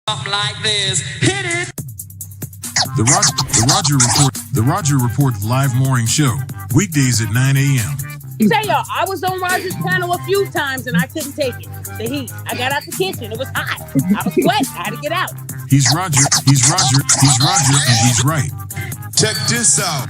Something like this. Hit it. The Roger Report live morning show, weekdays at 9 a.m. Say y'all, I was on Roger's panel a few times and I couldn't take it. The heat. I got out the kitchen. It was hot. I was sweating. I had to get out. He's Roger, and he's right. Check this out.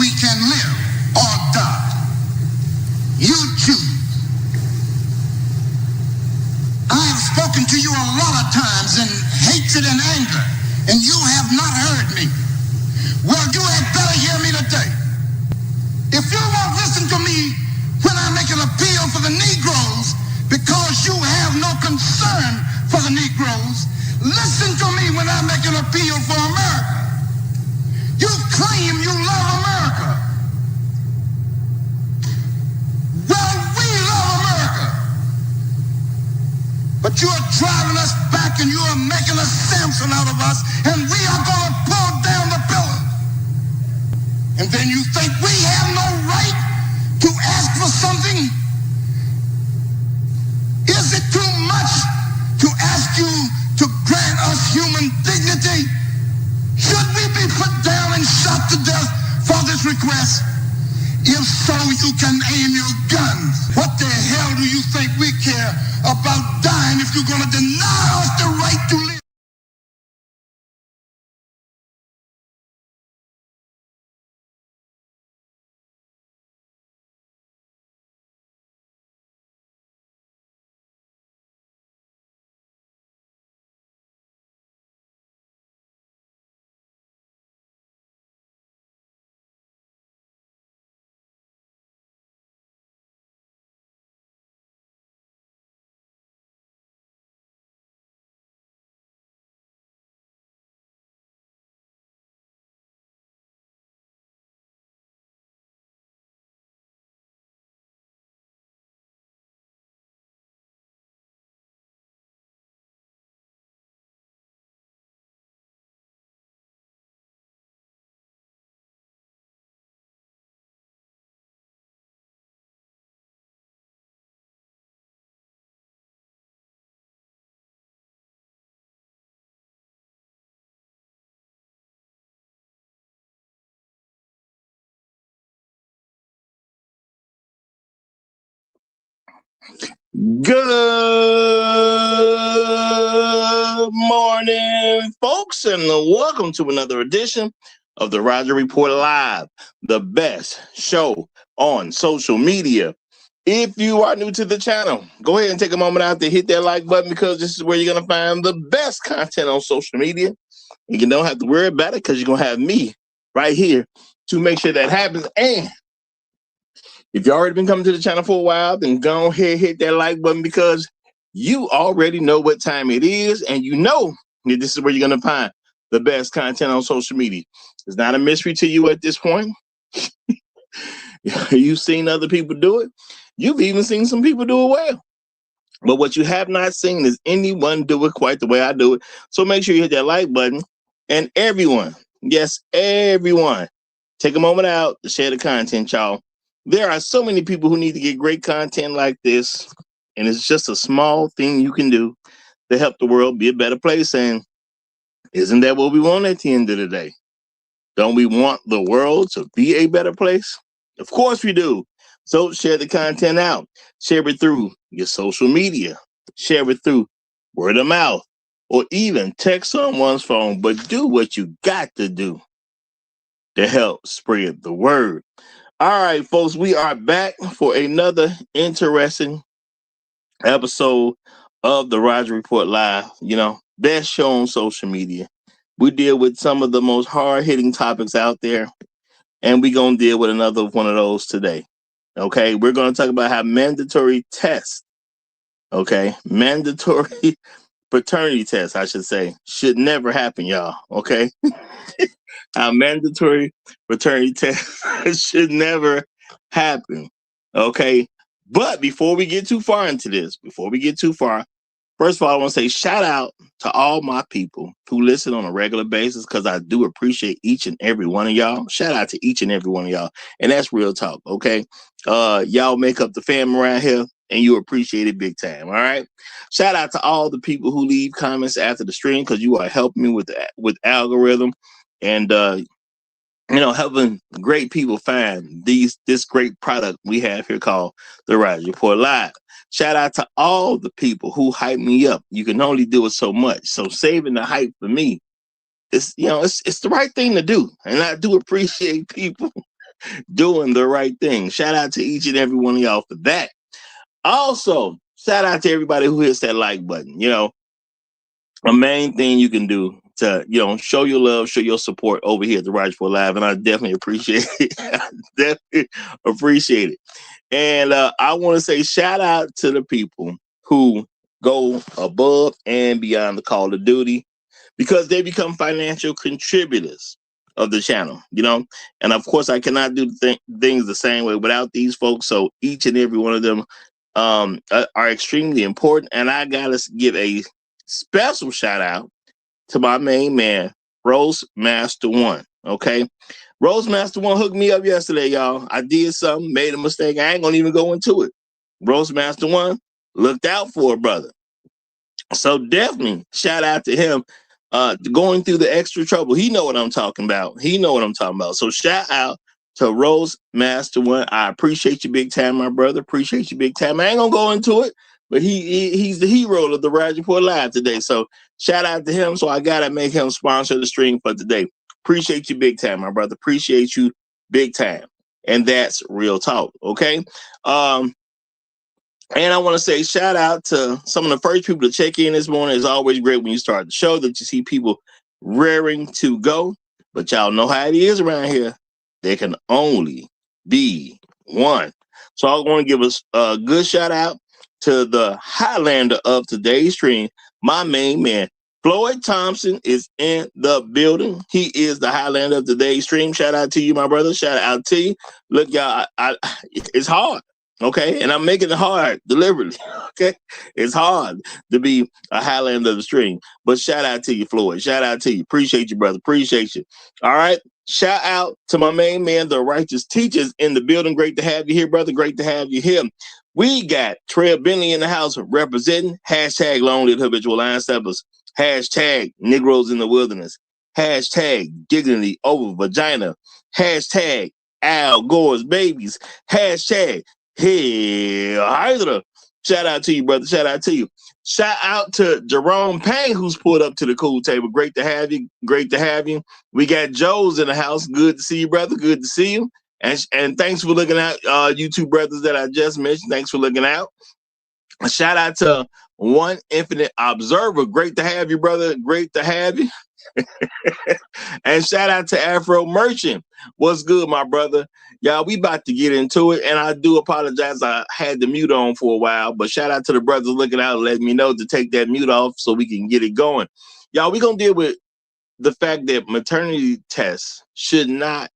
We can live or die. You choose. I have spoken to you a lot of times in hatred and anger, and you have not heard me. Well, you had better hear me today. If you won't listen to me when I make an appeal for the Negroes because you have no concern for the Negroes, listen to me when I make an appeal for America. You claim you love America. Well, we love America. But you are driving us back and you are making a Samson out of us, and we are going to pull down the pillars. And then you think we have no right to ask for something? Is it too much to ask you to grant us human dignity? Should we be put down and shot to death for this request? If so, you can aim your guns. What the hell do you think we care about dying if you're going to deny us the right to live? Good morning, folks, and welcome to another edition of the Roger Report Live, the best show on social media. If you are new to the channel, go ahead and take a moment out to hit that like button, because this is where you're going to find the best content on social media. You don't have to worry about it because you're going to have me right here to make sure that happens. And if you've already been coming to the channel for a while, then go ahead, hit that like button, because you already know what time it is, and you know that this is where you're going to find the best content on social media. It's not a mystery to you at this point. You've seen other people do it. You've even seen some people do it well. But what you have not seen is anyone do it quite the way I do it. So make sure you hit that like button. And everyone, yes, everyone, take a moment out to share the content, y'all. There are so many people who need to get great content like this, and it's just a small thing you can do to help the world be a better place. And isn't that what we want at the end of the day? Don't we want the world to be a better place? Of course we do. So share the content out. Share it through your social media. Share it through word of mouth, or even text someone's phone. But do what you got to do to help spread the word. All right, folks, we are back for another interesting episode of the Roger Report Live. You know, best show on social media. We deal with some of the most hard-hitting topics out there, and we're going to deal with another one of those today. Okay, we're going to talk about how mandatory tests, mandatory paternity test, I should say, should never happen, y'all. Okay. Our mandatory paternity test should never happen. Okay. But before we get too far into this, first of all, I want to say shout out to all my people who listen on a regular basis, because I do appreciate each and every one of y'all. Shout out to each and every one of y'all. And that's real talk, okay? Y'all make up the fam around here, and you appreciate it big time, all right? Shout out to all the people who leave comments after the stream, because you are helping me with algorithm and helping great people find this great product we have here called the Roger Report Live. Shout out to all the people who hype me up. You can only do it so much. So saving the hype for me, it's the right thing to do. And I do appreciate people doing the right thing. Shout out to each and every one of y'all for that. Also, shout out to everybody who hits that like button. A main thing you can do to, show your love, show your support over here at the Roger Report Live. And I definitely appreciate it. And I want to say shout out to the people who go above and beyond the call of duty, because they become financial contributors of the channel, And of course, I cannot do things the same way without these folks. So each and every one of them are extremely important. And I got to give a special shout out to my main man, Rose Master One. Okay. Rose Master One hooked me up yesterday, y'all. I did something, made a mistake. I ain't gonna even go into it. Rose Master One looked out for a brother. So definitely shout out to him going through the extra trouble. He know what I'm talking about. So shout out to Rose Master One. I appreciate you big time, my brother. Appreciate you big time. I ain't gonna go into it, but he's the hero of the Roger Report Live today. So shout out to him. So I gotta make him sponsor the stream for today. Appreciate you big time, my brother. Appreciate you big time. And that's real talk, okay? And I want to say shout out to some of the first people to check in this morning. It's always great when you start the show that you see people raring to go. But y'all know how it is around here. There can only be one. So I want to give us a good shout out to the Highlander of today's stream, my main man. Floyd Thompson is in the building. He is the Highlander of today's stream. Shout out to you, my brother. Shout out to you. Look, y'all, it's hard. Okay, and I'm making it hard deliberately. Okay, it's hard to be a Highlander of the stream, but shout out to you, Floyd. Shout out to you. Appreciate you, brother. Appreciate you. All right. Shout out to my main man, the Righteous Teachers, in the building. Great to have you here, brother. Great to have you here. We got Trey Bentley in the house representing. Hashtag Long Live Habitual Line Steppers. Hashtag Negroes in the Wilderness. Hashtag Dignity Over Vagina. Hashtag Al Gore's Babies. Hashtag Hell Hydra. Shout out to you, brother. Shout out to you. Shout out to Jerome Payne, who's pulled up to the cool table. Great to have you. Great to have you. We got Joe's in the house. Good to see you, brother. Good to see you. And thanks for looking out, you two brothers that I just mentioned. Thanks for looking out. A shout out to One Infinite Observer. Great to have you, brother. Great to have you. And shout out to Afro Merchant. What's good, my brother? Y'all, we about to get into it. And I do apologize. I had the mute on for a while. But shout out to the brothers looking out and letting me know to take that mute off so we can get it going. Y'all, we're going to deal with the fact that maternity tests should not,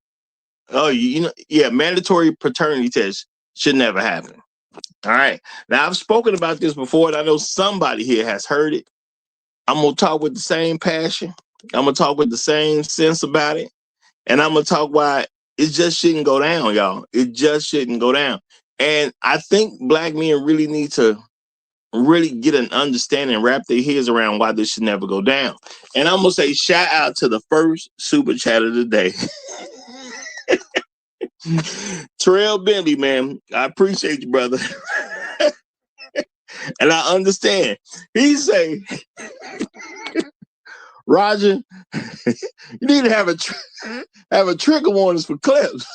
mandatory paternity tests should never happen. All right. Now, I've spoken about this before, and I know somebody here has heard it. I'm going to talk with the same passion. I'm going to talk with the same sense about it. And I'm going to talk why it just shouldn't go down, y'all. It just shouldn't go down. And I think black men really need to really get an understanding, wrap their heads around why this should never go down. And I'm going to say shout out to the first super chat of the day. Terrell Bentley, man. I appreciate you, brother. And I understand. He say, Roger, you need to have a trigger warnings for clips.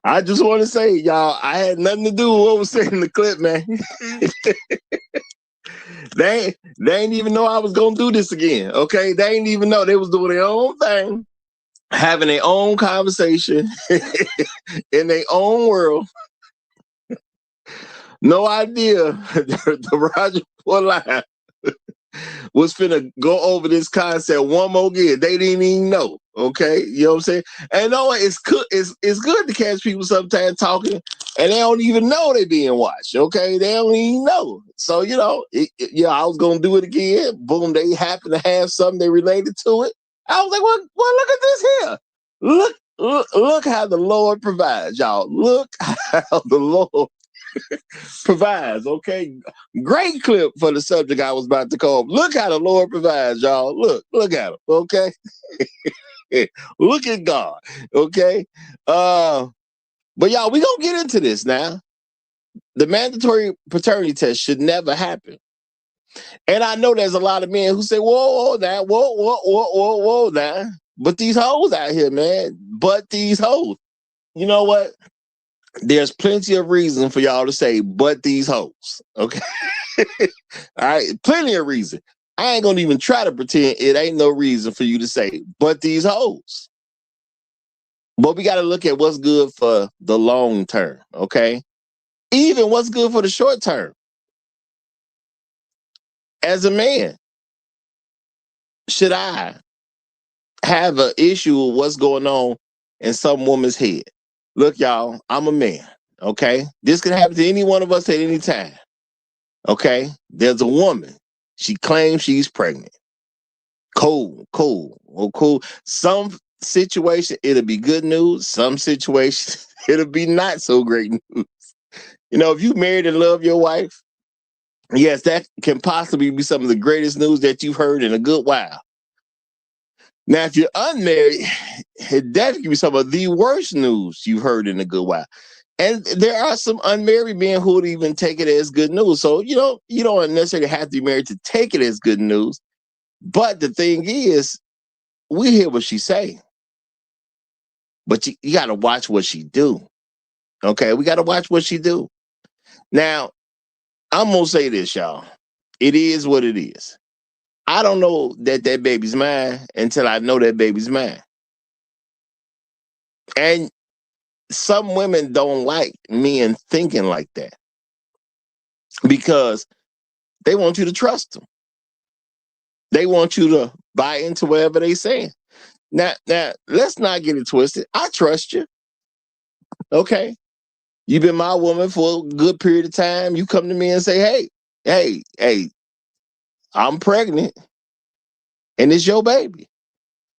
I just want to say, y'all, I had nothing to do with what was said in the clip, man. They ain't even know I was gonna do this again. Okay, they ain't even know. They was doing their own thing, having their own conversation in their own world. No idea the Roger Report Live was finna go over this concept one more again. They didn't even know. Okay, you know what I'm saying? And no, it's good to catch people sometimes talking, and they don't even know they being watched. Okay, they don't even know. So I was gonna do it again. Boom, they happen to have something they related to it. I was like, well, look at this here. Look how the Lord provides, y'all. Look how the Lord provides. Okay, great clip for the subject I was about to call. Look how the Lord provides, y'all. Look at him. Okay, look at God. Okay, but y'all, we gonna get into this now. The mandatory paternity test should never happen. And I know there's a lot of men who say, whoa, now. But these hoes out here, man. But these hoes. You know what? There's plenty of reason for y'all to say, but these hoes. Okay. All right. Plenty of reason. I ain't gonna even try to pretend it ain't no reason for you to say, but these hoes. But we got to look at what's good for the long term. Okay. Even what's good for the short term. As a man, should I have an issue with what's going on in some woman's head? Look, y'all, I'm a man. Okay. This can happen to any one of us at any time. Okay. There's a woman. She claims she's pregnant. Cool. Oh, cool. Some situation, it'll be good news. Some situations, it'll be not so great news. If you married and love your wife, yes, that can possibly be some of the greatest news that you've heard in a good while. Now, if you're unmarried, it definitely can be some of the worst news you've heard in a good while. And there are some unmarried men who would even take it as good news. So, you don't necessarily have to be married to take it as good news. But the thing is, we hear what she say. But you got to watch what she do. Okay, we got to watch what she do. Now, I'm going to say this, y'all. It is what it is. I don't know that baby's mine until I know that baby's mine. And some women don't like men thinking like that because they want you to trust them. They want you to buy into whatever they saying. Now, let's not get it twisted. I trust you. Okay. You've been my woman for a good period of time. You come to me and say, hey, I'm pregnant and it's your baby.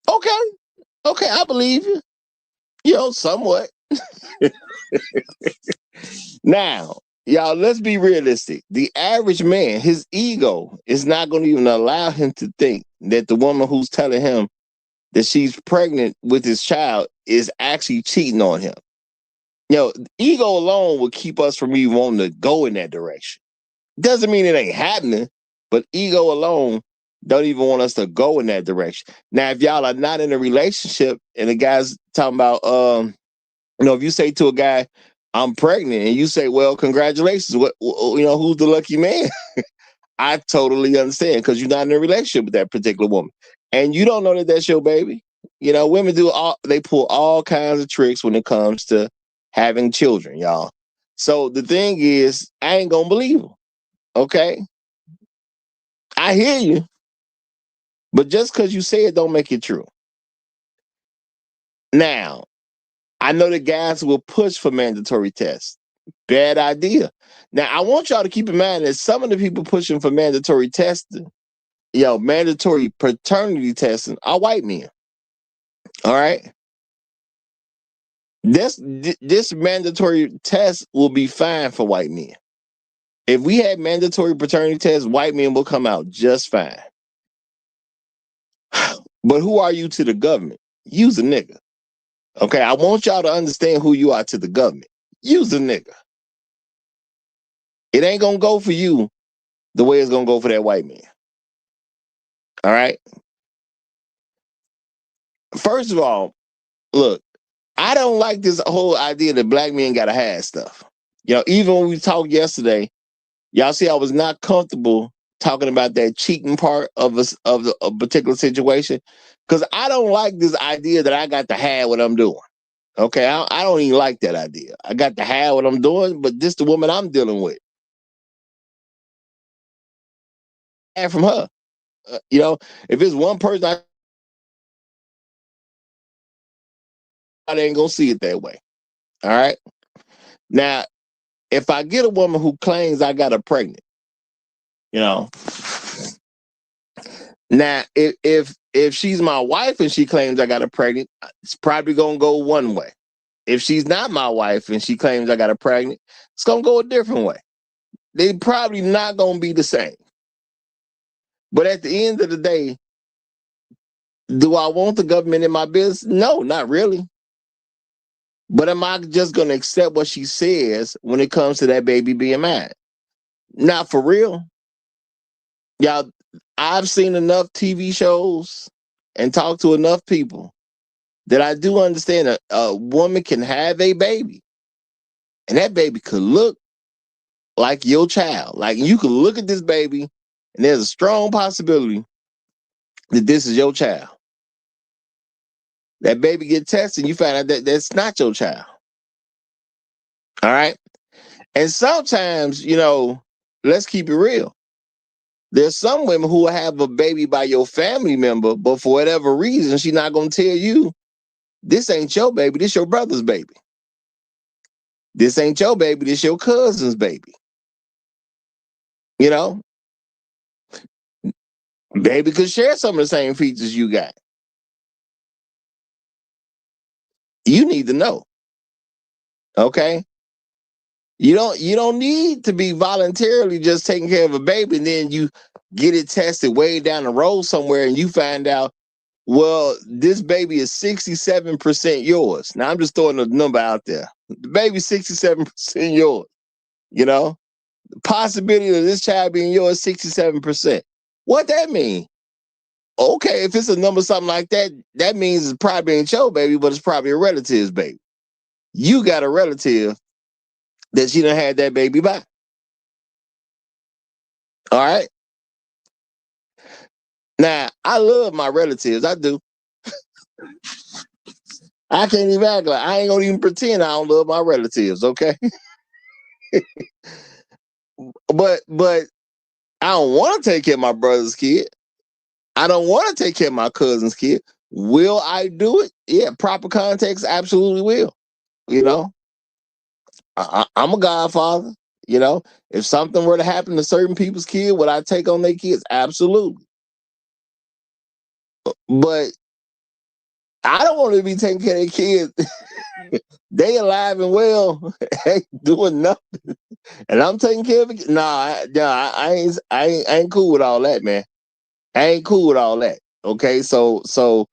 Okay, I believe you. Somewhat. Now, y'all, let's be realistic. The average man, his ego is not going to even allow him to think that the woman who's telling him that she's pregnant with his child is actually cheating on him. Ego alone will keep us from even wanting to go in that direction. Doesn't mean it ain't happening, but ego alone don't even want us to go in that direction. Now, if y'all are not in a relationship and the guy's talking about, if you say to a guy, I'm pregnant, and you say, well, congratulations, who's the lucky man? I totally understand because you're not in a relationship with that particular woman. And you don't know that that's your baby. Women they pull all kinds of tricks when it comes to having children, y'all. So the thing is, I ain't gonna believe them. Okay. I hear you. But just because you say it don't make it true. Now, I know that guys will push for mandatory tests. Bad idea. Now, I want y'all to keep in mind that some of the people pushing for mandatory testing, mandatory paternity testing are white men. All right. This mandatory test will be fine for white men. If we had mandatory paternity tests, white men will come out just fine. But who are you to the government? You's a nigga. Okay, I want y'all to understand who you are to the government. You's a nigga. It ain't gonna go for you the way it's gonna go for that white man. All right. First of all, look, I don't like this whole idea that black men gotta have stuff. Even when we talked yesterday, y'all see I was not comfortable talking about that cheating part of a particular situation because I don't like this idea that I got to have what I'm doing. Okay, I don't even like that idea. I got to have what I'm doing, but this the woman I'm dealing with. from her. If it's one person, I ain't gonna see it that way. All right. Now, if I get a woman who claims I got her pregnant, now if she's my wife and she claims I got her pregnant, it's probably gonna go one way. If she's not my wife and she claims I got her pregnant, it's gonna go a different way. They probably not gonna be the same. But at the end of the day, do I want the government in my business? No, not really. But am I just going to accept what she says when it comes to that baby being mine? Not for real. Y'all, I've seen enough TV shows and talked to enough people that I do understand a woman can have a baby and that baby could look like your child. Like you could look at this baby and there's a strong possibility that this is your child. That baby get tested and you find out that that's not your child. All right. And sometimes, let's keep it real. There's some women who will have a baby by your family member, but for whatever reason, she's not going to tell you, this ain't your baby, this your brother's baby. This ain't your baby, this your cousin's baby. Baby could share some of the same features you got. You need to know. Okay? You don't need to be voluntarily just taking care of a baby and then you get it tested way down the road somewhere and you find out, well, this baby is 67% yours. Now, I'm just throwing a number out there. The baby's 67% yours. The possibility of this child being yours, 67%. What that mean? Okay, if it's a number something like that, that means it's probably ain't your baby, but it's probably a relative's baby. You got a relative that she done had that baby by. All right? Now, I love my relatives. I do. I can't even act like I ain't gonna even pretend I don't love my relatives, okay? But I don't want to take care of my brother's kid. I don't want to take care of my cousin's kid. Will I do it? Yeah, proper context, absolutely will. I'm a godfather. If something were to happen to certain people's kid, would I take on their kids? Absolutely. But I don't want to be taking care of their kids. They alive and well, ain't doing nothing, and I'm taking care of it. Nah, I ain't cool with all that, man. I ain't cool with all that. Okay, so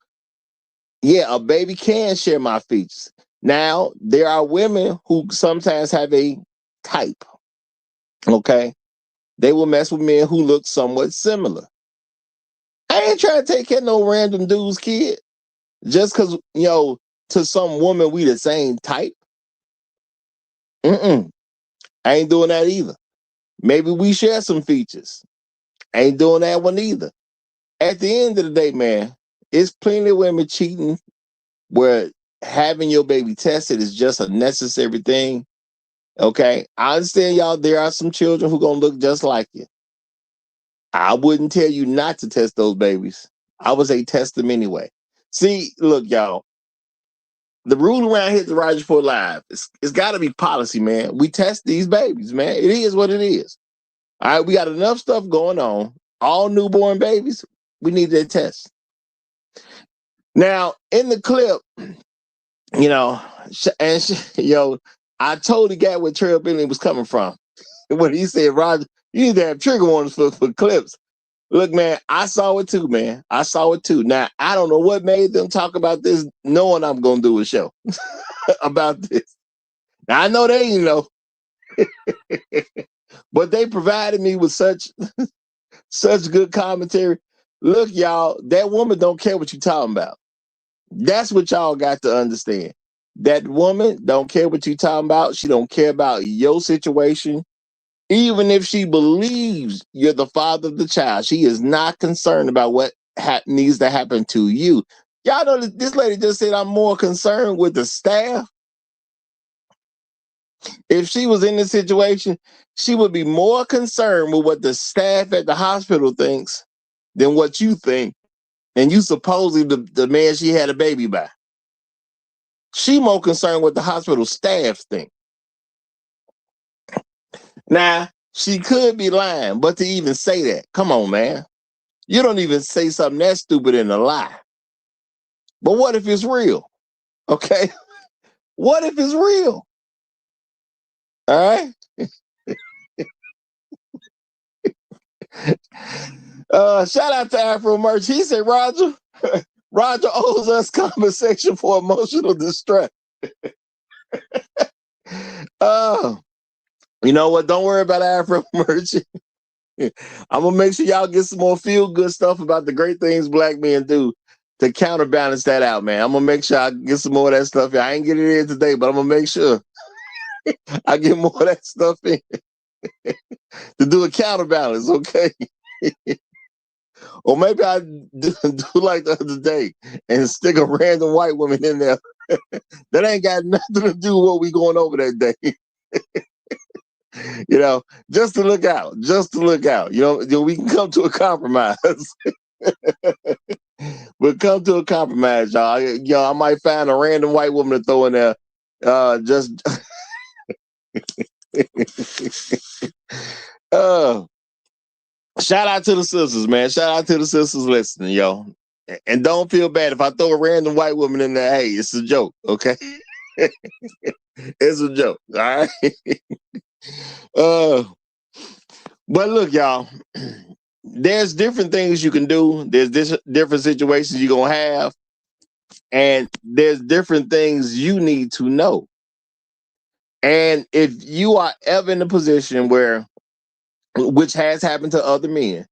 yeah, a baby can share my features. Now there are women who sometimes have a type. Okay, they will mess with men who look somewhat similar. I ain't trying to take care of no random dude's kid just because to some woman we the same type. I ain't doing that either. Maybe we share some features. Ain't doing that one either. At the end of the day, man, it's plenty of women cheating where having your baby tested is just a necessary thing. Okay. I understand y'all, there are some children who gonna look just like you. I wouldn't tell you not to test those babies. I would say test them anyway. See, look, y'all, the rule around here at the Roger Report Live, it's gotta be policy, man. We test these babies, man. It is what it is. All right, we got enough stuff going on. All newborn babies, we need that test. Now, in the clip, I totally got where Trail Billy was coming from. When he said, Roger, you need to have trigger warnings for clips. Look, man, I saw it too, man. I saw it too. Now, I don't know what made them talk about this, knowing I'm going to do a show about this. Now, I know they didn't know. But they provided me with such good commentary. Look, y'all, that woman don't care what you're talking about. That's what y'all got to understand. That woman don't care what you're talking about. She don't care about your situation. Even if she believes you're the father of the child, she is not concerned about what needs to happen to you. Y'all know that this lady just said I'm more concerned with the staff. If she was in this situation, she would be more concerned with what the staff at the hospital thinks than what you think. And you supposedly the man she had a baby by. She more concerned with the hospital staff think. Now, she could be lying, but to even say that, come on, man. You don't even say something that stupid in a lie. But what if it's real? Okay? What if it's real? All right? Shout out to Afro Merch. He said, Roger owes us compensation for emotional distress. You know what? Don't worry about Afro Merch. I'm gonna make sure y'all get some more feel good stuff about the great things black men do to counterbalance that out, man. I'm gonna make sure I get some more of that stuff. I ain't getting it in today, but I'm gonna make sure I get more of that stuff in to do a counterbalance, okay? Or maybe I do like the other day and stick a random white woman in there that ain't got nothing to do with what we going over that day. You know, just to look out. You know, we can come to a compromise. We'll come to a compromise, y'all. I might find a random white woman to throw in there. Just shout out to the sisters, man. Shout out to the sisters listening, yo. And don't feel bad if I throw a random white woman in there. Hey, it's a joke, okay? It's a joke, all right? But look, y'all, there's different things you can do. There's different situations you're going to have. And there's different things you need to know. And if you are ever in a position where, which has happened to other men,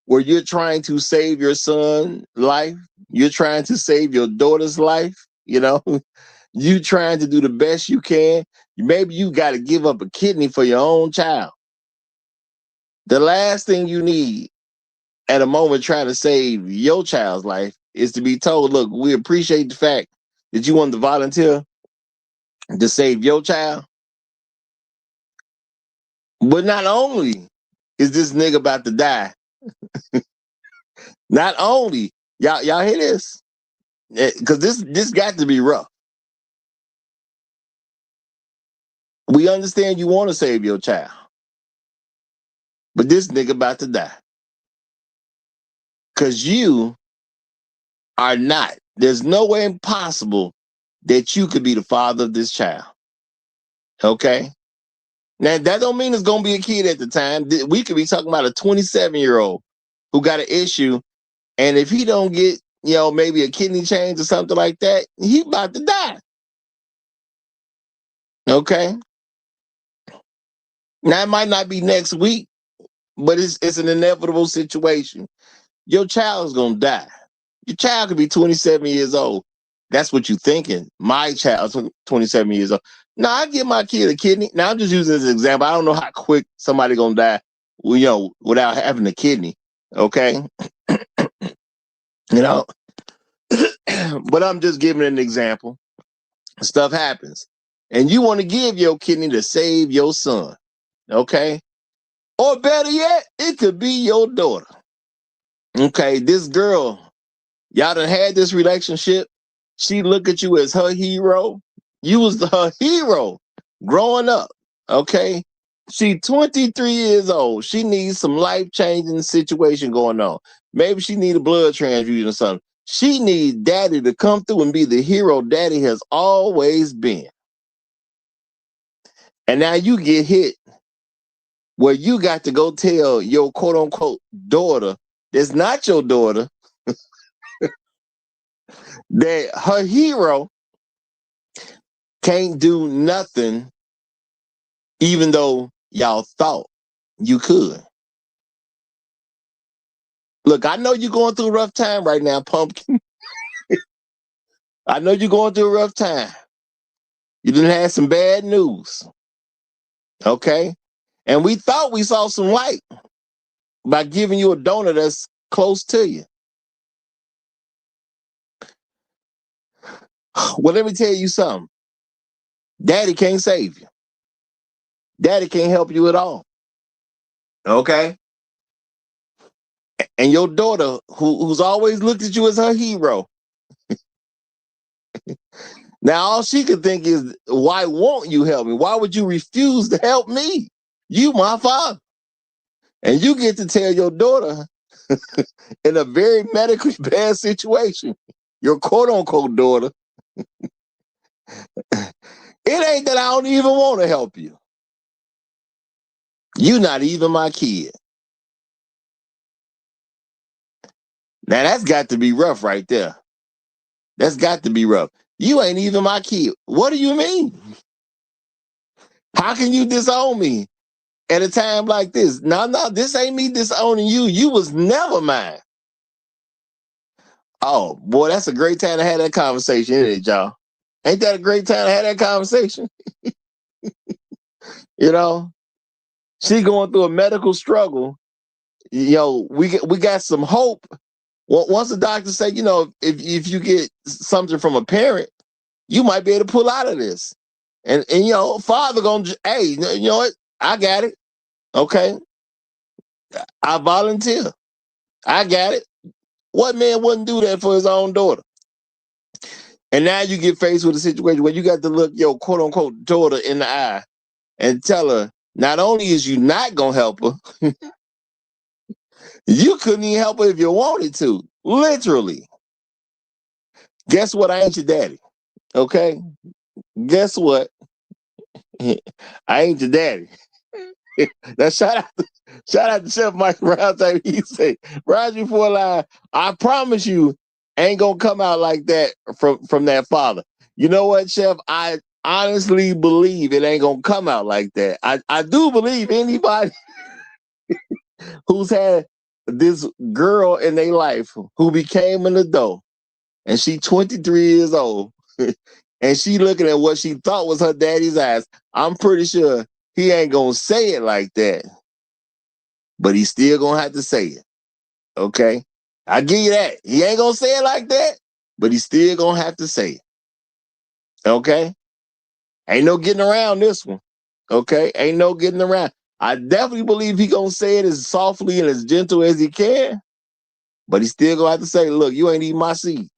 where you're trying to save your son's life, you're trying to save your daughter's life, you know, you trying to do the best you can. Maybe you got to give up a kidney for your own child. The last thing you need at a moment trying to save your child's life is to be told, look, we appreciate the fact that you want to volunteer to save your child. But not only is this nigga about to die, not only, y'all hear this? Because this got to be rough. We understand you want to save your child, but this nigga about to die. Because you are not. There's no way possible that you could be the father of this child. Okay? Now, that don't mean it's going to be a kid at the time. We could be talking about a 27-year-old who got an issue, and if he don't get, maybe a kidney change or something like that, he about to die. Okay? Now, it might not be next week, but it's an inevitable situation. Your child is going to die. Your child could be 27 years old. That's what you're thinking. My child's 27 years old. Now, I give my kid a kidney. Now, I'm just using this as an example. I don't know how quick somebody going to die, without having a kidney. Okay? But I'm just giving an example. Stuff happens. And you want to give your kidney to save your son. Okay? Or better yet, it could be your daughter. Okay, this girl, y'all done had this relationship. She look at you as her hero. You was her hero growing up. Okay, she 23 years old. She needs some life-changing situation going on. Maybe she need a blood transfusion or something. She needs daddy to come through and be the hero daddy has always been. And now you get hit where you got to go tell your quote-unquote daughter that's not your daughter that her hero can't do nothing, even though y'all thought you could. Look, I know you're going through a rough time right now, Pumpkin. I know you're going through a rough time. You done had some bad news. Okay? And we thought we saw some light by giving you a donor that's close to you. Well, let me tell you something. Daddy can't save you. Daddy can't help you at all. Okay? And your daughter, who's always looked at you as her hero, now all she could think is, why won't you help me? Why would you refuse to help me? You my father. And you get to tell your daughter in a very medically bad situation, your quote unquote daughter, it ain't that I don't even want to help you. You not even my kid. Now that's got to be rough right there. That's got to be rough. You ain't even my kid. What do you mean? How can you disown me at a time like this? No, this ain't me disowning you. You was never mine. Oh, boy, that's a great time to have that conversation, isn't it, y'all? Ain't that a great time to have that conversation? You know, she going through a medical struggle. You know, we got some hope. Once the doctor say, you know, if you get something from a parent, you might be able to pull out of this. And you know, father gonna, hey, you know what? I got it. Okay, I volunteer. I got it. What man wouldn't do that for his own daughter? And now you get faced with a situation where you got to look your quote unquote daughter in the eye and tell her, not only is you not gonna help her, you couldn't even help her if you wanted to. Literally. Guess what? I ain't your daddy. Okay. Guess what? I ain't your daddy. Now shout out to Chef Mike Brown. He said, Roger for a lie. I promise you, ain't gonna come out like that from that father. You know what, Chef? I honestly believe it ain't gonna come out like that. I do believe anybody who's had this girl in their life who became an adult and she 23 years old and she looking at what she thought was her daddy's eyes, I'm pretty sure he ain't gonna say it like that, but he's still gonna have to say it. Okay, I give you that. He ain't gonna say it like that, but he's still gonna have to say it. Okay, ain't no getting around this one. Okay, ain't no getting around. I definitely believe he gonna say it as softly and as gentle as he can, but he still gonna have to say, look, you ain't eating my seed.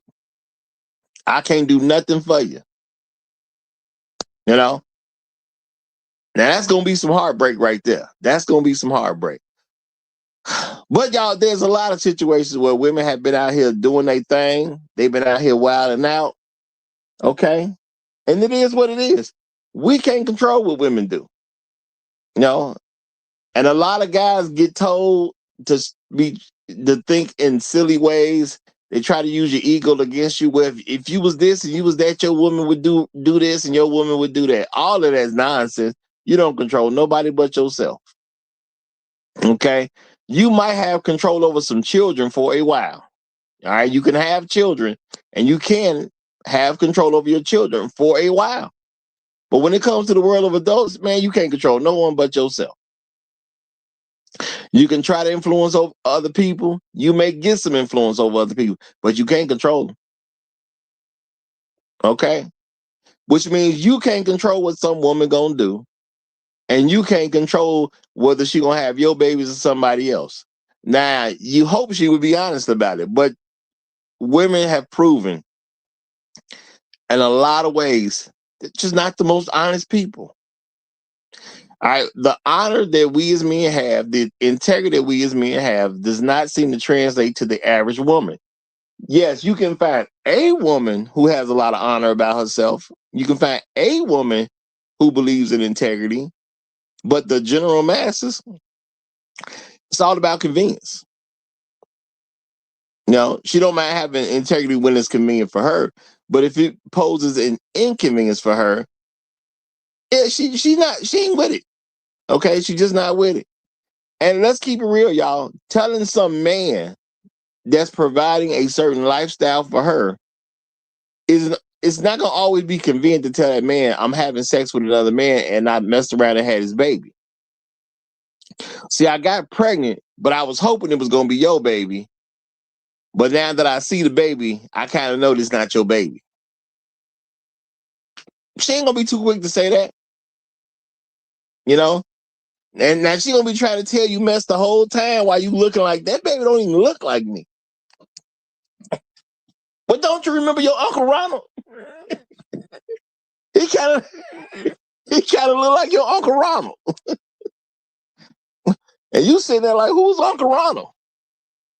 I can't do nothing for you. You know? Now that's gonna be some heartbreak right there. That's gonna be some heartbreak. But y'all, there's a lot of situations where women have been out here doing their thing. They've been out here wilding out. Okay? And it is what it is. We can't control what women do. You know? And a lot of guys get told to think in silly ways. They try to use your ego against you. Where if you was this and you was that, your woman would do this and your woman would do that. All of that's nonsense. You don't control nobody but yourself. Okay? You might have control over some children for a while. All right? You can have children and you can have control over your children for a while. But when it comes to the world of adults, man, you can't control no one but yourself. You can try to influence over other people. You may get some influence over other people, but you can't control them. Okay? Which means you can't control what some woman gonna do, and you can't control whether she gonna have your babies or somebody else. Now, you hope she would be honest about it, but women have proven in a lot of ways they're just not the most honest people. All right, the honor that we as men have, the integrity that we as men have, does not seem to translate to the average woman. Yes, you can find a woman who has a lot of honor about herself. You can find a woman who believes in integrity, but the general masses, it's all about convenience. You know, she don't mind having integrity when it's convenient for her, but if it poses an inconvenience for her, yeah, she ain't with it. Okay, she's just not with it. And let's keep it real, y'all. Telling some man that's providing a certain lifestyle for her is it's not gonna always be convenient to tell that man I'm having sex with another man and I messed around and had his baby. See, I got pregnant, but I was hoping it was gonna be your baby. But now that I see the baby, I kind of know it's not your baby. She ain't gonna be too quick to say that. you know. And now she gonna be trying to tell you mess the whole time while you looking like that baby don't even look like me. But don't you remember your Uncle Ronald? He kind of look like your Uncle Ronald. And you sitting there like, who's Uncle Ronald?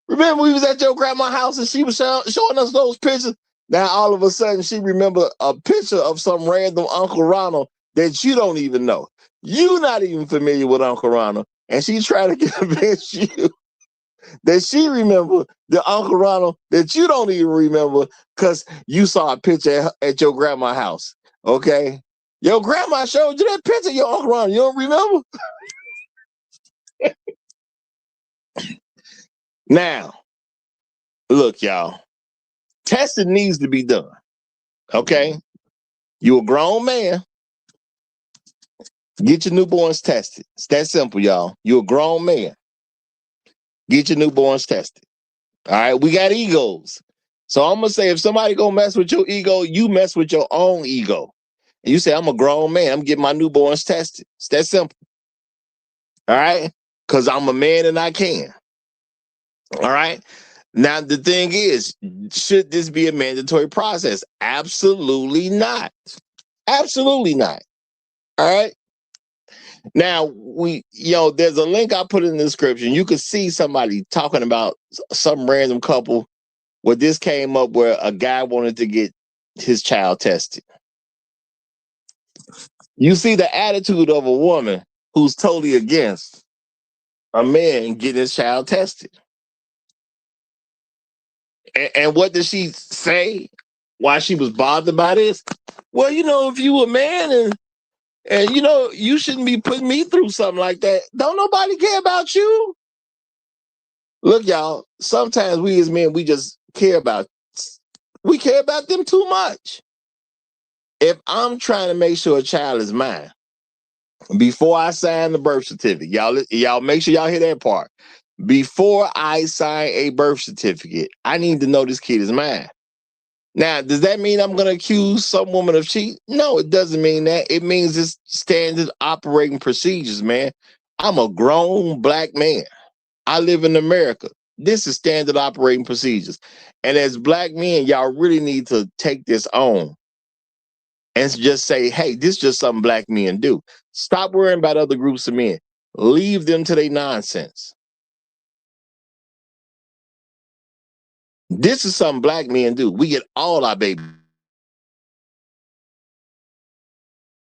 Remember we was at your grandma's house and she was showing us those pictures? Now all of a sudden she remember a picture of some random Uncle Ronald that you don't even know. You not even familiar with Uncle Ronald. And she trying to convince you that she remember the Uncle Ronald that you don't even remember because you saw a picture at your grandma's house. Okay? Your grandma showed you that picture of your Uncle Ronald. You don't remember? Now, look, y'all. Testing needs to be done. Okay? You a grown man. Get your newborns tested. It's that simple, y'all. You a grown man. Get your newborns tested. All right? We got egos. So I'm going to say if somebody going to mess with your ego, you mess with your own ego. And you say, I'm a grown man. I'm getting my newborns tested. It's that simple. All right? Because I'm a man and I can. All right? Now, the thing is, should this be a mandatory process? Absolutely not. Absolutely not. All right? Now, there's a link I put in the description. You could see somebody talking about some random couple where this came up where a guy wanted to get his child tested. You see the attitude of a woman who's totally against a man getting his child tested. And what did she say? Why she was bothered by this? Well, if you a man and you shouldn't be putting me through something like that. Don't nobody care about you. Look, y'all, sometimes we as men, we just care about them too much. If I'm trying to make sure a child is mine, before I sign the birth certificate, y'all make sure y'all hear that part. Before I sign a birth certificate, I need to know this kid is mine. Now, does that mean I'm going to accuse some woman of cheating? No, it doesn't mean that. It means it's standard operating procedures, man. I'm a grown black man. I live in America. This is standard operating procedures. And as black men, y'all really need to take this on and just say, hey, this is just something black men do. Stop worrying about other groups of men. Leave them to their nonsense. This is something black men do. We get all our babies.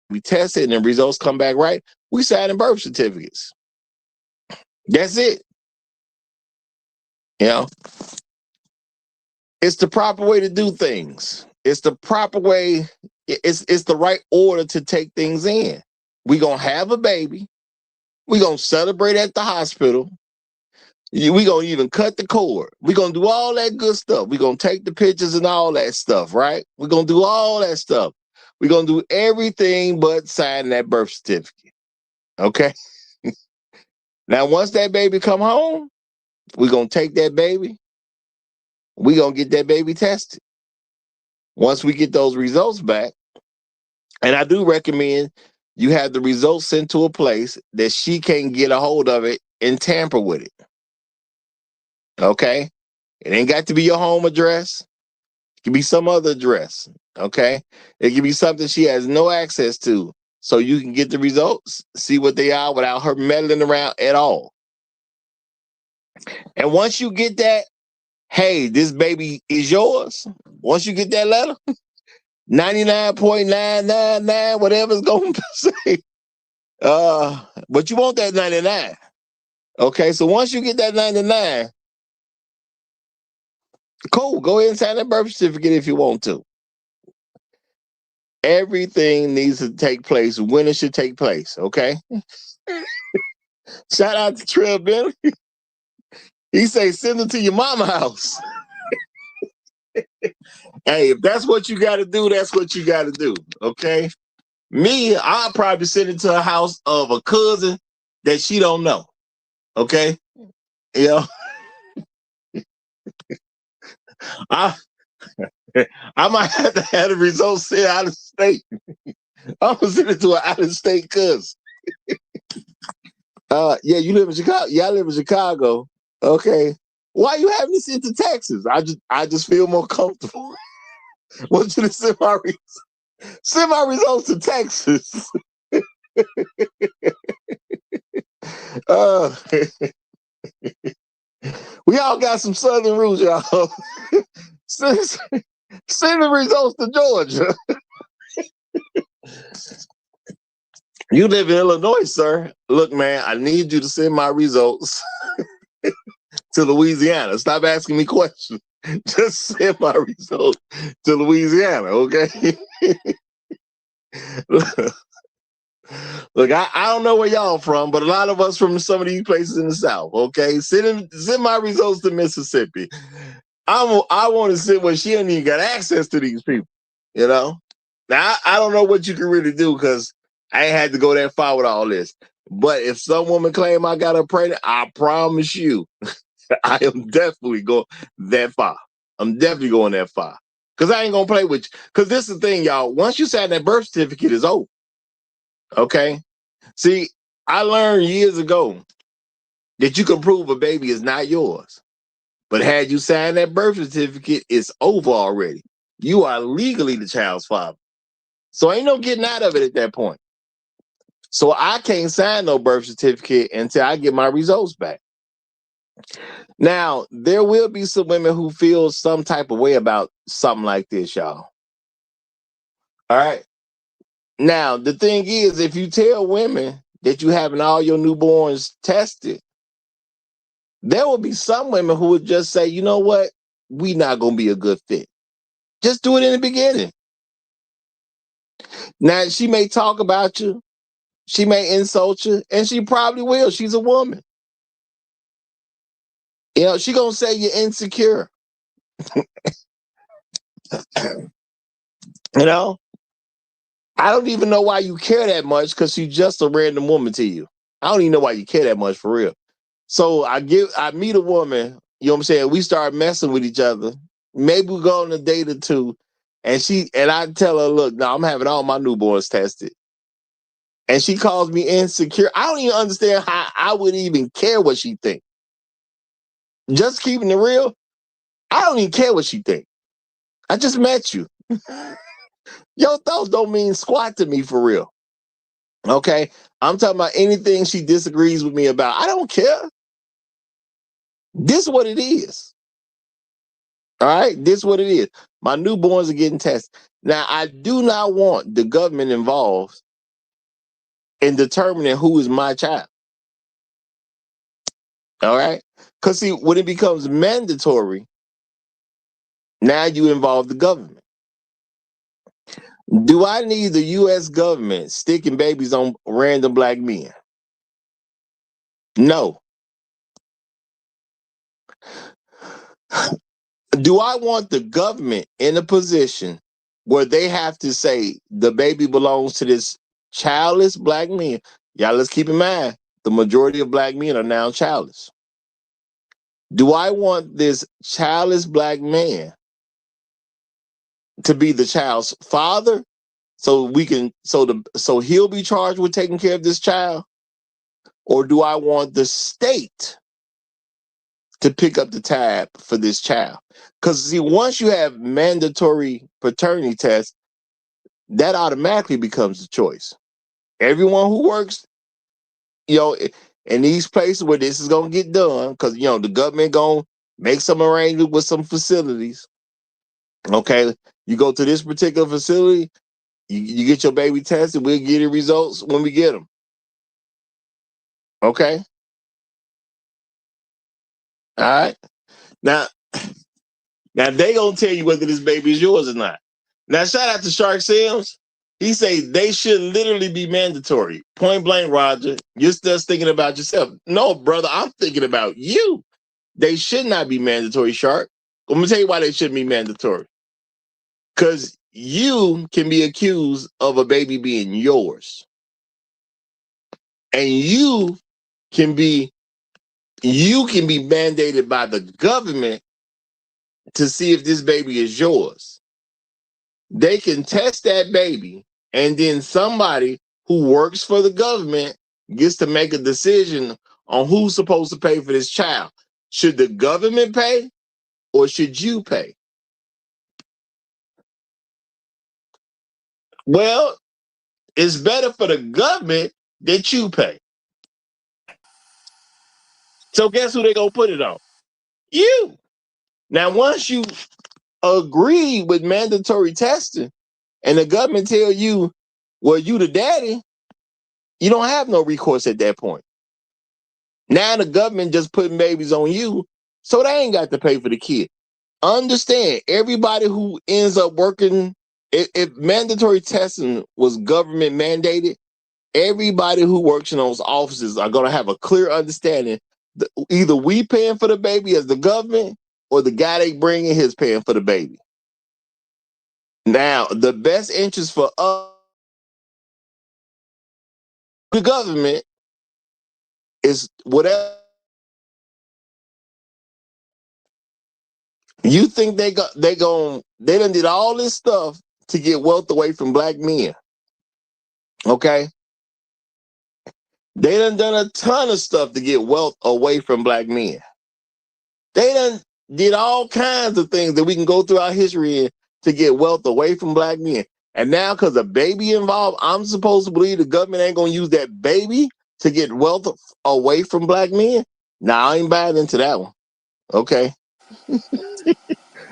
We test it and the results come back right. We sign birth certificates. That's it. It's the proper way to do things. It's the proper way. It's the right order to take things in. We're going to have a baby. We're going to celebrate at the hospital. We're going to even cut the cord. We're going to do all that good stuff. We're going to take the pictures and all that stuff, right? We're going to do all that stuff. We're going to do everything but sign that birth certificate. Okay? Now, once that baby come home, we're going to take that baby. We're going to get that baby tested. Once we get those results back, and I do recommend you have the results sent to a place that she can't get a hold of it and tamper with it. Okay? It ain't got to be your home address. It can be some other address. Okay? It can be something she has no access to. So you can get the results, see what they are without her meddling around at all. And once you get that, hey, this baby is yours. Once you get that letter, 99.999, whatever it's going to say. But you want that 99. Okay, so once you get that 99, cool, go ahead and sign that birth certificate if you want to. Everything needs to take place when it should take place, okay? Shout out to Trey Bentley. He say, send it to your mama house. Hey, if that's what you got to do, that's what you got to do, okay? Me, I'll probably send it to a house of a cousin that she don't know, okay? I might have to have the results sent out of state. I'm gonna send it to an out of state cousin. Yeah, you live in Chicago. Yeah, I live in Chicago. Okay. Why are you having this into Texas? I just feel more comfortable. Want you to send my results to Texas. Uh, we all got some Southern roots, y'all. send, send the results to Georgia. You live in Illinois, sir. Look, man, I need you to send my results to Louisiana. Stop asking me questions. Just send my results to Louisiana, okay? Look, I don't know where y'all from, but a lot of us from some of these places in the South, okay? Send my results to Mississippi. I want to send where she ain't even got access to these people, you know? Now, I don't know what you can really do because I ain't had to go that far with all this. But if some woman claim I got her pregnant, I promise you, I am definitely going that far. I'm definitely going that far. Because I ain't going to play with you. Because this is the thing, y'all. Once you sign that birth certificate, it's over. Okay? See, I learned years ago that you can prove a baby is not yours. But had you signed that birth certificate, it's over already. You are legally the child's father. So ain't no getting out of it at that point. So I can't sign no birth certificate until I get my results back. Now, there will be some women who feel some type of way about something like this, y'all. All right. Now, the thing is, if you tell women that you having all your newborns tested, there will be some women who would just say, you know what? We not going to be a good fit. Just do it in the beginning. Now, she may talk about you. She may insult you, and she probably will. She's a woman. You know, she going to say you're insecure. You know, I don't even know why you care that much because she's just a random woman to you. I don't even know why you care that much for real. So I meet a woman, you know what I'm saying? We start messing with each other. Maybe we go on a date or two, and I tell her, look, now I'm having all my newborns tested. And she calls me insecure. I don't even understand how I would even care what she thinks. Just keeping it real, I don't even care what she thinks. I just met you. Your thoughts don't mean squat to me for real. Okay? I'm talking about anything she disagrees with me about. I don't care. This is what it is. All right? This is what it is. My newborns are getting tested. Now, I do not want the government involved in determining who is my child. All right? Because, see, when it becomes mandatory, now you involve the government. Do I need the U.S. government sticking babies on random black men? No. Do I want the government in a position where they have to say the baby belongs to this childless black man? Y'all, let's keep in mind, the majority of black men are now childless. Do I want this childless black man to be the child's father so he'll be charged with taking care of this child? Or do I want the state to pick up the tab for this child? Because, see, once you have mandatory paternity tests, that automatically becomes the choice. Everyone who works, you know, in these places where this is going to get done, because, you know, the government going to make some arrangement with some facilities. Okay, you go to this particular facility, you get your baby tested, we'll get the results when we get them. Okay? All right? Now they gonna tell you whether this baby is yours or not. Now, shout out to Shark Sims. He say they should literally be mandatory. Point blank, Roger. You're just thinking about yourself. No, brother, I'm thinking about you. They should not be mandatory, Shark. I'm gonna tell you why they shouldn't be mandatory. Because you can be accused of a baby being yours. And you can be mandated by the government to see if this baby is yours. They can test that baby, and then somebody who works for the government gets to make a decision on who's supposed to pay for this child. Should the government pay or should you pay? Well, it's better for the government that you pay. So guess who they gonna put it on? You. Now, once you agree with mandatory testing and the government tell you, well, you the daddy, you don't have no recourse at that point. Now the government just putting babies on you, so they ain't got to pay for the kid. Understand, everybody who ends up working, if mandatory testing was government mandated, everybody who works in those offices are going to have a clear understanding that either we paying for the baby as the government or the guy they bring in is paying for the baby. Now, the best interest for us, the government, is whatever you think they done did all this stuff to get wealth away from black men. Okay? They done a ton of stuff to get wealth away from black men. They done did all kinds of things that we can go through our history to get wealth away from black men. And now, because a baby involved, I'm supposed to believe the government ain't going to use that baby to get wealth away from black men? Nah, I ain't buying into that one. Okay?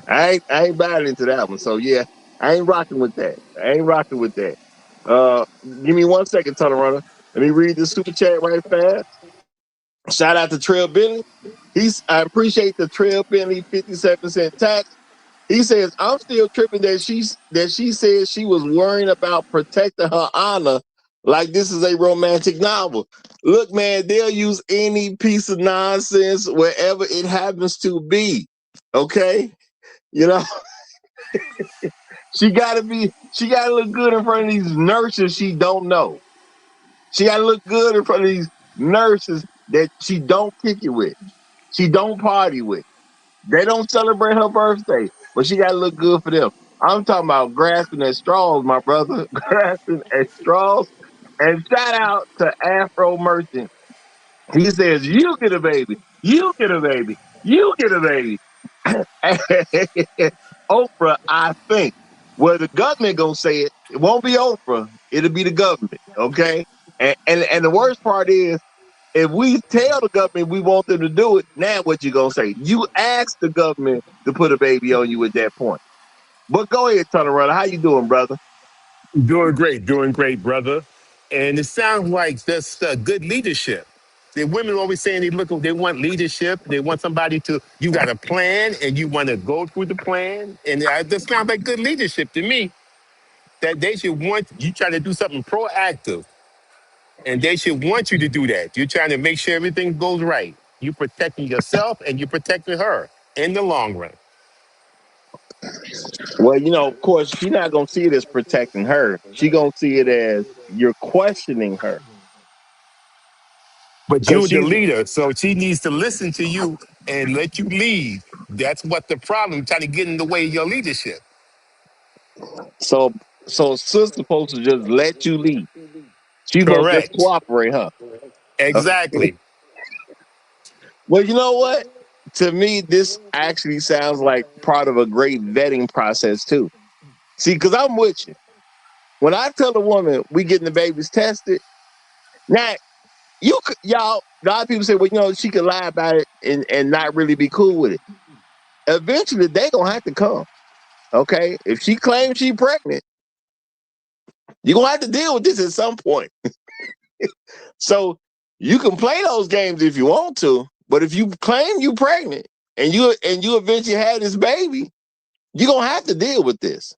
I ain't buying into that one. So, yeah, I ain't rocking with that. Give me 1 second, Tunnel Runner. Let me read this super chat right fast. Shout out to Trail Bentley. I appreciate the Trail Bentley 57-cent tax. He says, I'm still tripping that she said she was worrying about protecting her honor like this is a romantic novel. Look, man, they'll use any piece of nonsense wherever it happens to be. Okay? You know, she gotta look good in front of these nurses she don't know. She gotta look good in front of these nurses that she don't kick it with. She don't party with. They don't celebrate her birthday, but she got to look good for them. I'm talking about grasping at straws, my brother. Grasping at straws. And shout out to Afro Merchant. He says, you get a baby. You get a baby. You get a baby. Oprah, I think. Well, the government going to say it. It won't be Oprah. It'll be the government. Okay? And the worst part is, if we tell the government we want them to do it, now what you gonna say? You ask the government to put a baby on you at that point. But go ahead, Tunnel Runner. How you doing, brother? Doing great, brother. And it sounds like that's good leadership. The women always saying they want leadership. They want somebody to, you got a plan and you want to go through the plan. And that sounds like good leadership to me. That they should want you trying to do something proactive, and they should want you to do that. You're trying to make sure everything goes right. You protecting yourself and you protecting her in the long run. Well, of course, she's not gonna see it as protecting her. She gonna see it as you're questioning her. But Cause you're the she's leader, so she needs to listen to you and let you lead. That's what the problem, trying to get in the way of your leadership. so sister's supposed to just let you lead. She's supposed to just Correct. cooperate, huh? Okay. Exactly. Well, you know what? To me, this actually sounds like part of a great vetting process too. See, because I'm with you. When I tell a woman we getting the babies tested, now y'all, a lot of people say, well, she could lie about it and not really be cool with it. Eventually, they gonna have to come. Okay, if she claims she's pregnant, you're gonna have to deal with this at some point. So you can play those games if you want to, but if you claim you pregnant and you eventually had this baby, you're gonna have to deal with this.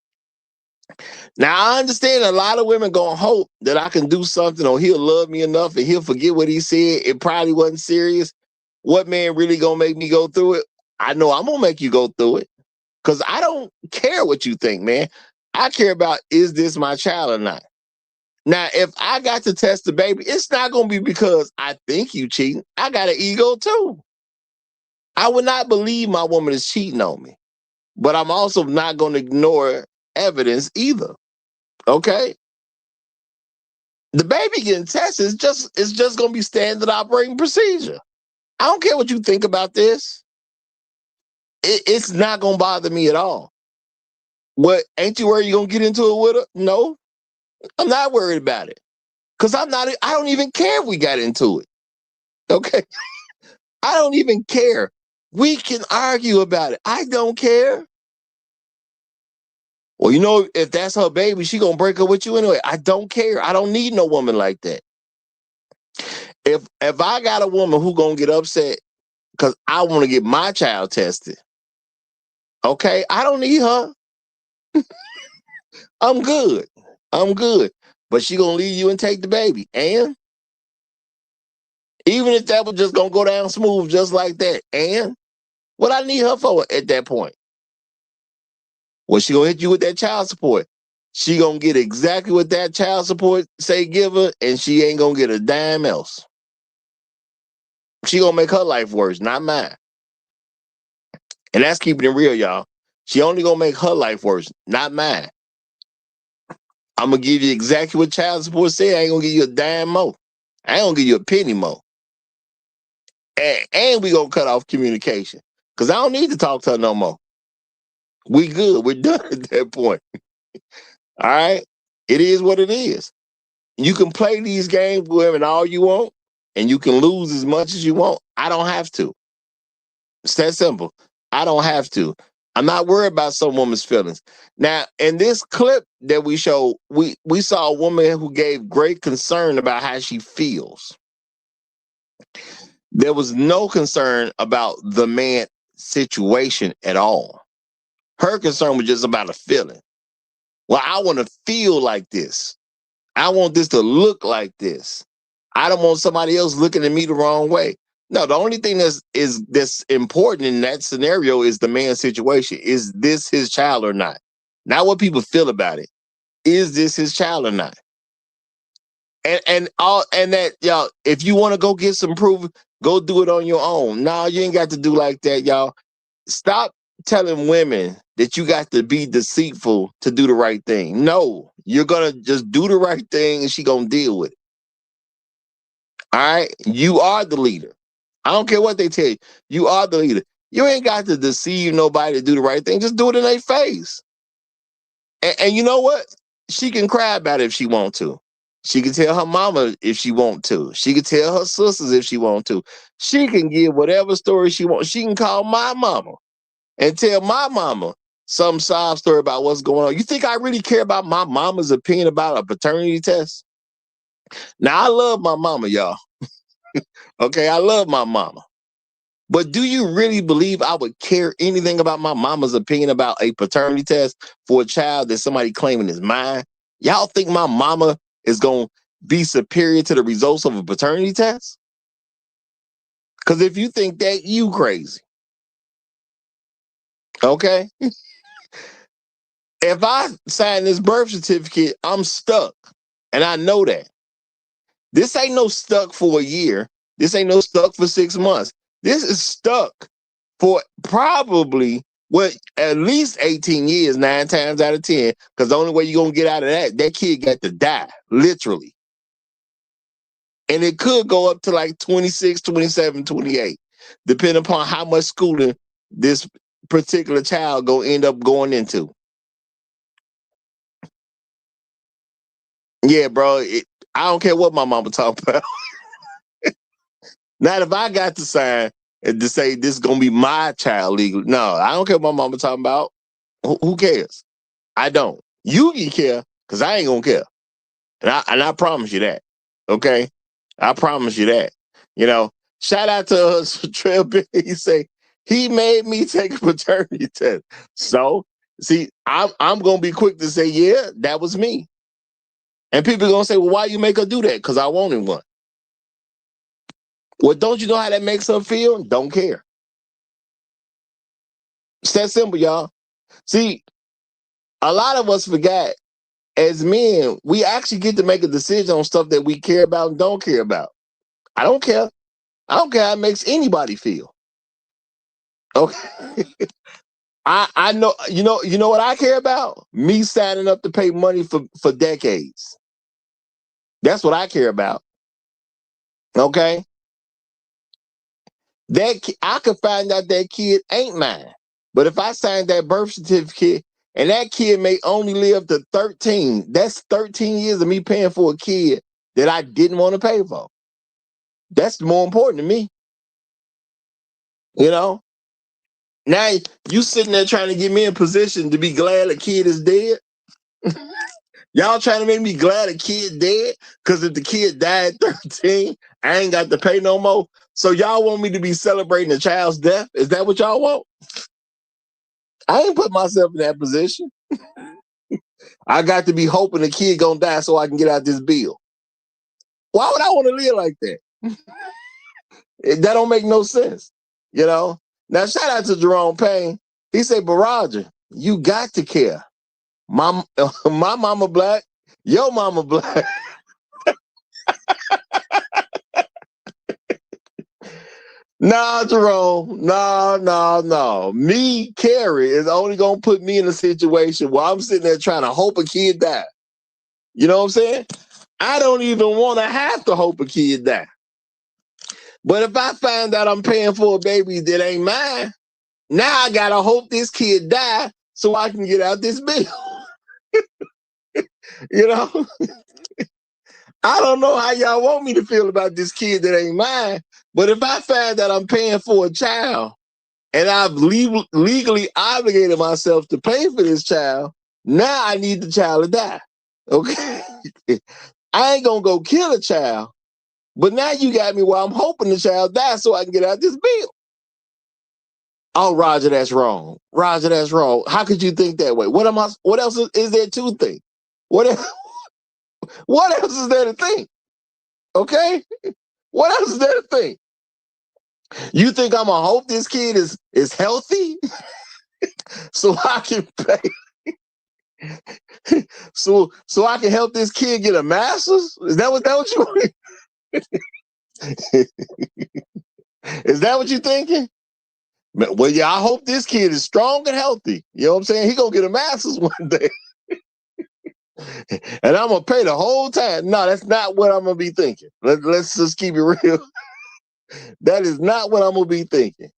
Now I understand a lot of women gonna hope that I can do something or he'll love me enough and he'll forget what he said. It probably wasn't serious. What man really gonna make me go through it? I know I'm gonna make you go through it because I don't care what you think, man. I care about, is this my child or not? Now, if I got to test the baby, it's not gonna be because I think you cheating. I got an ego too. I would not believe my woman is cheating on me, but I'm also not gonna ignore evidence either. Okay. The baby getting tested is just gonna be standard operating procedure. I don't care what you think about this. It's not gonna bother me at all. What, ain't you worried you're gonna get into it with her? No, I'm not worried about it. Cause I don't even care if we got into it. Okay. I don't even care. We can argue about it. I don't care. Well, you know, if that's her baby, she gonna break up with you anyway. I don't care. I don't need no woman like that. If I got a woman who gonna get upset because I want to get my child tested, okay, I don't need her. I'm good. I'm good. But she gonna leave you and take the baby. And even if that was just gonna go down smooth just like that, and what I need her for at that point? Well, she gonna hit you with that child support. She gonna get exactly what that child support say give her, and she ain't gonna get a dime else. She gonna make her life worse, not mine. And that's keeping it real, y'all. She only gonna make her life worse, not mine. I'm gonna give you exactly what child support say. I ain't gonna give you a dime more. I ain't gonna give you a penny more. And we gonna cut off communication. Cause I don't need to talk to her no more. We good. We're done at that point. All right. It is what it is. You can play these games with women all you want, and you can lose as much as you want. I don't have to. It's that simple. I don't have to. I'm not worried about some woman's feelings. Now, in this clip that we showed, we saw a woman who gave great concern about how she feels. There was no concern about the man situation at all. Her concern was just about a feeling. Well, I want to feel like this. I want this to look like this. I don't want somebody else looking at me the wrong way. No, the only thing that's important in that scenario is the man's situation. Is this his child or not? Not what people feel about it. Is this his child or not? And that, y'all, if you want to go get some proof, go do it on your own. No, you ain't got to do like that, y'all. Stop telling women that you got to be deceitful to do the right thing. No, you're gonna just do the right thing and she gonna deal with it. All right, you are the leader. I don't care what they tell you. You are the leader. You ain't got to deceive nobody to do the right thing. Just do it in their face. And you know what? She can cry about it if she want to. She can tell her mama if she want to. She can tell her sisters if she want to. She can give whatever story she wants. She can call my mama and tell my mama some sob story about what's going on. You think I really care about my mama's opinion about a paternity test? Now, I love my mama, y'all. Okay, I love my mama. But do you really believe I would care anything about my mama's opinion about a paternity test for a child that somebody claiming is mine? Y'all think my mama is going to be superior to the results of a paternity test? Because if you think that, you crazy. Okay? If I sign this birth certificate, I'm stuck. And I know that. This ain't no stuck for a year. This ain't no stuck for 6 months. This is stuck for probably at least 18 years, 9 times out of 10. Because the only way you're gonna get out of that kid got to die, literally. And it could go up to like 26, 27, 28, depending upon how much schooling this particular child gonna end up going into. Yeah, bro. I don't care what my mama talk about. Not if I got to sign and to say this is gonna be my child legal. No, I don't care what my mama talking about. Who cares? I don't. You can care because I ain't gonna care. And I promise you that. Okay? I promise you that. You know, shout out to us Trail Billy. He say he made me take a paternity test. So see, I'm gonna be quick to say, yeah, that was me. And people are gonna say, well, why you make her do that? Because I wanted one. Well, don't you know how that makes her feel? Don't care. It's that simple, y'all. See, a lot of us forgot as men, we actually get to make a decision on stuff that we care about and don't care about. I don't care. I don't care how it makes anybody feel. Okay. I know, you know what I care about? Me signing up to pay money for decades. That's what I care about. Okay? I could find out that kid ain't mine. But if I sign that birth certificate and that kid may only live to 13, that's 13 years of me paying for a kid that I didn't want to pay for. That's more important to me. You know? Now you sitting there trying to get me in position to be glad a kid is dead. Y'all trying to make me glad a kid dead? Because if the kid died at 13, I ain't got to pay no more. So y'all want me to be celebrating a child's death? Is that what y'all want? I ain't put myself in that position. I got to be hoping the kid gonna die so I can get out this bill. Why would I want to live like that? That don't make no sense. You know? Now, shout out to Jerome Payne. He said, but Roger, you got to care. My mama black, your mama black. Nah, Jerome. No. Me, Carrie, is only gonna put me in a situation where I'm sitting there trying to hope a kid die. You know what I'm saying? I don't even want to have to hope a kid die. But if I find out I'm paying for a baby that ain't mine, now I gotta hope this kid die so I can get out this bill. You know? I don't know how y'all want me to feel about this kid that ain't mine, but if I find that I'm paying for a child and I've legally obligated myself to pay for this child, now I need the child to die. Okay? I ain't gonna go kill a child, but now you got me while I'm hoping the child dies so I can get out this bill. Oh, Roger, that's wrong. Roger, that's wrong. How could you think that way? What else is there to think? What else is there to think? Okay? What else is there to think? You think I'm gonna hope this kid is healthy so I can pay so I can help this kid get a master's? Is that what you want? Is that what you're thinking? Well, yeah, I hope this kid is strong and healthy. You know what I'm saying? He gonna get a master's one day. And I'm gonna pay the whole time. No, that's not what I'm gonna be thinking. Let's just keep it real. That is not what I'm gonna be thinking.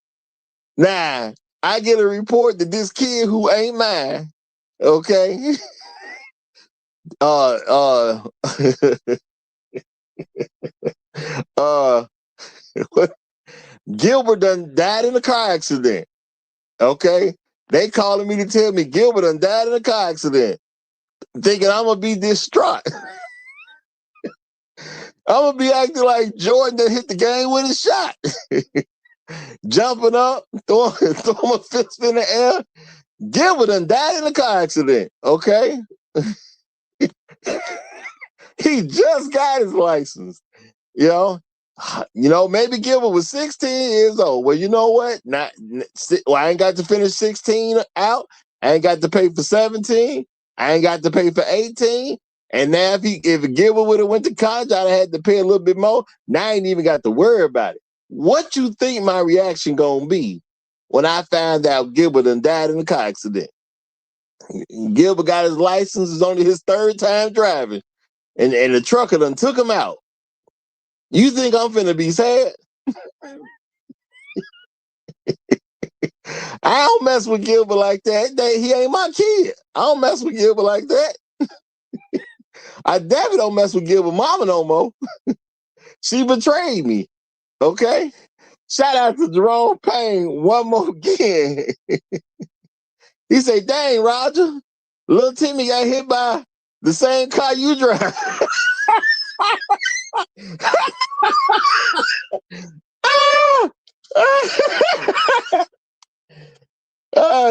Now, I get a report that this kid who ain't mine, okay, uh, uh, Gilbert done died in a car accident. Okay, they calling me to tell me Gilbert done died in a car accident. Thinking I'm gonna be distraught. I'm gonna be acting like Jordan that hit the game with a shot. Jumping up, throwing a fist in the air. Gilbert done died in a car accident. Okay. He just got his license. You know, maybe Gilbert was 16 years old. Well, you know what? I ain't got to finish 16 out. I ain't got to pay for 17. I ain't got to pay for 18. And now if Gilbert would have went to college, I'd have had to pay a little bit more. Now I ain't even got to worry about it. What you think my reaction gonna be when I found out Gilbert done died in a car accident? Gilbert got his license. It's only his third time driving. And the trucker done took him out. You think I'm finna be sad? I don't mess with Gilbert like that. He ain't my kid. I don't mess with Gilbert like that. I definitely don't mess with Gilbert mama no more. She betrayed me. Okay? Shout out to Jerome Payne one more again. He said, dang, Roger, little Timmy got hit by the same car you drive.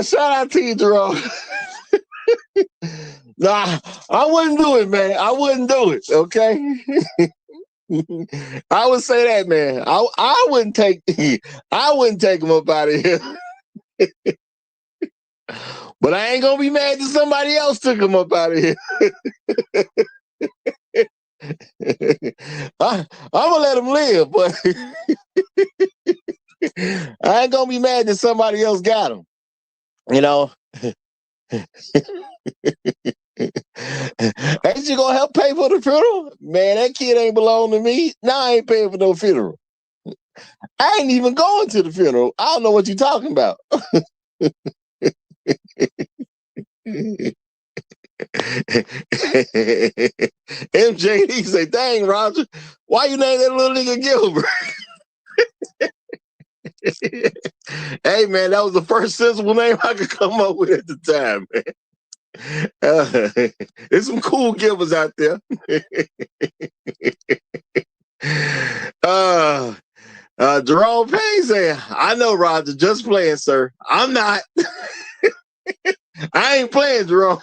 Shout out to you, Jerome. Nah, I wouldn't do it, man. I wouldn't do it, okay? I would say that, man. I wouldn't take him up out of here. But I ain't gonna be mad that somebody else took him up out of here. I'm gonna let him live, but I ain't gonna be mad that somebody else got him. You know. Ain't you gonna help pay for the funeral? Man, that kid ain't belong to me. Now I ain't paying for no funeral. I ain't even going to the funeral. I don't know what you're talking about. MJD say, dang, Roger, why you name that little nigga Gilbert? Hey, man, that was the first sensible name I could come up with at the time, man. There's some cool Gilberts out there. Jerome Payne saying, I know, Roger, just playing, sir. I'm not. I ain't playing, Jerome.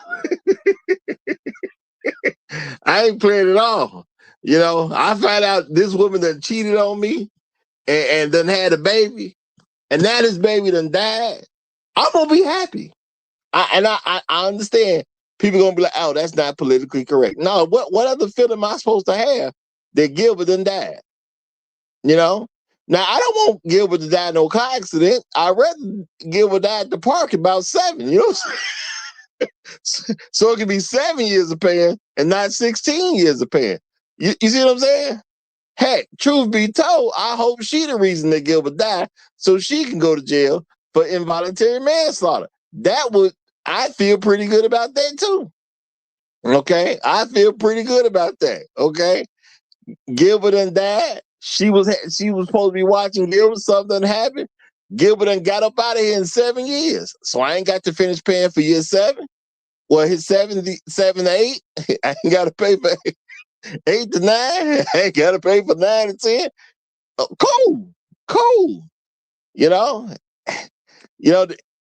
I ain't playing at all. You know, I find out this woman that cheated on me and done had a baby, and now this baby done died. I'm gonna be happy. I understand people gonna be like, oh, that's not politically correct. No, what other feeling am I supposed to have that Gilbert done died? You know? Now I don't want Gilbert to die in no car accident. I'd rather Gilbert die at the park about 7, you know what I'm saying? So it could be 7 years of pain and not 16 years of pain. You see what I'm saying? Heck, truth be told, I hope she the reason that Gilbert died so she can go to jail for involuntary manslaughter. I feel pretty good about that too. Okay, I feel pretty good about that. Okay, Gilbert done died. She was supposed to be watching Gilbert. Something happened. Gilbert done got up out of here in 7 years, so I ain't got to finish paying for year 7. Well, his 7 to 8, I ain't got to pay for 8 to 9. I ain't got to pay for 9 to 10. Oh, cool. You know,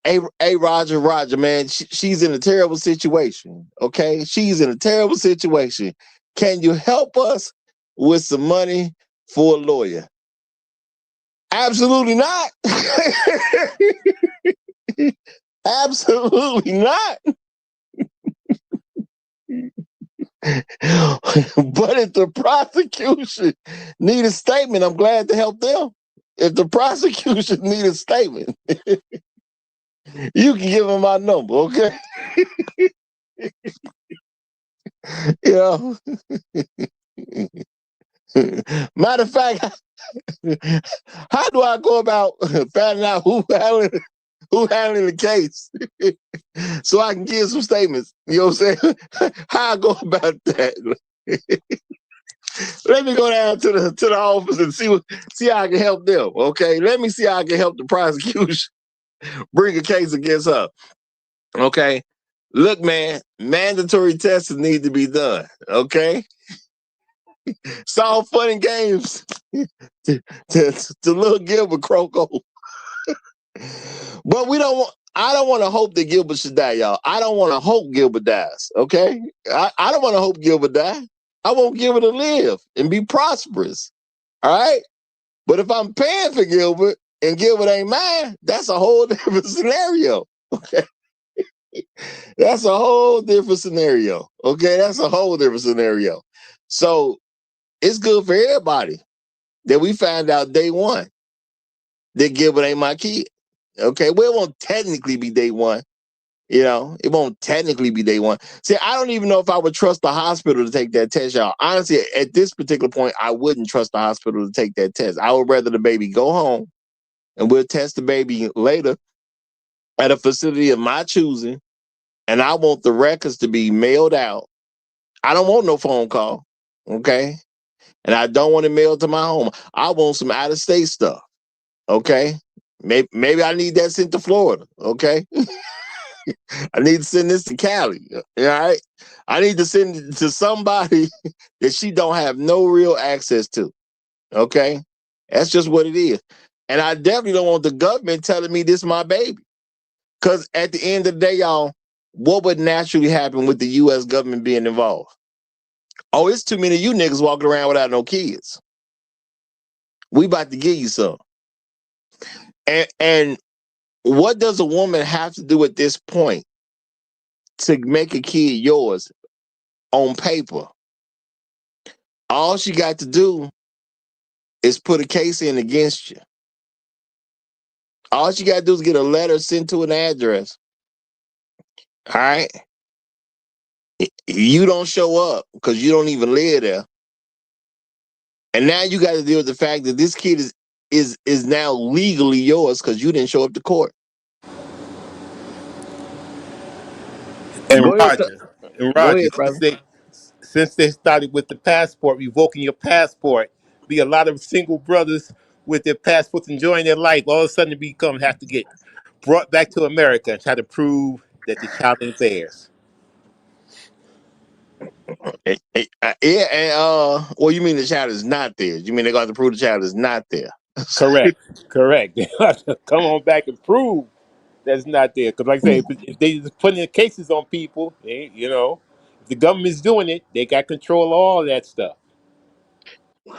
hey, Roger, man, she's in a terrible situation. Okay, she's in a terrible situation. Can you help us with some money for a lawyer? Absolutely not. Absolutely not. But if the prosecution need a statement, I'm glad to help them. If the prosecution need a statement, you can give them my number, okay? You know. Matter of fact, how do I go about finding out who handling the case so I can give some statements? You know what I'm saying? How I go about that? Let me go down to the office and see how I can help them. Okay, let me see how I can help the prosecution bring a case against her. Okay, look, man, mandatory testing need to be done. Okay, it's all fun and games to little Gilbert Croco, but we don't want. I don't want to hope that Gilbert should die, y'all. I don't want to hope Gilbert dies. Okay, I don't want to hope Gilbert die. I want Gilbert to live and be prosperous. All right. But if I'm paying for Gilbert and Gilbert ain't mine, that's a whole different scenario. Okay. That's a whole different scenario. Okay. That's a whole different scenario. So it's good for everybody that we find out day one that Gilbert ain't my kid. Okay. Well, it won't technically be day one. You know, it won't technically be day one. See, I don't even know if I would trust the hospital to take that test, y'all. Honestly, at this particular point, I wouldn't trust the hospital to take that test. I would rather the baby go home and we'll test the baby later at a facility of my choosing. And I want the records to be mailed out. I don't want no phone call. Okay. And I don't want it mailed to my home. I want some out of state stuff. Okay. Maybe I need that sent to Florida. Okay. I need to send this to Cali. All right. I need to send it to somebody that she don't have no real access to. Okay. That's just what it is. And I definitely don't want the government telling me this is my baby. Because at the end of the day, y'all, what would naturally happen with the U.S. government being involved? Oh, it's too many of you niggas walking around without no kids. We about to give you some. And what does a woman have to do at this point to make a kid yours on paper? All she got to do is put a case in against you. All she got to do is get a letter sent to an address. All right. You don't show up because you don't even live there. And now you got to deal with the fact that this kid is now legally yours because you didn't show up to court. And Go ahead, Roger, and go Roger, ahead, brother. since they started with the passport, revoking your passport, be a lot of single brothers with their passports enjoying their life. All of a sudden, have to get brought back to America and try to prove that the child ain't theirs. Yeah, and well, you mean the child is not there? You mean they're going to prove the child is not there? Correct, correct. They have to come on back and prove that's not there. Because, like I say, if they just putting the cases on people, if the government's doing it, they got control of all that stuff.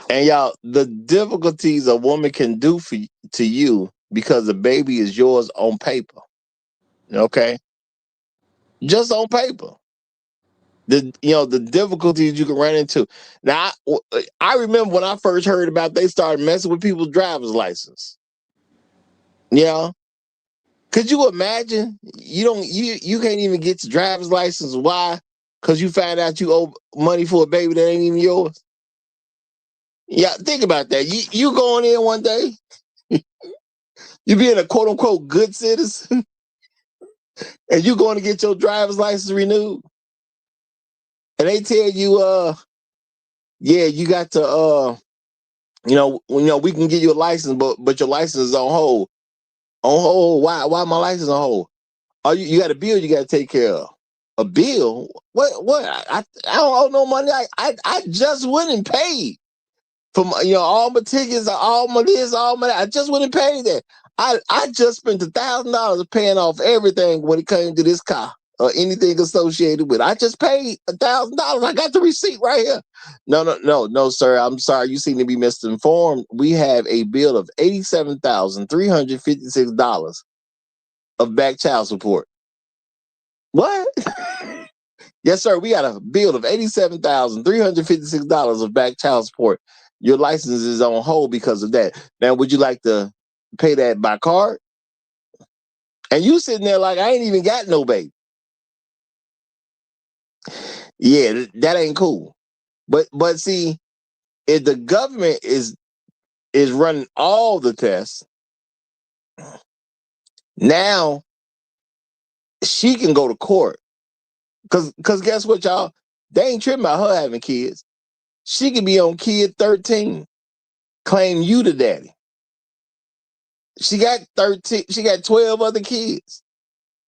And y'all, the difficulties a woman can do to you because the baby is yours on paper. Okay, just on paper. The difficulties you can run into. Now, I remember when I first heard about they started messing with people's driver's license. Yeah, could you imagine? You can't even get your driver's license. Why? Because you found out you owe money for a baby that ain't even yours. Yeah, think about that. You going in one day, you being a quote unquote good citizen, and you going to get your driver's license renewed, and they tell you, yeah, you got to, we can give you a license, but your license is on hold. On hold? Why my license on hold? Oh, you got a bill you got to take care of. A bill? What? I don't owe no money. I just went and paid for all my tickets, all my this, all my that. I just went and paid that. I just spent $1,000 paying off everything when it came to this car or anything associated with it. I just paid $1,000. I got the receipt right here. No, sir. I'm sorry. You seem to be misinformed. We have a bill of $87,356 of back child support. What? Yes, sir. We got a bill of $87,356 of back child support. Your license is on hold because of that. Now, would you like to pay that by card? And you sitting there like, I ain't even got no baby. Yeah, that ain't cool. But see, if the government is running all the tests, now she can go to court. Cause guess what, y'all? They ain't tripping about her having kids. She could be on kid 13, claim you the daddy. She got 13, she got 12 other kids.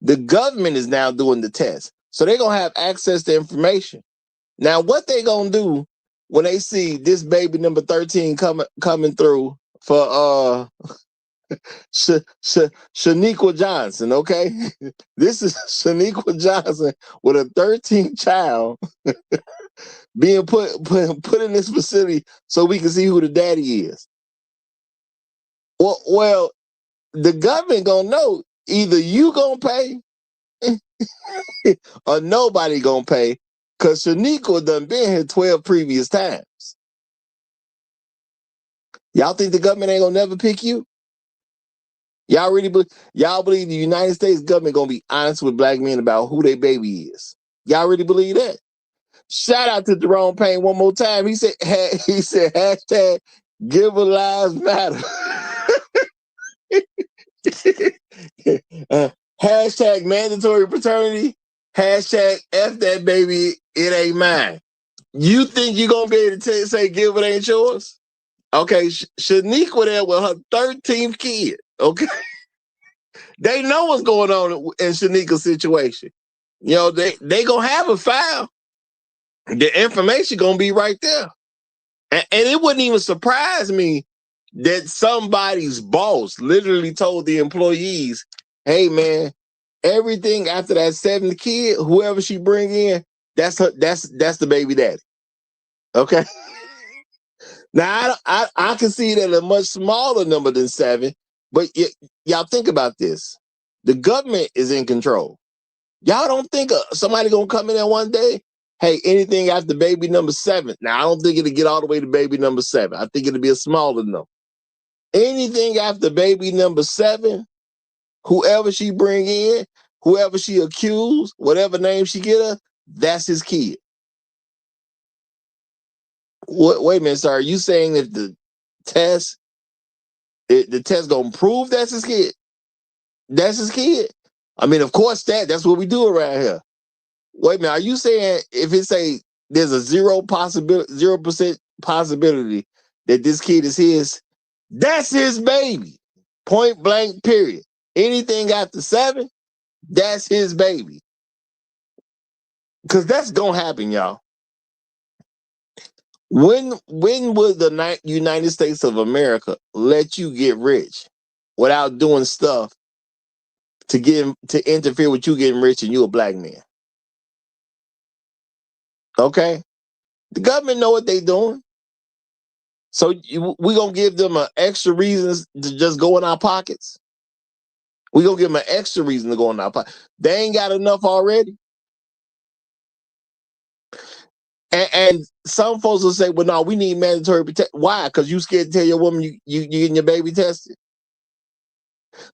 The government is now doing the test. So they're gonna have access to information. Now, what they gonna do when they see this baby number 13 coming through for Shaniqua Johnson, okay? This is Shaniqua Johnson with a 13th child being put in this facility so we can see who the daddy is. Well, the government gonna know either you gonna pay or nobody gonna pay because Shaniqua done been here 12 previous times. Y'all think the government ain't gonna never pick you? Y'all believe the United States government gonna be honest with black men about who their baby is? Y'all really believe that? Shout out to Jerome Payne one more time. He said hashtag give a lives matter. Hashtag mandatory paternity. Hashtag F that baby, it ain't mine. You think you're gonna be able to say give it ain't yours? Okay, Shaniqua there with her 13th kid. Okay, they know what's going on in Shaniqua's situation. They gonna have a file. The information gonna be right there, and it wouldn't even surprise me that somebody's boss literally told the employees, "Hey, man, everything after that 7th kid, whoever she bring in, that's her. That's the baby daddy." Okay. Now I can see that a much smaller number than 7, but y'all think about this: the government is in control. Y'all don't think somebody gonna come in there one day? Hey, anything after baby number 7. Now I don't think it'll get all the way to baby number 7. I think it'll be a smaller number. Anything after baby number 7, whoever she bring in, whoever she accused, whatever name she get her, that's his kid. Wait a minute, sir. Are you saying that the test gonna prove that's his kid? That's his kid. I mean, of course that's what we do around here. Wait a minute, are you saying if it's there's a 0% possibility that this kid is his, that's his baby. Point blank, period. Anything after 7, that's his baby. Because that's gonna happen, y'all. When would the United States of America let you get rich without doing stuff to interfere with you getting rich and you a black man? Okay, the government know what they doing, so we gonna give them an extra reasons to just go in our pockets. We gonna give them an extra reason to go in our pocket. They ain't got enough already. And some folks will say, "Well, no, we need mandatory protection." Why? Because you scared to tell your woman you getting your baby tested.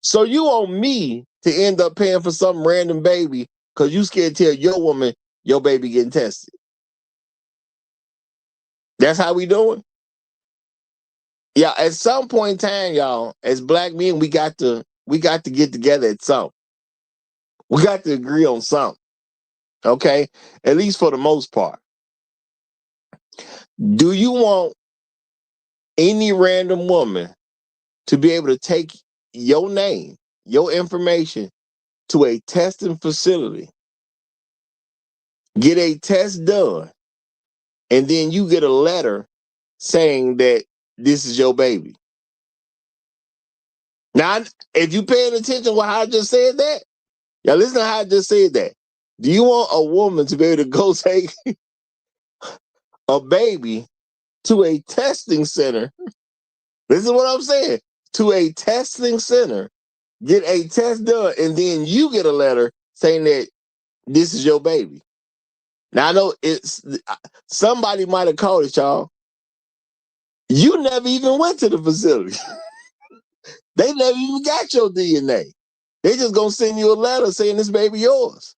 So you want me to end up paying for some random baby because you scared to tell your woman your baby getting tested. That's how we doing? Yeah, at some point in time, y'all, as black men, we got to get together at some. We got to agree on something. Okay? At least for the most part. Do you want any random woman to be able to take your name, your information to a testing facility, get a test done, and then you get a letter saying that this is your baby? Now, if you paying attention to how I just said that, y'all listen to how I just said that. Do you want a woman to be able to go take a baby to a testing center? This is what I'm saying. To a testing center, get a test done, and then you get a letter saying that this is your baby. Now I know somebody might have called it, y'all. You never even went to the facility. They never even got your DNA. They just gonna send you a letter saying this baby yours.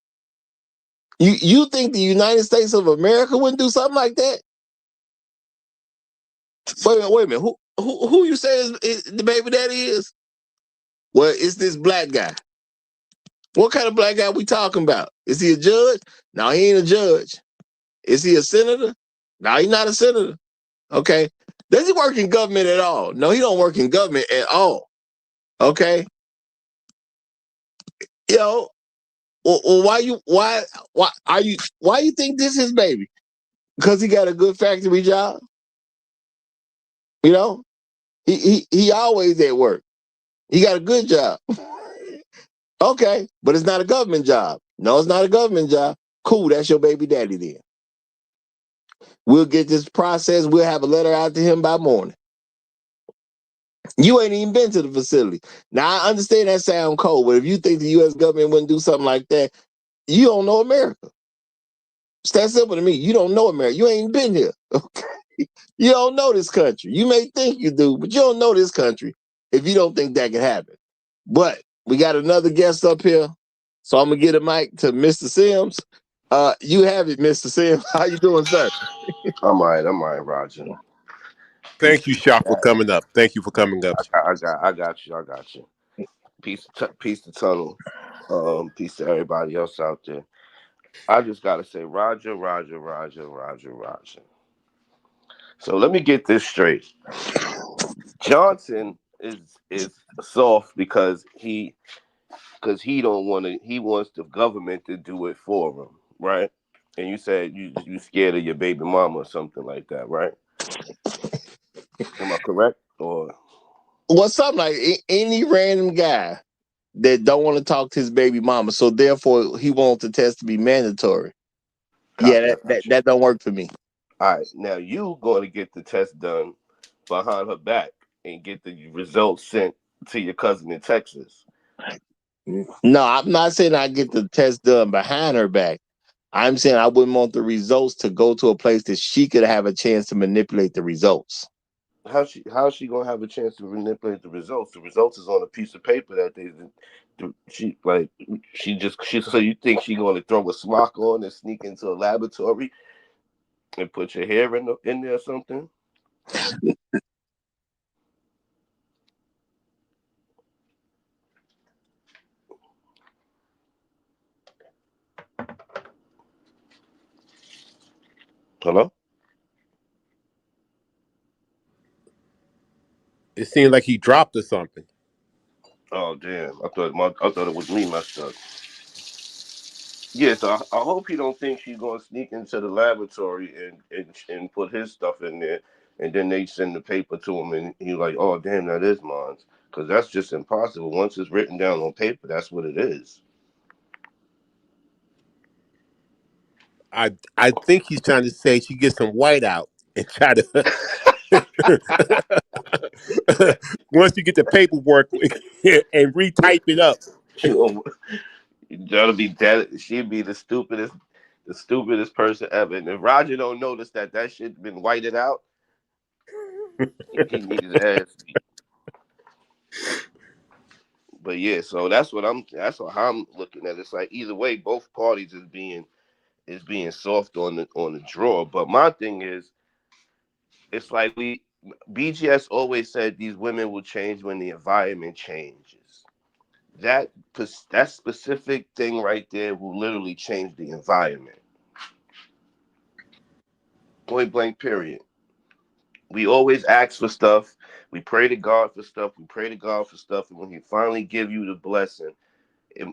You think the United States of America wouldn't do something like that? Wait a minute. Who you say is the baby daddy is? Well, it's this black guy. What kind of black guy we talking about? Is he a judge? No, he ain't a judge. Is he a senator? No, he's not a senator. Okay. Does he work in government at all? No, he don't work in government at all. Okay. Yo, well, why you think this is his baby? Because he got a good factory job. You know, he always at work. He got a good job. Okay, but it's not a government job. No, it's not a government job. Cool, that's your baby daddy then. We'll get this process. We'll have a letter out to him by morning. You ain't even been to the facility. Now, I understand that sound cold, but if you think the U.S. government wouldn't do something like that, you don't know America. It's that simple to me. You don't know America. You ain't been here. Okay? You don't know this country. You may think you do, but you don't know this country if you don't think that can happen. But we got another guest up here, so I'm going to get a mic to Mr. Sims. You have it, Mr. Sims. How you doing, sir? I'm all right, Roger. Thank you, Shop, for coming up. Thank you for coming up. I got you. Peace to Tunnel. Peace to everybody else out there. I just gotta say, Roger. So let me get this straight. Johnson is soft because he don't want to. He wants the government to do it for him, right? And you said you scared of your baby mama or something like that, right? Am I correct? Or something like any random guy that don't want to talk to his baby mama, so therefore he wants the test to be mandatory. Yeah, that don't work for me. All right, now you going to get the test done behind her back and get the results sent to your cousin in Texas. No, I'm not saying I get the test done behind her back. I'm saying I wouldn't want the results to go to a place that she could have a chance to manipulate the results. how's she gonna have a chance to manipulate the results? The results is on a piece of paper that she so you think she gonna throw a smock on and sneak into a laboratory and put your hair in there or something? Hello? It seemed like he dropped or something. Oh damn! I thought it was me messed up. Yeah, so I hope he don't think she's gonna sneak into the laboratory and put his stuff in there, and then they send the paper to him, and he's like, "Oh damn, that is mine," because that's just impossible. Once it's written down on paper, that's what it is. I think he's trying to say she gets some white out and try to once you get the paperwork and retype it up. She gonna- That'll be that. She'd be the stupidest person ever. And if Roger don't notice that shit been whited out, he needs his ass beat. But yeah, so how I'm looking at it. It's like either way, both parties is being soft on the draw. But my thing is, it's like BGS always said these women will change when the environment changes. That specific thing right there will literally change the environment. Point blank. Period. We always ask for stuff. We pray to God for stuff. We pray to God for stuff, and when He finally give you the blessing,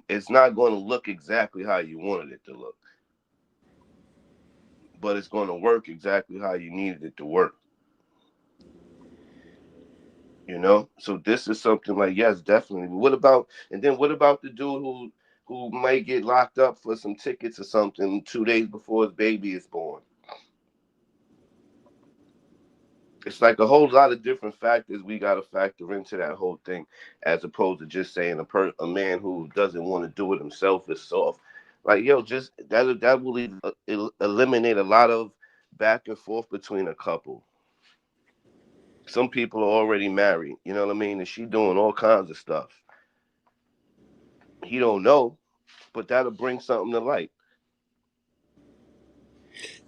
it's not going to look exactly how you wanted it to look, but it's going to work exactly how you needed it to work. So this is something like, yes, definitely. But what about the dude who might get locked up for some tickets or something 2 days before his baby is born? It's like a whole lot of different factors we got to factor into that whole thing, as opposed to just saying a man who doesn't want to do it himself is soft. Like, yo, just that will eliminate a lot of back and forth between a couple. Some people are already married, you know what I mean, and she doing all kinds of stuff. He don't know, but that'll bring something to light.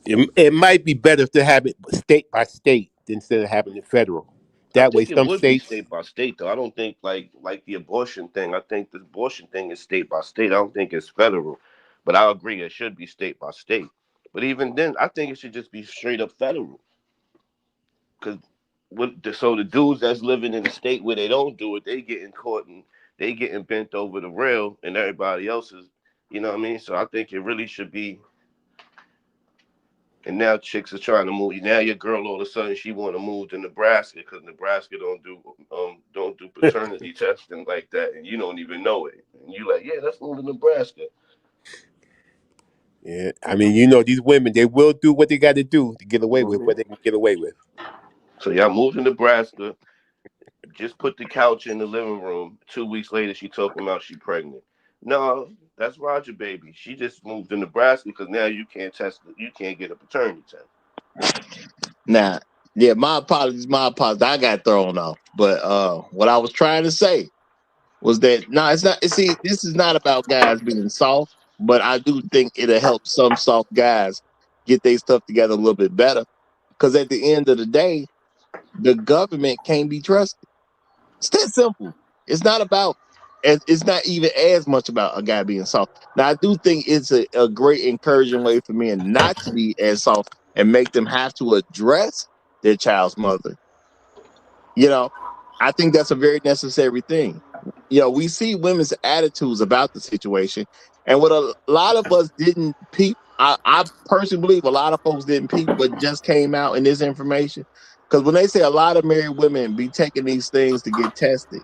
It might be better to have it state by state instead of having it federal. I That way, think it some would be states. state by state, though. I don't think like the abortion thing. I think the abortion thing is state by state. I don't think it's federal, but I agree it should be state by state. But even then, I think it should just be straight up federal. Because so the dudes that's living in the state where they don't do it, they getting caught and they getting bent over the rail, and everybody else is, you know what I mean. So I think it really should be. And now chicks are trying to move. Now your girl all of a sudden she want to move to Nebraska because Nebraska don't do paternity testing like that, and you don't even know it. And you like, yeah, let's move to Nebraska. Yeah, I mean, these women, they will do what they got to do to get away with what they can get away with. So y'all moved to Nebraska. Just put the couch in the living room. 2 weeks later, she talking about she pregnant. No, that's Roger, baby. She just moved to Nebraska because now you can't test. You can't get a paternity test. Now, yeah, my apologies. I got thrown off. But what I was trying to say was that no, it's not. See, this is not about guys being soft, but I do think it'll help some soft guys get their stuff together a little bit better. Because at the end of the day, the government can't be trusted. It's that simple. It's not about. It's not even as much about a guy being soft. Now, I do think it's a great encouraging way for men not to be as soft and make them have to address their child's mother. You know, I think that's a very necessary thing. We see women's attitudes about the situation, and what a lot of us didn't peep. I personally believe a lot of folks didn't peep what just came out in this information. Because when they say a lot of married women be taking these things to get tested,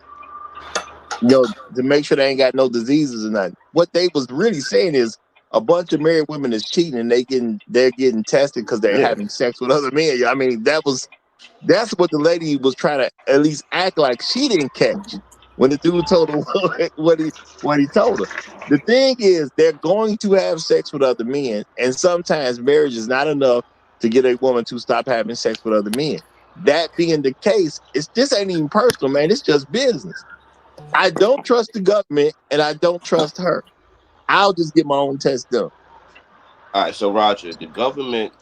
to make sure they ain't got no diseases or nothing. What they was really saying is a bunch of married women is cheating and they're getting tested because they're Yeah, having sex with other men. I mean, that's what the lady was trying to at least act like she didn't catch when the dude told her what he told her. The thing is, they're going to have sex with other men, and sometimes marriage is not enough to get a woman to stop having sex with other men. That being the case, it's this ain't even personal, man. It's just business. I don't trust the government and I don't trust her. I'll just get my own test done. All right, so Roger, the government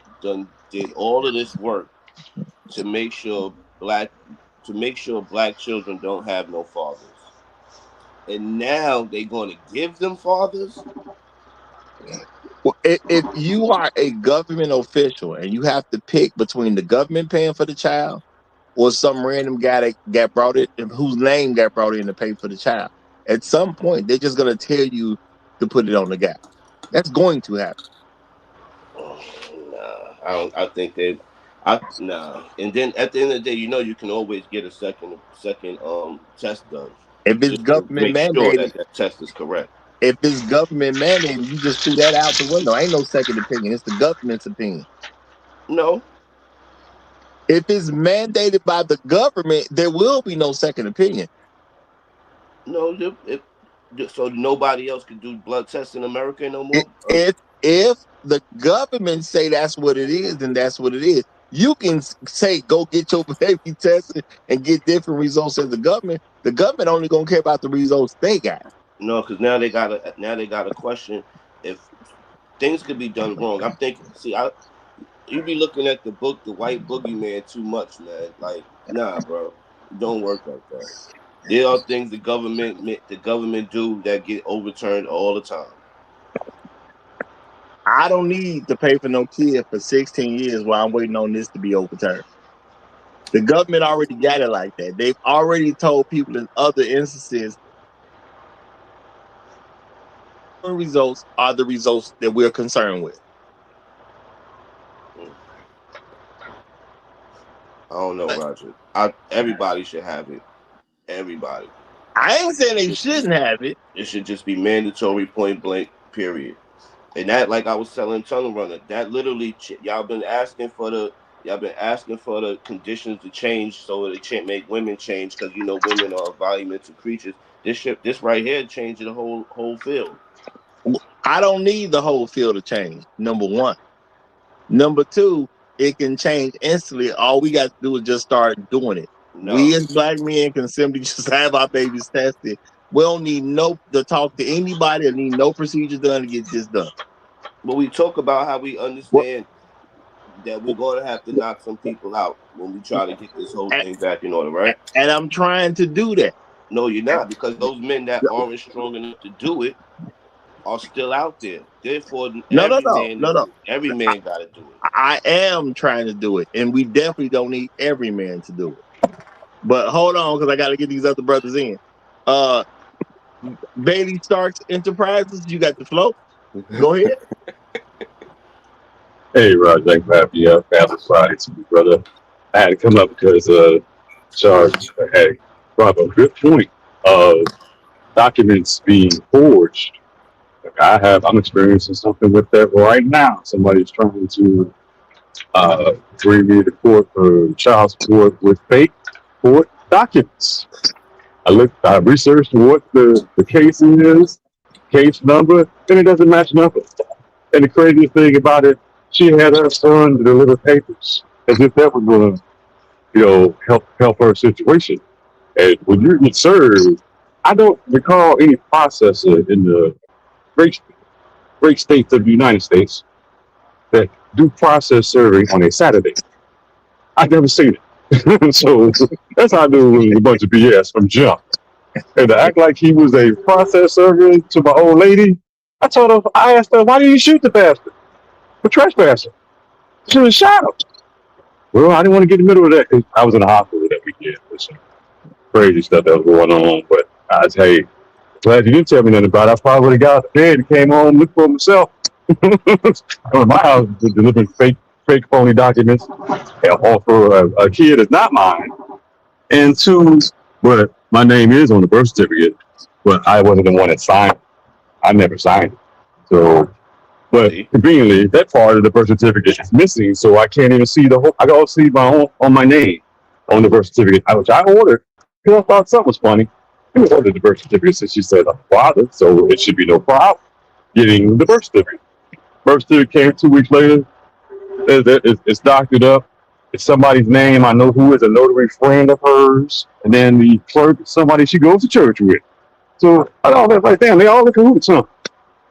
did all of this work to make sure black children don't have no fathers, and now they're going to give them fathers. Well, if you are a government official and you have to pick between the government paying for the child or some random guy that got brought in, whose name got brought in to pay for the child, at some point they're just gonna tell you to put it on the guy. That's going to happen. Nah, I don't. I think they. Nah. And then at the end of the day, you can always get a second test done, If it's just to government make sure mandated, that that test is correct. if it's government mandated, you just threw that out the window. Ain't no second opinion. It's the government's opinion. No, If it's mandated by the government, there will be no second opinion. no. So nobody else can do blood tests in America no If more. if the government say that's what it is, then that's what it is. You can say go get your baby tested and get different results as the government. The government only gonna care about the results they got. No, because now they got a question if things could be done wrong. I'm thinking. See, you be looking at the White Boogeyman too much, man. Like, nah, bro, it don't work like that. There are things the government do that get overturned all the time. I don't need to pay for no kid for 16 years while I'm waiting on this to be overturned. The government already got it like that. They've already told people in other instances results are the results that we're concerned with. I don't know, Roger. Everybody should have it. Everybody. I ain't saying they shouldn't have it. It should just be mandatory, point blank, period. And that, like I was telling Tunnel Runner, that literally y'all been asking for the conditions to change so they can't make women change because women are environmental creatures. This right here changing the whole field. I don't need the whole field to change. Number one. Number two, it can change instantly. All we got to do is just start doing it. No, We as black men can simply just have our babies tested. We don't need to talk to anybody or need no procedure done to get this done. but we talk about how we What, understand that we're going to have to knock some people out when we try to get this whole thing back in order, right? and I'm trying to do that. No, you're not, because those men that aren't strong enough to do it are still out there. Therefore, No, every man got to do it. I am trying to do it, and we definitely don't need every man to do it. But hold on, because I got to get these other brothers in. Bailey Starks Enterprises, you got the flow. Go ahead. Hey, Rod, thanks for having me up. Happy Friday to you, brother. I had to come up because Charles had brought up a good point of documents being forged. I'm experiencing something with that right now. Somebody's trying to bring me to court for child support with fake court documents. I researched what the case is, case number, and it doesn't match nothing. And the craziest thing about it, she had her son deliver papers as if that was going to, help her situation. And when you get served, I don't recall any processor in the great states of the United States that do process serving on a Saturday. I've never seen it. So that's how I knew it was a bunch of BS from jump. And to act like he was a process server to my old lady, I asked her, why did you shoot the bastard for trespassing? She was shot him. Well, I didn't want to get in the middle of that 'cause I was in the hospital that weekend with some crazy stuff that was going on. But I was, hey, glad you didn't tell me nothing about it. I probably would have got out of bed and came home, looked for myself. My house delivering fake phony documents for a kid that's not mine. And two, but my name is on the birth certificate, but I wasn't the one that signed it. I never signed it. So, but conveniently, that part of the birth certificate is missing, so I can't even see the whole. I can only see my own on my name on the birth certificate, which I ordered because I thought something was funny. I ordered the birth certificate since she said I'm father, so it should be no problem getting the birth certificate. Birth certificate came 2 weeks later. It's doctored up. It's somebody's name I know who is a notary friend of hers, and then the clerk is somebody she goes to church with. So I all that right there, they all in cahoots, huh?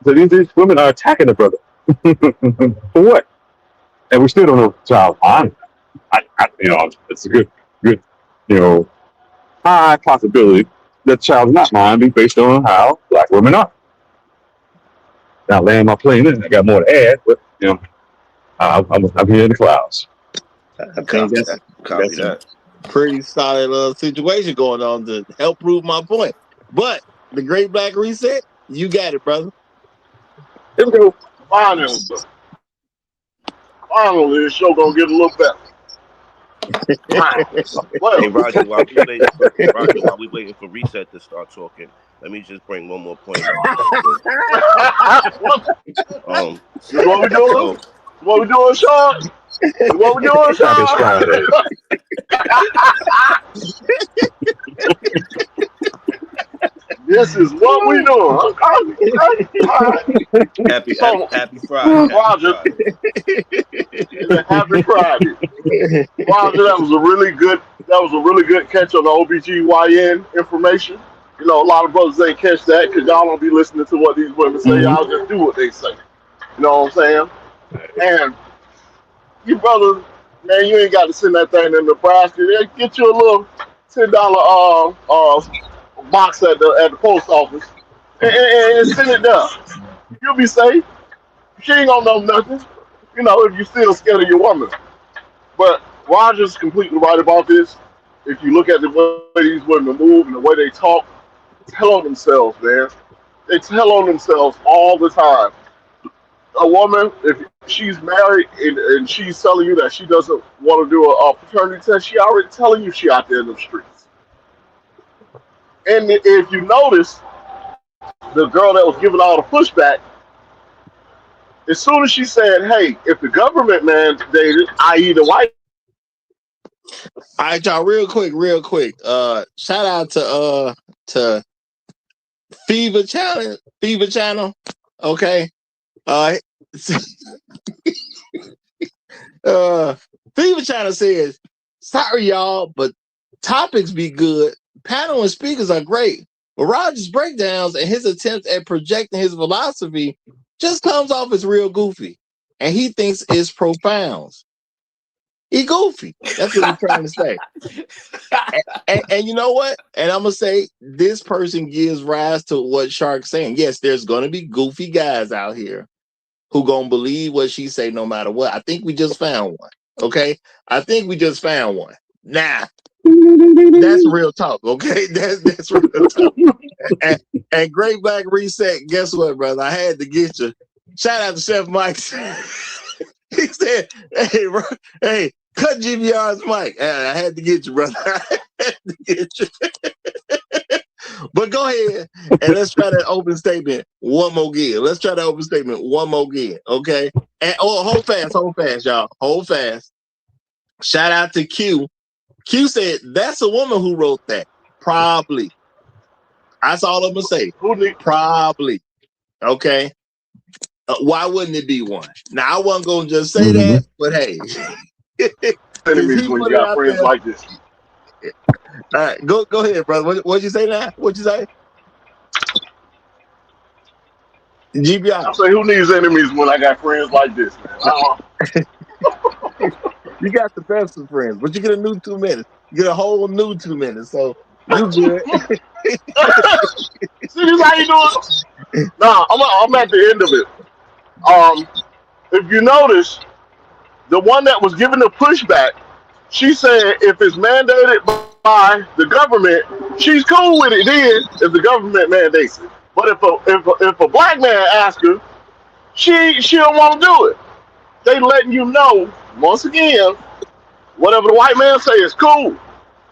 So these women are attacking the brother. For what? And we still don't know if the child mine. It's a good, high possibility that the child is not mine, based on how black women are. Now, land my plane in. I got more to add, but I'm here in the clouds. I think that's a pretty solid situation going on to help prove my point. But the Great Black Reset, you got it, brother. Here we go. Finally, this show gonna get a little better. Hey, Roger, while we waiting for Reset to start talking, let me just bring one more point up. What we doing? What we doing, Sean? What we doing, Sean? This is what we doing. Happy Friday. Roger. Happy Friday. Roger, that was a really good catch on the OBGYN information. A lot of brothers ain't catch that because y'all don't be listening to what these women say. Y'all just do what they say. You know what I'm saying? And you brothers, man, you ain't got to send that thing in Nebraska. They get you a little $10 box at the post office and send it down. You'll be safe. She ain't gonna know nothing, if you're still scared of your woman. But Roger's completely right about this. If you look at the way these women move and the way they talk, they tell on themselves, man. They tell on themselves all the time. A woman, if she's married and she's telling you that she doesn't want to do a paternity test, she already telling you she out there in the streets. And if you notice, the girl that was giving all the pushback, as soon as she said, hey, if the government mandated, i.e. the white. All right, y'all, real quick. Shout out to Fever Channel. Okay. Fever Channel says, sorry, y'all, but topics be good. Panel and speakers are great. But Roger's breakdowns and his attempts at projecting his philosophy just comes off as real goofy. And he thinks it's profound. He goofy. That's what he's trying to say. And you know what? And I'm going to say this person gives rise to what Shark's saying. Yes, there's going to be goofy guys out here who going to believe what she say no matter what. I think we just found one. Okay? I think we just found one. Nah. That's real talk, okay? That's real talk. And Great Black Reset, guess what, brother? I had to get you. Shout out to Chef Mike. He said, hey, cut GBR's mic. I had to get you, brother. I had to get you. But go ahead and let's try that open statement one more again. Okay? And hold fast, y'all. Hold fast. Shout out to Q. Q said, that's a woman who wrote that. Probably. That's all I'm going to say. Probably. Okay? Why wouldn't it be one? Now, I wasn't going to just say that, but hey. Enemies when you got friends there like this. All right, go ahead, brother. What'd you say now? What'd you say? GBI. I say, who needs enemies when I got friends like this, man? You got the best of friends, but you get a new 2 minutes. You get a whole new 2 minutes, so you good. See, this how you doing? Nah, I'm at the end of it. If you notice, the one that was giving the pushback, she said if it's mandated by the government, she's cool with it then if the government mandates it. But if a black man asks her, she don't want to do it. They letting you know, once again, whatever the white man say is cool.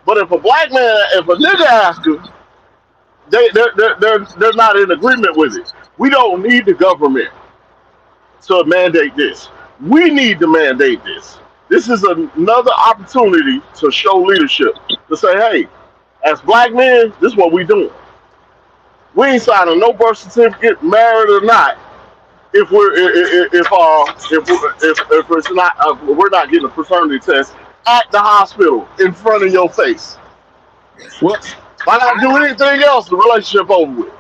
But if a nigga asks her, they're not in agreement with it. We don't need the government to mandate this. We need to mandate this. This is another opportunity to show leadership. To say, hey, as black men, this is what we doing. We ain't signing no birth certificate, married or not, if we're not getting a paternity test at the hospital in front of your face. Well, Why not do anything else? The relationship over with.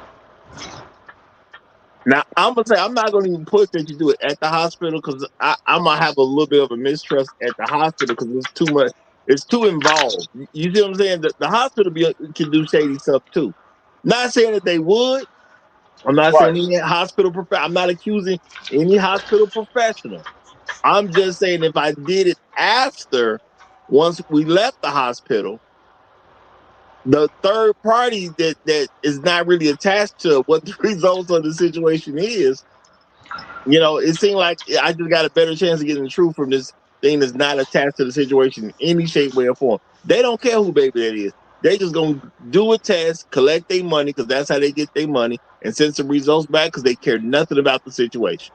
now I'm gonna say I'm not gonna even push that you do it at the hospital because I'm gonna have a little bit of a mistrust at the hospital because it's too much. It's too involved. You see what I'm saying? The hospital can do shady stuff too. Not saying that they would. I'm not saying Right. any hospital I'm not accusing any hospital professional. I'm just saying if I did it after, once we left the hospital, the third party that is not really attached to what the results of the situation is, it seemed like I just got a better chance of getting the truth from this thing that's not attached to the situation in any shape, way, or form. They don't care who baby that is. They just gonna do a test, collect their money because that's how they get their money, and send some results back because they care nothing about the situation.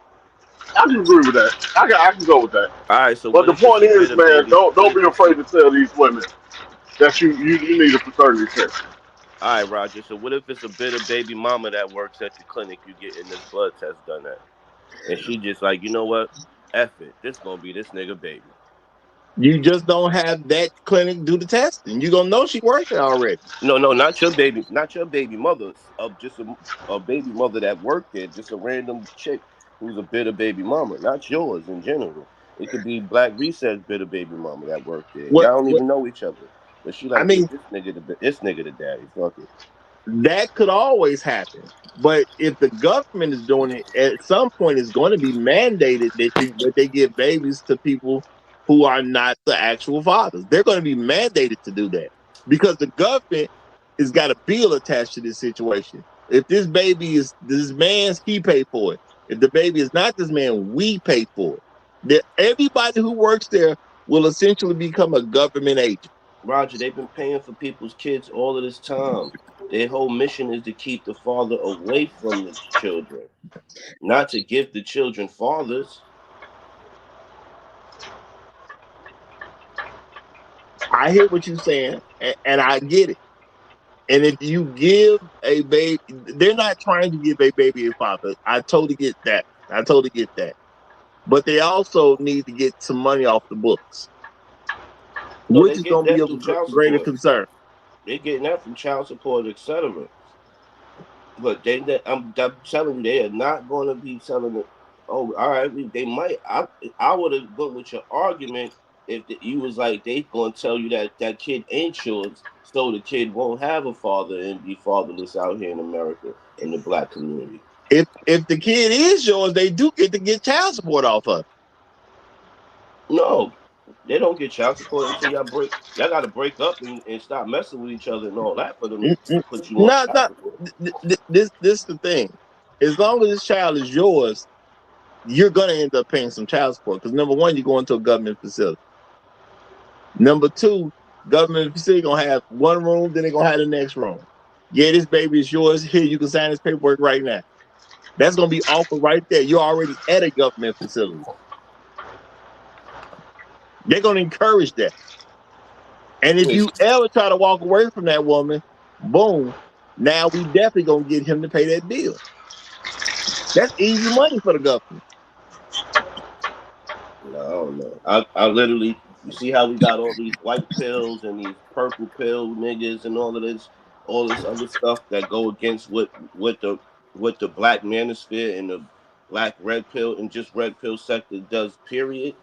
I can agree with that. I can go with that. All right, so But what the if it's point a is, bitter man, baby? What don't if be it's afraid a to tell these women that you need a paternity test. all right, Roger? So what if it's a bitter baby mama that works at the clinic you getting this blood test done at, and she just like, you know what? F it, this gonna be this nigga baby. You just don't have that clinic do the testing. You gonna know she worked there already. No, not your baby mother. Of just a baby mother that worked there, just a random chick who's a bitter baby mama, not yours in general. It could be Black Reset bitter baby mama that worked there. What? Y'all don't What? even know each other, but she I like, yeah, mean, this nigga the daddy. Fuck it. that could always happen. But if the government is doing it, at some point it's going to be mandated that they give babies to people who are not the actual fathers. They're going to be mandated to do that because the government has got a bill attached to this situation. If this baby is this man's, he paid for it. If the baby is not this man, we pay for it. That everybody who works there will essentially become a government agent. Roger, they've been paying for people's kids all of this time. Their whole mission is to keep the father away from the children, not to give the children fathers. I hear what you're saying, and I get it. And if you give a baby, they're not trying to give a baby a father. I totally get that. I totally get that. But they also need to get some money off the books, No, which they is get going to be that of through child greater support. concern. They're getting that from child support, etc. But I'm telling you, they are not going to be telling it. Oh, all right, they might. I would have went with your argument if you was like they going to tell you that that kid ain't yours, so the kid won't have a father and be fatherless out here in America in the black community. If the kid is yours, they do get to get child support off of. No, they don't get child support until y'all got to break up and stop messing with each other and all that for them to put you on No, child no. support. This the thing. As long as this child is yours, you're gonna end up paying some child support because number one, you're going to a government facility. Number two, government facility gonna have one room, then they're gonna have the next room. Yeah, this baby is yours. Here, you can sign this paperwork right now. That's gonna be offered right there. You're already at a government facility. They're gonna encourage that. And if you ever try to walk away from that woman, boom, now we definitely gonna get him to pay that bill. That's easy money for the government. No, I don't know. I literally, you see how we got all these white pills and these purple pill niggas and all this other stuff that go against what the black manosphere and the black red pill and just red pill sector does. Period.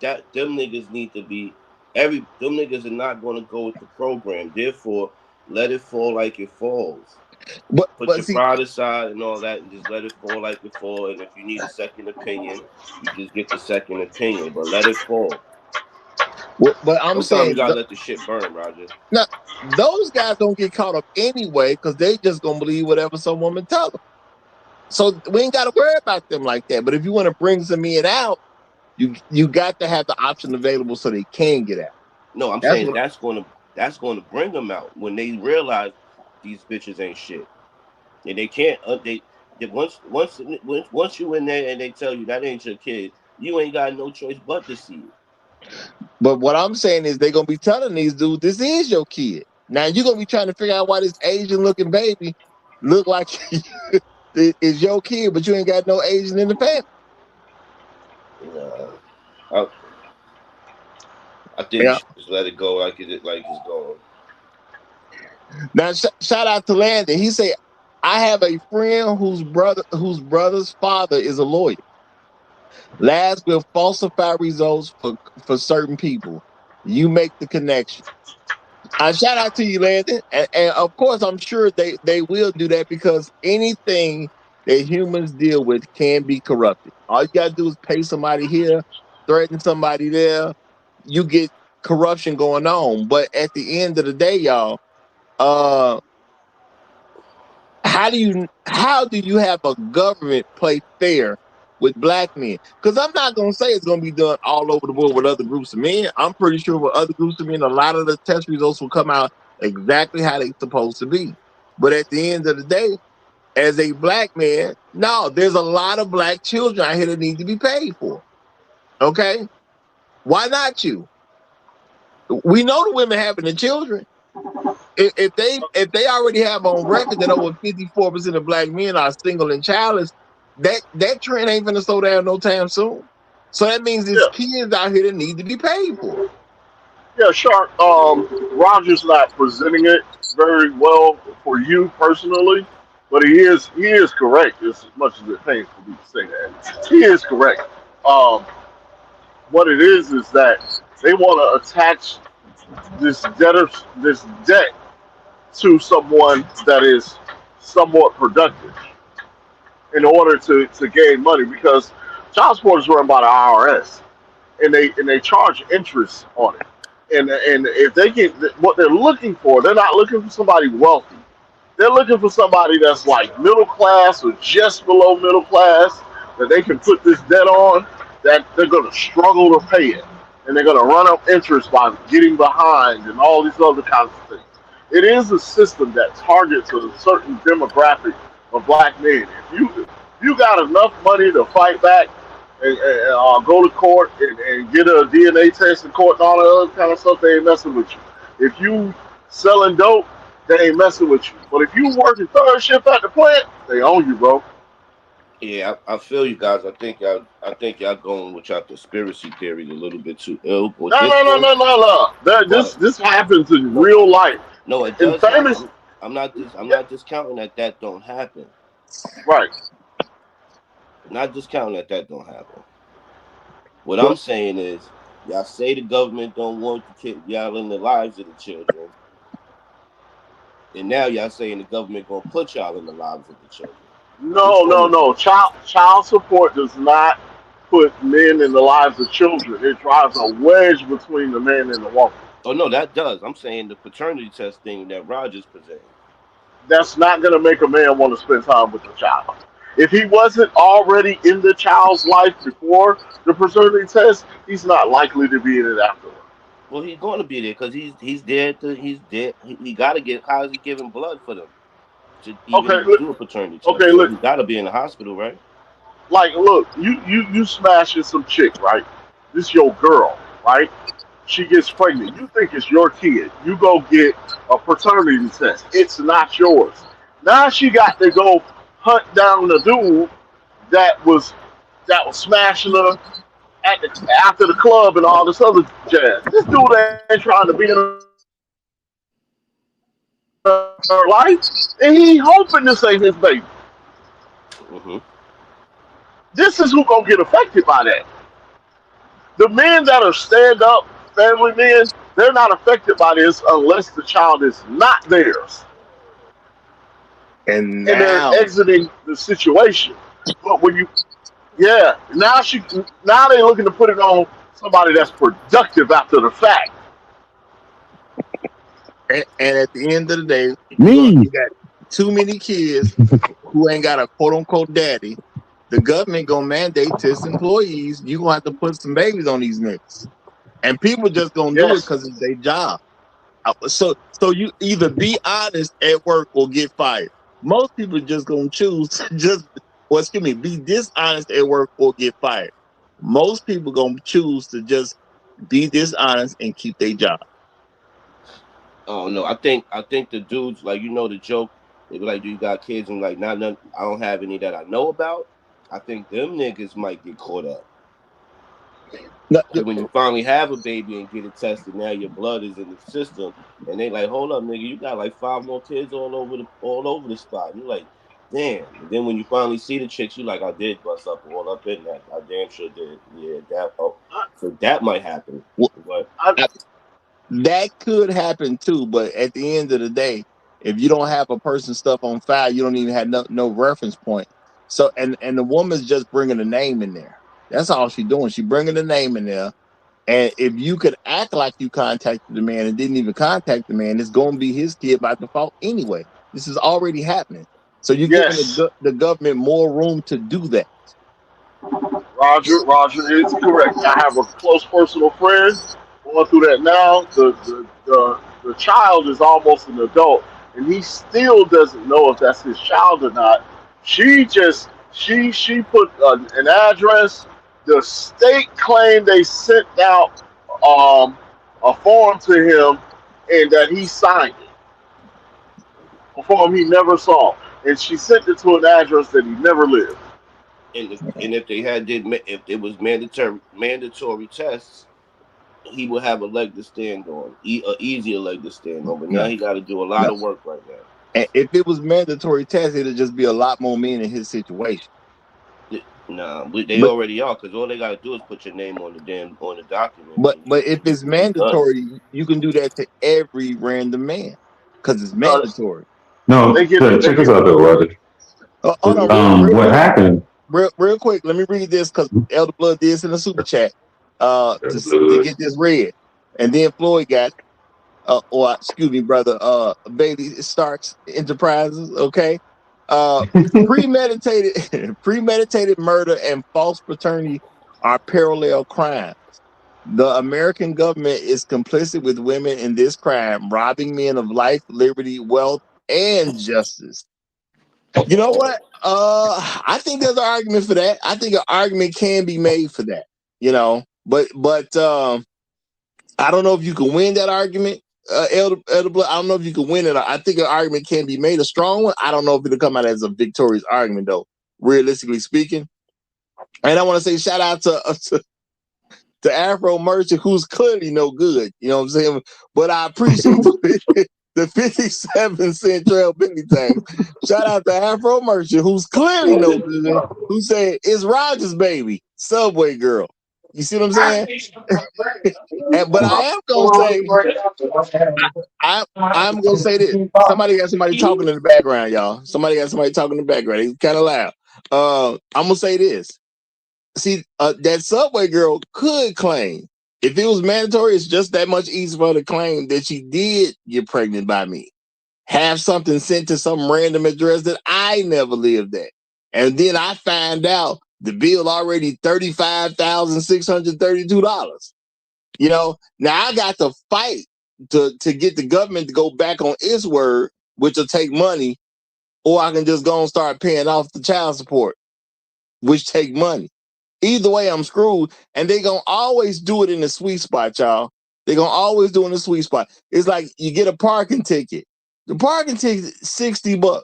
That them niggas need to be them niggas are not going to go with the program. Therefore, let it fall like it falls. Put But your see, pride aside and all that, and just let it fall like it fall. And if you need a second opinion, you just get the second opinion, but let it fall. but I'm Sometimes you saying gotta let the shit burn, Roger. now those guys don't get caught up anyway because they just gonna believe whatever some woman tell them. So we ain't got to worry about them like that. But if you want to bring some men out, you got to have the option available so they can get out. No, I'm That's saying what. that's gonna bring them out when they realize these bitches ain't shit, and they can't. They once you in there and they tell you that ain't your kid, you ain't got no choice but to see it. But what I'm saying is they're gonna be telling these dudes this is your kid. Now you're gonna be trying to figure out why this Asian looking baby look like is your kid, but you ain't got no Asian in the family. Nah, I, I think you should just let it go like it's going. Now, shout out to Landon. He said, "I have a friend whose brother's father is a lawyer. Labs will falsify results for certain people. You make the connection." Shout out to you, Landon. And of course, I'm sure they will do that because anything that humans deal with can be corrupted. All you got to do is pay somebody here, threaten somebody there. You get corruption going on. But at the end of the day, y'all, how do you have a government play fair with black men? Because I'm not gonna say it's gonna be done all over the world with other groups of men. I'm pretty sure with other groups of men, a lot of the test results will come out exactly how they're supposed to be. But at the end of the day, as a black man, no, there's a lot of black children out here that need to be paid for. Okay, why not you? We know the women having the children. If they already have on record that over 54% of black men are single and childless, that trend ain't gonna slow down no time soon. So that means there's kids out here that need to be paid for. Yeah, Shark. Roger's not presenting it very well for you personally, but he is correct. As much as it pains for me to say that, he is correct. What it is that they want to attach this debt to someone that is somewhat productive in order to gain money because child support is run by the IRS and they charge interest on it. And if they get what they're looking for, they're not looking for somebody wealthy. They're looking for somebody that's like middle class or just below middle class that they can put this debt on that they're going to struggle to pay it. And they're going to run up interest by getting behind and all these other kinds of things. It is a system that targets a certain demographic of black men. If you got enough money to fight back and go to court and get a DNA test in court and all that other kind of stuff, they ain't messing with you. If you selling dope, they ain't messing with you. But if you working third shift at the plant, they own you, bro. Yeah, I feel you guys. I think y'all going with your conspiracy theories a little bit too ill with No, this no, no, one. no, no, no. But This happens in no, real life. no, it In does happen. famous, I'm yeah, not discounting that don't happen. right. Not discounting that don't happen. What But I'm saying is, y'all say the government don't want the kid y'all in the lives of the children, and now y'all saying the government gonna put y'all in the lives of the children. No, Which one no, is it? no. Child support does not put men in the lives of children. It drives a wedge between the man and the woman. Oh no, that does. I'm saying the paternity test thing that Rogers presented. That's not going to make a man want to spend time with the child. If he wasn't already in the child's life before the paternity test, he's not likely to be in it afterward. Well, he's going to be there because he's dead. He's dead. He got to get. How is he giving blood for them to Okay, even do a paternity okay, test? So look, he got to be in the hospital, right? like, look, you smashing some chick, right? This your girl, right? She gets pregnant. You think it's your kid. You go get a paternity test. It's not yours. Now she got to go hunt down the dude that was smashing her after the club and all this other jazz. This dude ain't trying to be in her life, and he hoping this ain't his baby. Mm-hmm. This is who gonna get affected by that. The men that are stand up family men, they're not affected by this unless the child is not theirs and and they're now exiting the situation. But when you, yeah, now they looking to put it on somebody that's productive after the fact. and at the end of the day, Me. you got too many kids who ain't got a quote unquote daddy. The government gonna mandate to its employees, you gonna have to put some babies on these niggas. And people just gonna do it Yes. because it's their job. So you either be honest at work or get fired. Most people just gonna choose to be dishonest at work or get fired. Most people gonna choose to just be dishonest and keep their job. Oh no, I think the dudes like the joke. They be like, "Do you got kids?" And like, not none. I don't have any that I know about. I think them niggas might get caught up. Because when you finally have a baby and get it tested, now your blood is in the system, and they like, hold up, nigga, you got like 5 more kids all over the spot. And you're like, damn. And then when you finally see the chicks, you like, I did bust up all up in that. I damn sure did. Yeah, that. Oh, so that might happen. But that could happen too. But at the end of the day, if you don't have a person's stuff on file, you don't even have no reference point. So and the woman's just bringing a name in there. That's all she's doing. She bringing the name in there. And if you could act like you contacted the man and didn't even contact the man, it's going to be his kid by default anyway. This is already happening. So you're giving the government more room to do that. Roger is correct. I have a close personal friend going through that now. The child is almost an adult, and he still doesn't know if that's his child or not. She just she put an address. The state claimed they sent out a form to him, and that he signed it. A form he never saw, and she sent it to an address that he never lived. and if they if it was mandatory tests, he would have a leg to stand on, a easier leg to stand on. But now he got to do a lot of work right now. And if it was mandatory tests, it'd just be a lot more men in his situation. Nah, they already are, because all they got to do is put your name on the document. But if it's mandatory, you can do that to every random man because it's mandatory. No, check this out though, Roger. Hold on, what happened? Real quick, let me read this because Elder Blood did in the super chat to get this read, and then Floyd got or excuse me, brother, Bailey Starks Enterprises. Okay, premeditated murder and false paternity are parallel crimes. The American government is complicit with women in this crime, robbing men of life, liberty, wealth, and justice. You know what? I think there's an argument for that. I think an argument can be made for that. But I don't know if you can win that argument, Elder Blood. I don't know if you can win it. I think an argument can be made, a strong one. I don't know if it'll come out as a victorious argument, though, realistically speaking. And I want to say shout out to Afro Merchant, who's clearly no good. You know what I'm saying? But I appreciate the 57-cent Trail Bentley tag. Shout out to Afro Merchant, who's clearly no good, who said, it's Roger's baby, Subway Girl. You see what I'm saying? But I am gonna say, I'm gonna say this. Somebody got somebody talking in the background, y'all. Somebody got somebody talking in the background. It's kind of loud. I'm gonna say this. See, that Subway Girl could claim, if it was mandatory, it's just that much easier for her to claim that she did get pregnant by me. Have something sent to some random address that I never lived at. And then I find out the bill already $35,632. Now I got to fight to get the government to go back on its word, which will take money, or I can just go and start paying off the child support, which take money. Either way, I'm screwed, and they're going to always do it in the sweet spot, y'all. They're going to always do it in the sweet spot. It's like you get a parking ticket. The parking ticket is $60.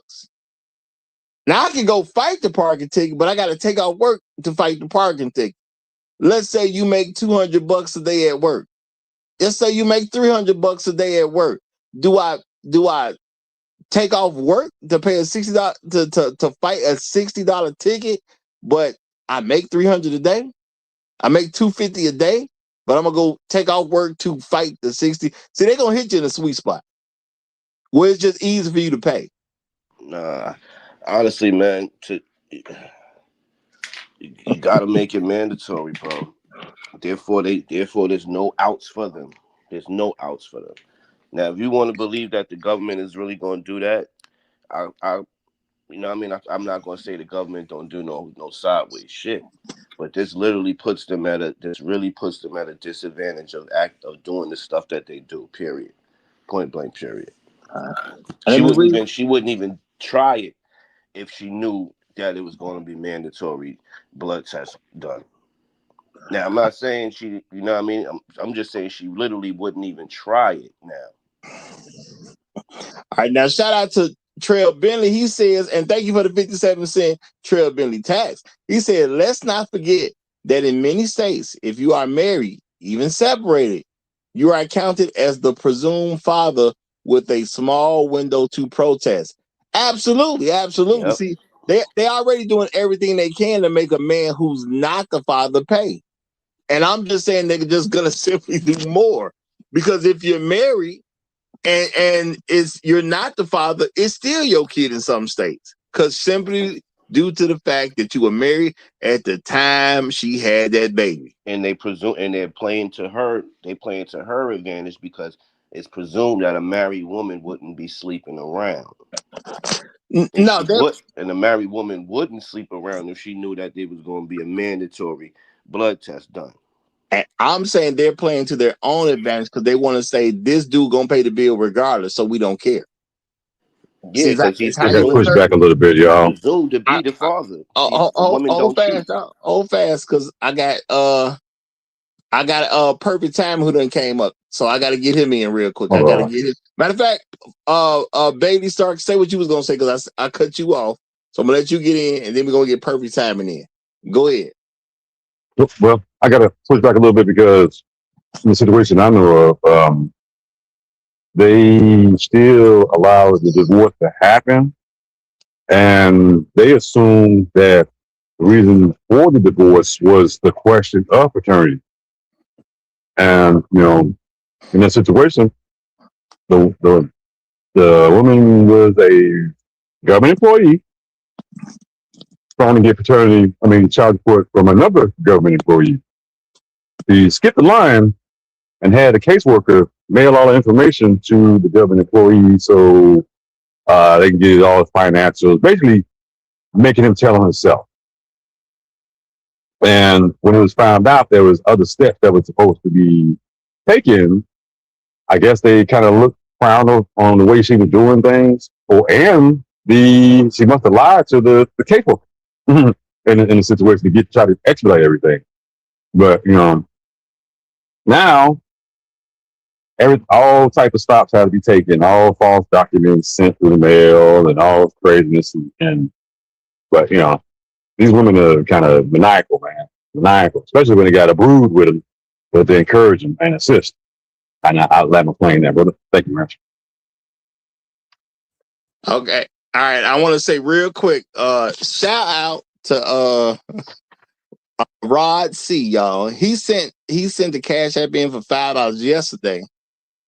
Now, I can go fight the parking ticket, but I got to take off work to fight the parking ticket. Let's say you make $200 a day at work. Let's say you make $300 a day at work. Do I take off work to pay a $60 to fight a $60 ticket, but I make $300 a day? I make $250 a day, but I'm gonna go take off work to fight the 60. See, they're gonna hit you in a sweet spot where it's just easy for you to pay. Nah, honestly, man, you gotta make it mandatory, bro. Therefore, there's no outs for them. There's no outs for them. Now, if you want to believe that the government is really going to do that, I'm not going to say the government don't do no sideways shit, but this literally puts them at a disadvantage of doing the stuff that they do. Period. Point blank. Period. She wouldn't even try it if she knew that it was going to be mandatory blood tests done. Now, I'm not saying she, you know what I mean? I'm just saying she literally wouldn't even try it now. All right, now shout out to Trail Bentley. He says, and thank you for the 57-cent Trail Bentley tax. He said, let's not forget that in many states, if you are married, even separated, you are counted as the presumed father with a small window to protest. Absolutely, absolutely. Yep. See, they already doing everything they can to make a man who's not the father pay. And I'm just saying they're just gonna simply do more. Because if you're married and it's you're not the father, it's still your kid in some states. Because simply due to the fact that you were married at the time she had that baby. And they presume, and they're playing to her. They playing to her advantage because it's presumed that a married woman wouldn't be sleeping around, and No, she would, and a married woman wouldn't sleep around if she knew that there was going to be a mandatory blood test done. I'm saying they're playing to their own advantage because they want to say this dude gonna pay the bill regardless, so we don't care. Yeah, See, because he's it's how I got to you presumed. push insert back it. a little bit, He's y'all. presumed to be the father. See, the women Hold don't cheat. fast, hold fast, because I got perfect time who done came up, so I got to get him in real quick. I got to Hold get him. Matter of fact, Bailey Stark, say what you was gonna say because I cut you off, so I'm gonna let you get in, and then we're gonna get perfect timing in. Go ahead. on. Well, I got to push back a little bit because in the situation I know of, they still allow the divorce to happen, and they assume that the reason for the divorce was the question of paternity. And in that situation, the the the woman was a government employee trying to get child support from another government employee. She skipped the line and had a caseworker mail all the information to the government employee so they can get all his financials, basically making him tell on himself. And when it was found out there was other steps that were supposed to be taken, I guess they kind of looked frowned on the way she was doing things, and she must have lied to the caseworker in the situation to try to expedite everything. But now all type of stops had to be taken, all false documents sent through the mail, and all craziness. But these women are kind of maniacal, man, maniacal, especially when they got a brood with them, but they encourage them and assist. And I'll let them explain that, brother. Thank you, man. Okay. All right. I want to say real quick, shout out to Rod C, y'all. He sent the cash app in for $5 yesterday.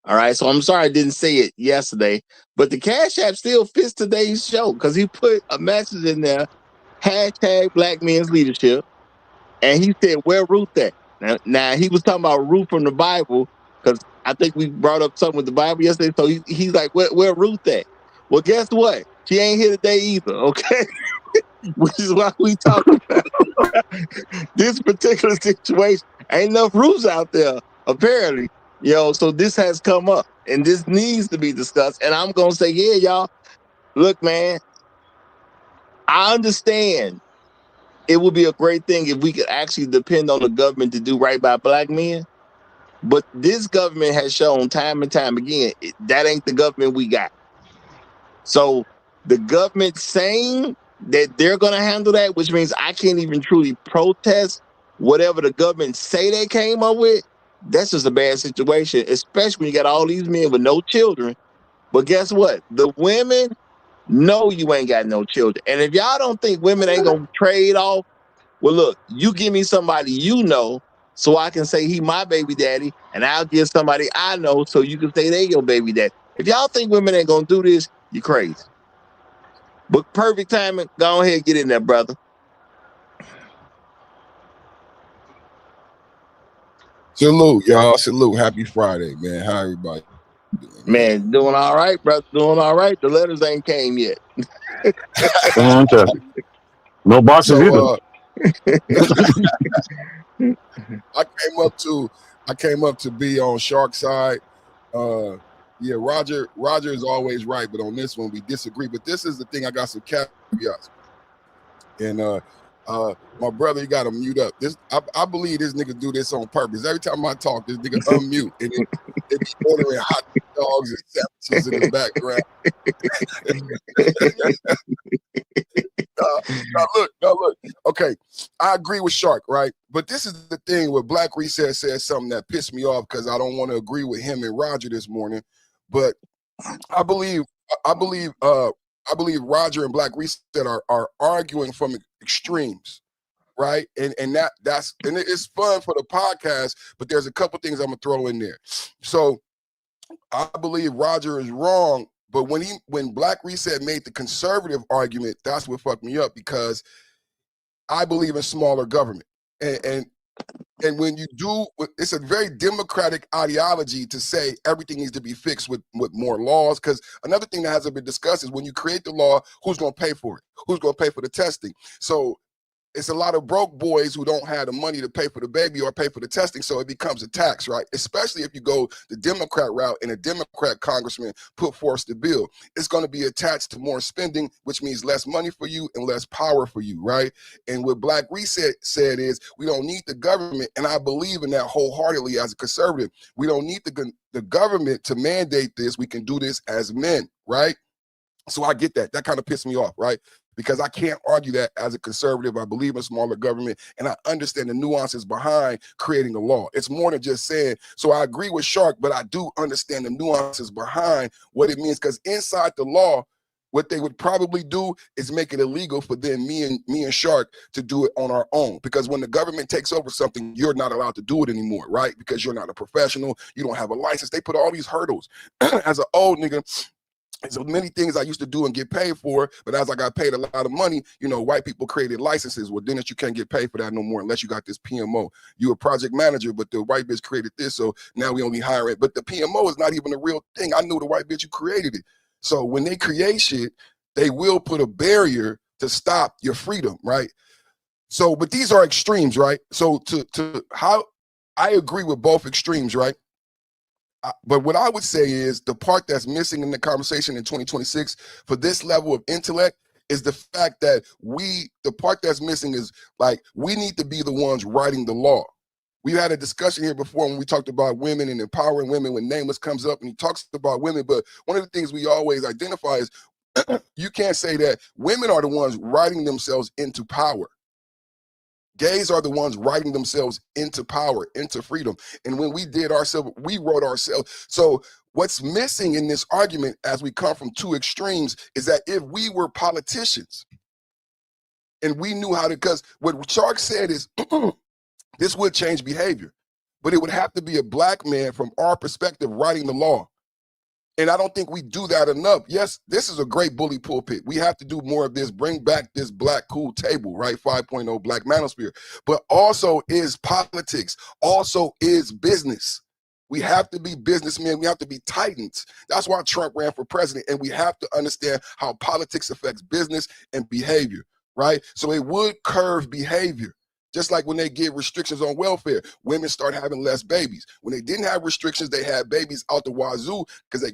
All right. So I'm sorry I didn't say it yesterday, but the cash app still fits today's show because he put a message in there, hashtag Black Men's Leadership. And he said, where Ruth at? Now he was talking about Ruth from the Bible, because I think we brought up something with the Bible yesterday. So he's like, where Ruth at? Well, guess what? She ain't here today either, okay? Which is why we talking about this particular situation. Ain't enough Ruths out there, apparently. So this has come up and this needs to be discussed. And I'm gonna say, yeah, y'all, look, man, I understand it would be a great thing if we could actually depend on the government to do right by Black men. But this government has shown time and time again, that ain't the government we got. So the government saying that they're going to handle that, which means I can't even truly protest whatever the government say they came up with, that's just a bad situation, especially when you got all these men with no children. But guess what? The women know you ain't got no children. And if y'all don't think women ain't going to trade off, well, look, you give me somebody so I can say he my baby daddy, and I'll give somebody I know so you can say they your baby daddy. If y'all think women ain't gonna do this, you crazy. But perfect timing, go ahead, get in there, brother. Salute, y'all. Salute. Happy Friday, man. How everybody doing, man? Doing all right, brother. Doing all right. The letters ain't came yet. Fantastic. No boxes either. I came up to be on Shark side. Yeah, Roger is always right, but on this one we disagree. But this is the thing, I got some caveats. And my brother, you gotta mute up. I believe this nigga do this on purpose. Every time I talk, this nigga unmute and they be ordering hot dogs and sandwiches in the background. Look. Okay, I agree with Shark, right? But this is the thing where Black Reset said something that pissed me off because I don't want to agree with him and Roger this morning. But I believe Roger and Black Reset are arguing from extremes, right? And it's fun for the podcast, but there's a couple things I'm gonna throw in there. So I believe Roger is wrong, but when Black Reset made the conservative argument, that's what fucked me up because I believe in smaller government. And when you do, it's a very democratic ideology to say everything needs to be fixed with more laws. Because another thing that hasn't been discussed is when you create the law, who's going to pay for it? Who's going to pay for the testing? So it's a lot of broke boys who don't have the money to pay for the baby or pay for the testing, so it becomes a tax, right? Especially if you go the Democrat route and a Democrat congressman put forth the bill. It's going to be attached to more spending, which means less money for you and less power for you, right? And what Black Reset said is we don't need the government, and I believe in that wholeheartedly as a conservative. We don't need the government to mandate this. We can do this as men, right? So I get that. That kind of pissed me off, right? Because I can't argue that as a conservative. I believe in smaller government, and I understand the nuances behind creating a law. It's more than just saying, so I agree with Shark, but I do understand the nuances behind what it means, because inside the law, what they would probably do is make it illegal for them, me and Shark, to do it on our own. Because when the government takes over something, you're not allowed to do it anymore, right? Because you're not a professional, you don't have a license. They put all these hurdles. As an old nigga, so many things I used to do and get paid for, but as I got paid a lot of money, white people created licenses. Well, Dennis, you can't get paid for that no more unless you got this PMO. You're a project manager, but the white bitch created this, so now we only hire it. But the PMO is not even a real thing. I knew the white bitch who created it. So when they create shit, they will put a barrier to stop your freedom, right? So, but these are extremes, right? So to how I agree with both extremes, right? But what I would say is the part that's missing in the conversation in 2026 for this level of intellect is the fact that the part that's missing is like, we need to be the ones writing the law. We had a discussion here before when we talked about women and empowering women when Nameless comes up and he talks about women. But one of the things we always identify is you can't say that women are the ones writing themselves into power. Gays are the ones writing themselves into power, into freedom. And when we did ourselves, we wrote ourselves. So what's missing in this argument as we come from two extremes is that if we were politicians and we knew how to, because what Shark said is this would change behavior, but it would have to be a black man from our perspective writing the law. And I don't think we do that enough. Yes, this is a great bully pulpit. We have to do more of this, bring back this black cool table, right? 5.0 Black Manosphere. But also is politics, also is business. We have to be businessmen. We have to be titans. That's why Trump ran for president. And we have to understand how politics affects business and behavior, right? So it would curve behavior. Just like when they give restrictions on welfare, women start having less babies. When they didn't have restrictions, they had babies out the wazoo because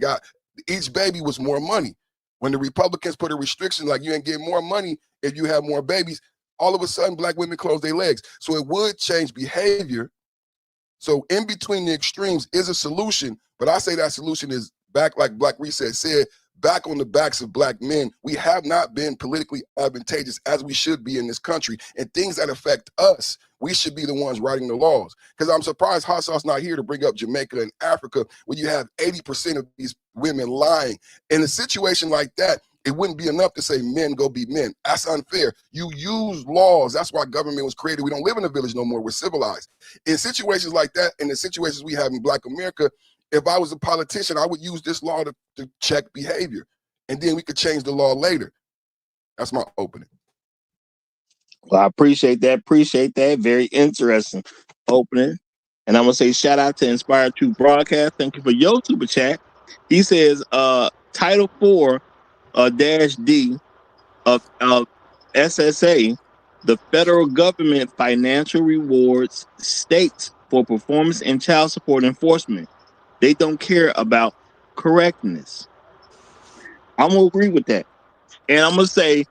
each baby was more money. When the Republicans put a restriction like you ain't getting more money if you have more babies, all of a sudden black women close their legs. So it would change behavior. So in between the extremes is a solution, but I say that solution is back, like Black Reset said, back on the backs of black men. We have not been politically advantageous as we should be in this country. And things that affect us, we should be the ones writing the laws. Because I'm surprised Hot Sauce not here to bring up Jamaica and Africa, where you have 80% of these women lying. In a situation like that, it wouldn't be enough to say men go be men. That's unfair. You use laws. That's why government was created. We don't live in a village no more. We're civilized. In situations like that, in the situations we have in Black America, if I was a politician, I would use this law to check behavior. And then we could change the law later. That's my opening. Well, I appreciate that. Very interesting opening. And I'm going to say shout out to Inspired Truth Broadcast. Thank you for your super chat. He says, Title 4 -D of SSA, the federal government financial rewards states for performance in child support enforcement. They don't care about correctness. I'm going to agree with that. And I'm going to say,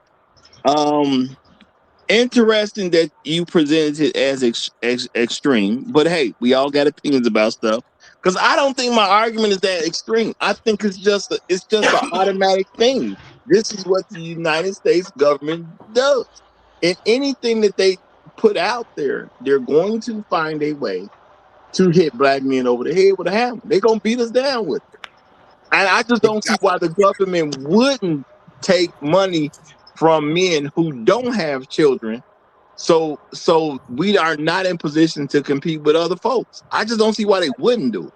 interesting that you presented it as extreme, but hey, we all got opinions about stuff. Because I don't think my argument is that extreme. I think it's just an automatic thing. This is what the United States government does. And anything that they put out there, they're going to find a way to hit black men over the head with a hammer. They're going to beat us down with it. And I just don't see why the government wouldn't take money from men who don't have children. So we are not in position to compete with other folks. I just don't see why they wouldn't do it.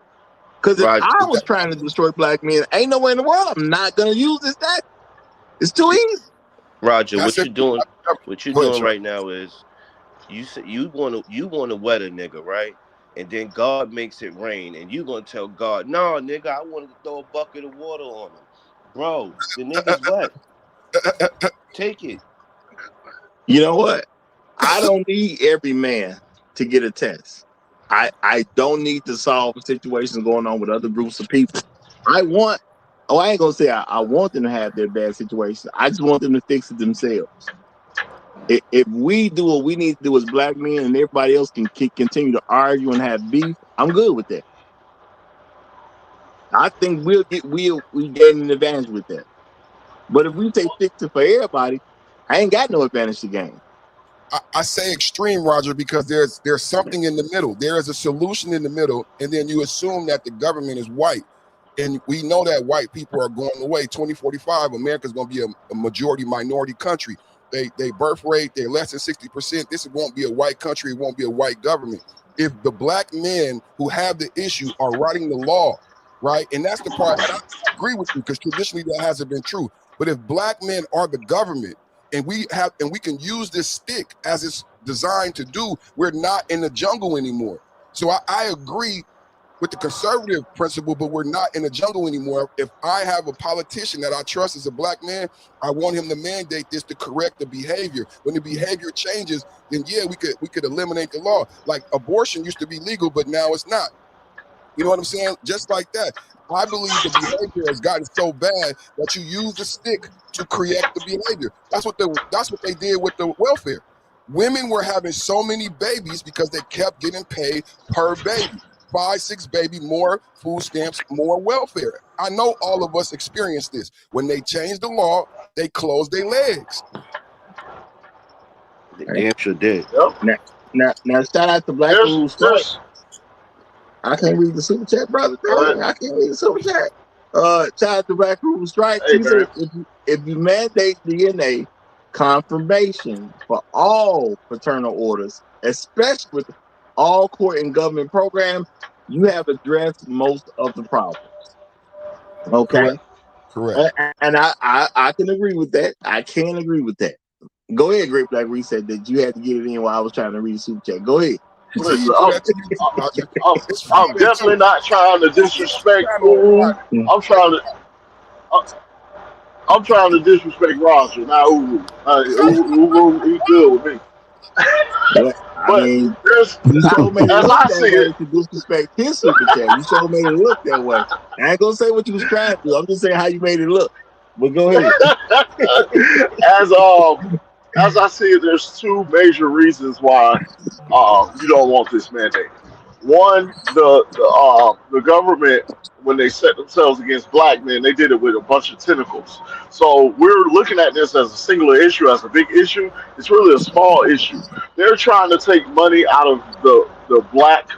Because if Roger, I was trying to destroy black men, ain't no way in the world I'm not going to use this tactic. It's too easy. Roger, That's what it. you're Go ahead, doing Chuck. right now is you say you want to wet a nigga, right? And then God makes it rain, and you gonna tell God, no, nigga, I wanted to throw a bucket of water on him, bro. The nigga's wet. Take it. You know what? I don't need every man to get a test. I don't need to solve situations going on with other groups of people. I ain't gonna say I want them to have their bad situations. I just want them to fix it themselves. If we do what we need to do as black men and everybody else can continue to argue and have beef, I'm good with that. I think we gain an advantage with that. But if we say fix it for everybody, I ain't got no advantage to gain. I say extreme, Roger, because there's something in the middle. There is a solution in the middle, and then you assume that the government is white. And we know that white people are going away. 2045, America's going to be a majority minority country. They birth rate, they're less than 60%. This won't be a white country. It won't be a white government. If the black men who have the issue are writing the law, right? And that's the part, and I agree with you because traditionally that hasn't been true. But if black men are the government, and we can use this stick as it's designed to do, we're not in the jungle anymore. So I agree with the conservative principle, but we're not in the jungle anymore. If I have a politician that I trust as a black man, I want him to mandate this to correct the behavior. When the behavior changes, then yeah, we could eliminate the law. Like abortion used to be legal, but now it's not. You know what I'm saying? Just like that. I believe the behavior has gotten so bad that you use the stick to correct the behavior. That's what they did with the welfare. Women were having so many babies because they kept getting paid per baby. 5, 6 baby, more food stamps, more welfare. I know all of us experienced this. When they changed the law, they closed their legs. They damn sure did. Now shout out to Black Rule Strike. I can't read the super chat, brother. I can't read the super chat. Shout out to Black Rule Strike. He said, if you mandate DNA confirmation for all paternal orders, especially with all court and government programs, you have addressed most of the problems. Okay? Correct. And I can agree with that. I can agree with that. Go ahead, Great Black Reset, that you had to get it in while I was trying to read the super chat. Go ahead. Listen, I'm definitely not trying to disrespect Uru. I'm trying to disrespect Roger, not Uru. Uru, he good with me. But there's, as I see it, to disrespect his super chat. You sure made it look that way. I ain't gonna say what you was trying to do. I'm just saying how you made it look. But go ahead. As I see it, there's 2 major reasons why you don't want this mandate. One, the government, when they set themselves against black men, they did it with a bunch of tentacles. So we're looking at this as a singular issue, as a big issue. It's really a small issue. They're trying to take money out of the black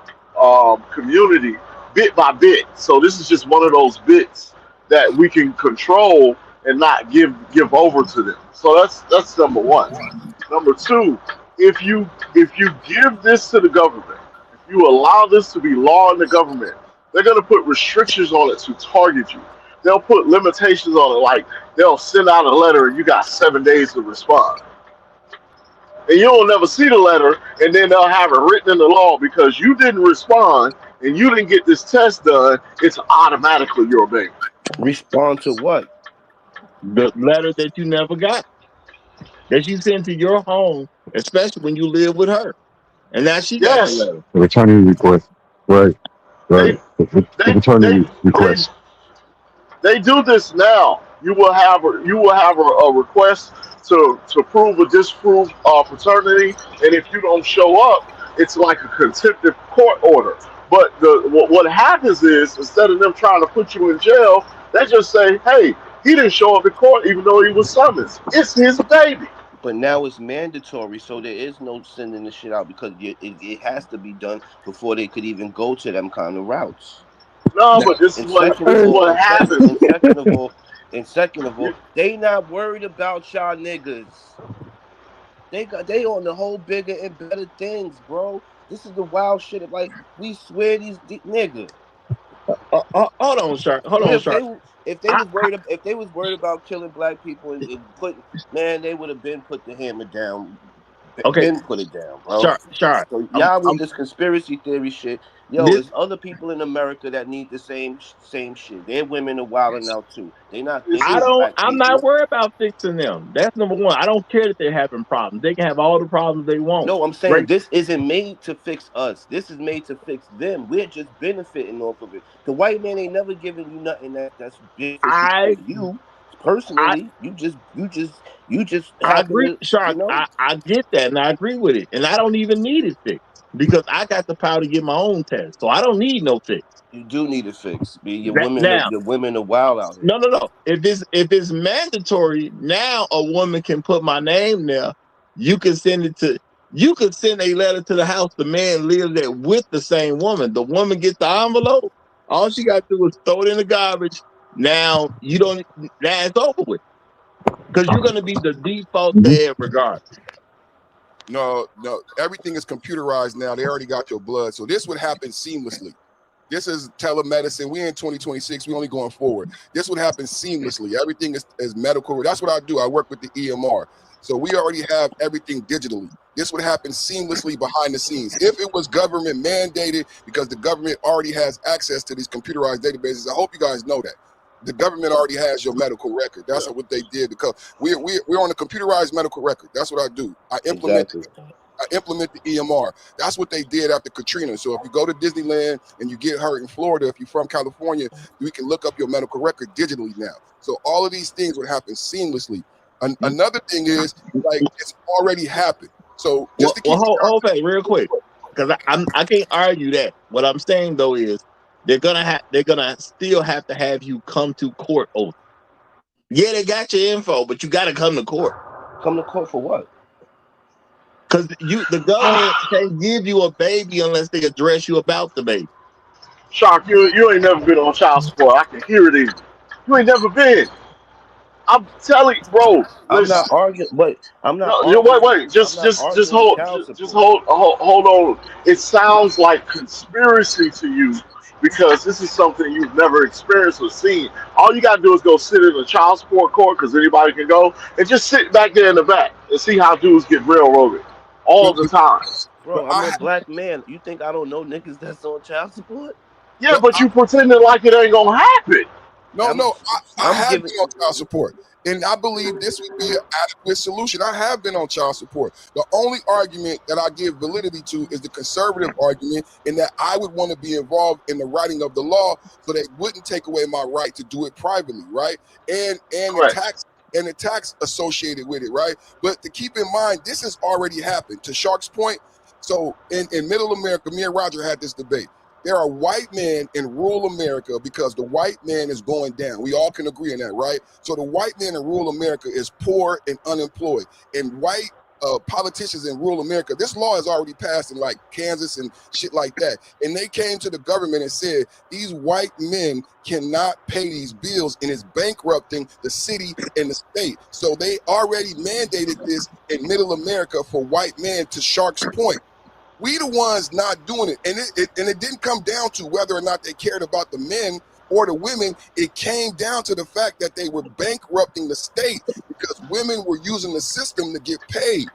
community bit by bit. So this is just one of those bits that we can control and not give over to them. So that's number one. Number 2, if you give this to the government, if you allow this to be law in the government, they're going to put restrictions on it to target you. They'll put limitations on it, like they'll send out a letter and you got 7 days to respond. And you'll never see the letter, and then they'll have it written in the law because you didn't respond and you didn't get this test done, it's automatically your baby. Respond to what? The letter that you never got, that you sent to your home, especially when you live with her. And now she got the letter. The paternity request. Right. The paternity request. They do this now. You will have a request to prove or disprove paternity, and if you don't show up, it's like a contempt of court order. But what happens is, instead of them trying to put you in jail, they just say, "Hey, He didn't show up in court even though he was summoned. It's his baby. But now it's mandatory, so there is no sending the shit out because it has to be done before they could even go to them kind of routes. No, Now, but this is And what second of all, happens. and second of all, they not worried about y'all niggas. They on the whole bigger and better things, bro. This is the wild shit. Like we swear nigga. Hold on, Shark. Hold on, If Shark. they was worried about killing black people and putting, man, they would have been put the hammer down, Okay, been put it down, bro. Shark. So I'm, y'all with I'm this conspiracy theory shit, yo, this. there's other people in America that need the same shit. Their women are wilding out too. They not It's thinking I just, of don't. black I'm not people. worried about fixing them. That's number one. I don't care that they're having problems. They can have all the problems they want. No, I'm saying Great. this isn't made to fix us. This is made to fix them. We're just benefiting off of it. The white man ain't never giving you nothing that's beneficial for I you I personally. You just I happen agree, to, Shark. I get that, and I agree with it. And I don't even need it fixed because I got the power to get my own test, so I don't need no fix. you do need a fix. Be Now, your women are wild out here. no. If it's mandatory, now a woman can put my name there. You can send it to. You could send a letter to the house. The man lives there with the same woman. The woman gets the envelope. All she got to do is throw it in the garbage. Now you don't. Now it's over with because you're going to be the default there regardless. no, everything is computerized now. They already got your blood, so this would happen seamlessly. This is telemedicine. We're in 2026. We're only going forward. This would happen seamlessly. Everything is medical. That's what I do. I work with the EMR. So we already have everything digitally. This would happen seamlessly behind the scenes. If it was government mandated, because the government already has access to these computerized databases, I hope you guys know that. The government already has your medical record. That's what they did because we're on a computerized medical record. That's what I do. I implement Exactly. the EMR. That's what they did after Katrina. So if you go to Disneyland and you get hurt in Florida, if you're from California, we can look up your medical record digitally now. So all of these things would happen seamlessly. Another thing is, like, it's already happened. So just to keep Hold back real quick, because I can't argue that. What I'm saying though is they're gonna still have to have you come to court over. Yeah, they got your info, but you got to come to court. Come to court for what? Because the government can't give you a baby unless they address you about the baby. Shark, you ain't never been on child support. I can hear it in you. You ain't never been. I'm telling you, bro. I'm not Listen. arguing, but I'm not No, arguing. wait. I'm not Just arguing hold. child Just support. hold on. It sounds like conspiracy to you because this is something you've never experienced or seen. All you gotta do is go sit in a child support court because anybody can go and just sit back there in the back and see how dudes get railroaded all but, the time. but Bro, I'm I a black man. You think I don't know niggas that's on child support? Yeah, but you pretending like it ain't gonna happen. I'm I I'm have giving. been on child support, and I believe this would be an adequate solution. I have been on child support. The only argument that I give validity to is the conservative argument, in that I would want to be involved in the writing of the law, so they wouldn't take away my right to do it privately, right? And Correct. the tax associated with it, right? But to keep in mind, this has already happened. To Shark's point, so in Middle America, me and Roger had this debate. There are white men in rural America because the white man is going down. We all can agree on that, right? So the white man in rural America is poor and unemployed. And white politicians in rural America, this law has already passed in like Kansas and shit like that. And they came to the government and said, these white men cannot pay these bills and it's bankrupting the city and the state. So they already mandated this in Middle America for white men, to Shark's point. We the ones not doing it. And it didn't come down to whether or not they cared about the men or the women. It came down to the fact that they were bankrupting the state because women were using the system to get paid.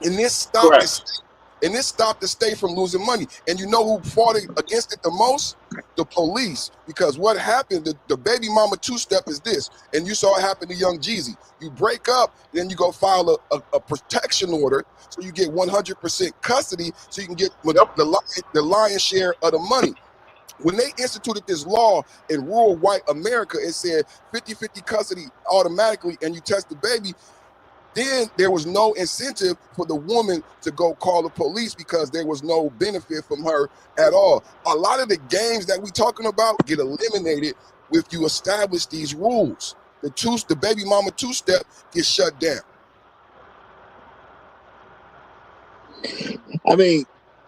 And this stopped the Correct. state. And this stopped the state from losing money. And you know who fought against it the most? The police. Because what happened, the baby mama two-step is this. And you saw it happen to young Jeezy. You break up, then you go file a protection order, so you get 100% custody, so you can get the lion's share of the money. When they instituted this law in rural white America, it said 50-50 custody automatically, and you test the baby. Then there was no incentive for the woman to go call the police because there was no benefit from her at all. A lot of the games that we talking about get eliminated if you establish these rules. The baby mama two-step gets shut down. I mean,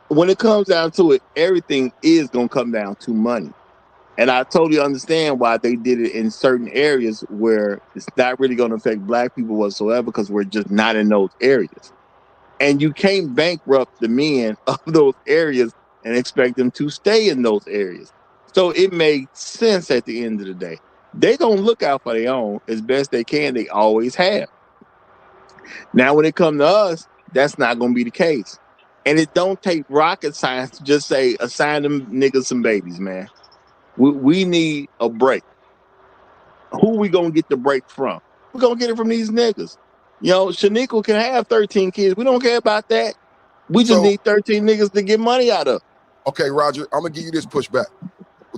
when it comes down to it, everything is going to come down to money. And I totally understand why they did it in certain areas where it's not really going to affect black people whatsoever because we're just not in those areas. And you can't bankrupt the men of those areas and expect them to stay in those areas. So it made sense at the end of the day. They don't look out for their own as best they can. They always have. Now, when it comes to us, that's not going to be the case. And it don't take rocket science to just say, assign them niggas some babies, man. We need a break. Who we going to get the break from? We're going to get it from these niggas. You know, Shaniqua can have 13 kids. We don't care about that. We just need 13 niggas to get money out of. Okay, Roger, I'm going to give you this pushback.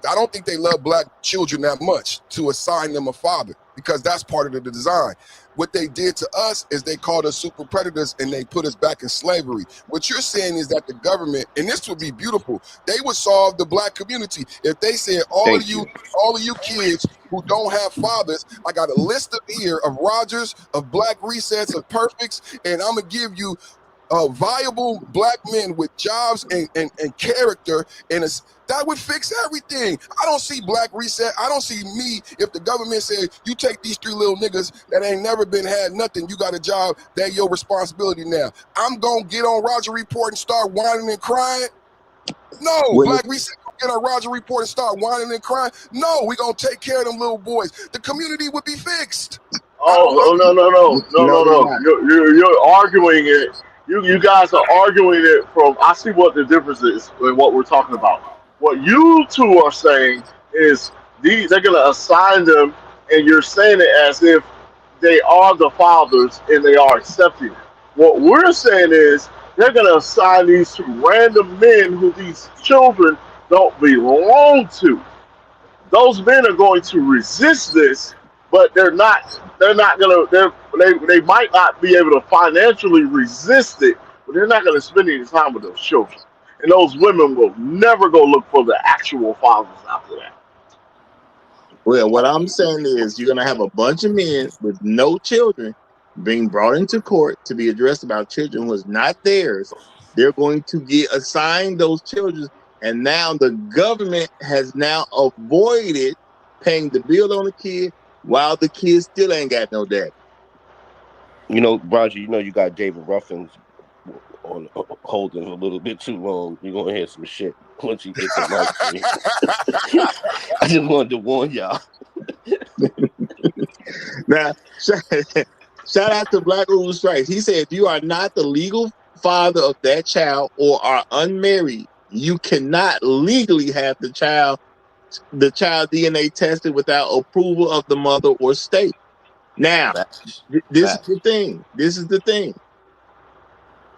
I don't think they love black children that much to assign them a father because that's part of the design. What they did to us is they called us super predators and they put us back in slavery. What you're saying is that the government, and this would be beautiful, they would solve the black community if they said all of you kids who don't have fathers, I got a list up here of Rogers, of black resets, of perfects, and I'm gonna give you viable black men with jobs and character, and that would fix everything. I don't see black reset. I don't see me if the government said you take these 3 little niggas that ain't never had nothing, you got a job, that your responsibility now. I'm gonna get on Roger Report and start whining and crying. No, black reset gonna get on Roger Report and start whining and crying. No, we gonna take care of them little boys. The community would be fixed. Oh, no. You're arguing it. You guys are arguing it from, I see what the difference is in what we're talking about. What you two are saying is they're going to assign them, and you're saying it as if they are the fathers and they are accepting it. What we're saying is they're going to assign these to random men who these children don't belong to. Those men are going to resist this, but they're not gonna. They might not be able to financially resist it, but they're not gonna spend any time with those children. And those women will never go look for the actual fathers after that. Well, what I'm saying is you're gonna have a bunch of men with no children being brought into court to be addressed about children who is not theirs. They're going to get assigned those children, and now the government has now avoided paying the bill on the kid while the kid still ain't got no dad. You know, Roger, you got David Ruffins on holding a little bit too long. You're gonna hear some shit once you get the mic. I just wanted to warn y'all. Now, shout out to Black Rule Strikes. He said, if you are not the legal father of that child or are unmarried, you cannot legally have the child DNA tested without approval of the mother or state. Now, this is the thing. This is the thing.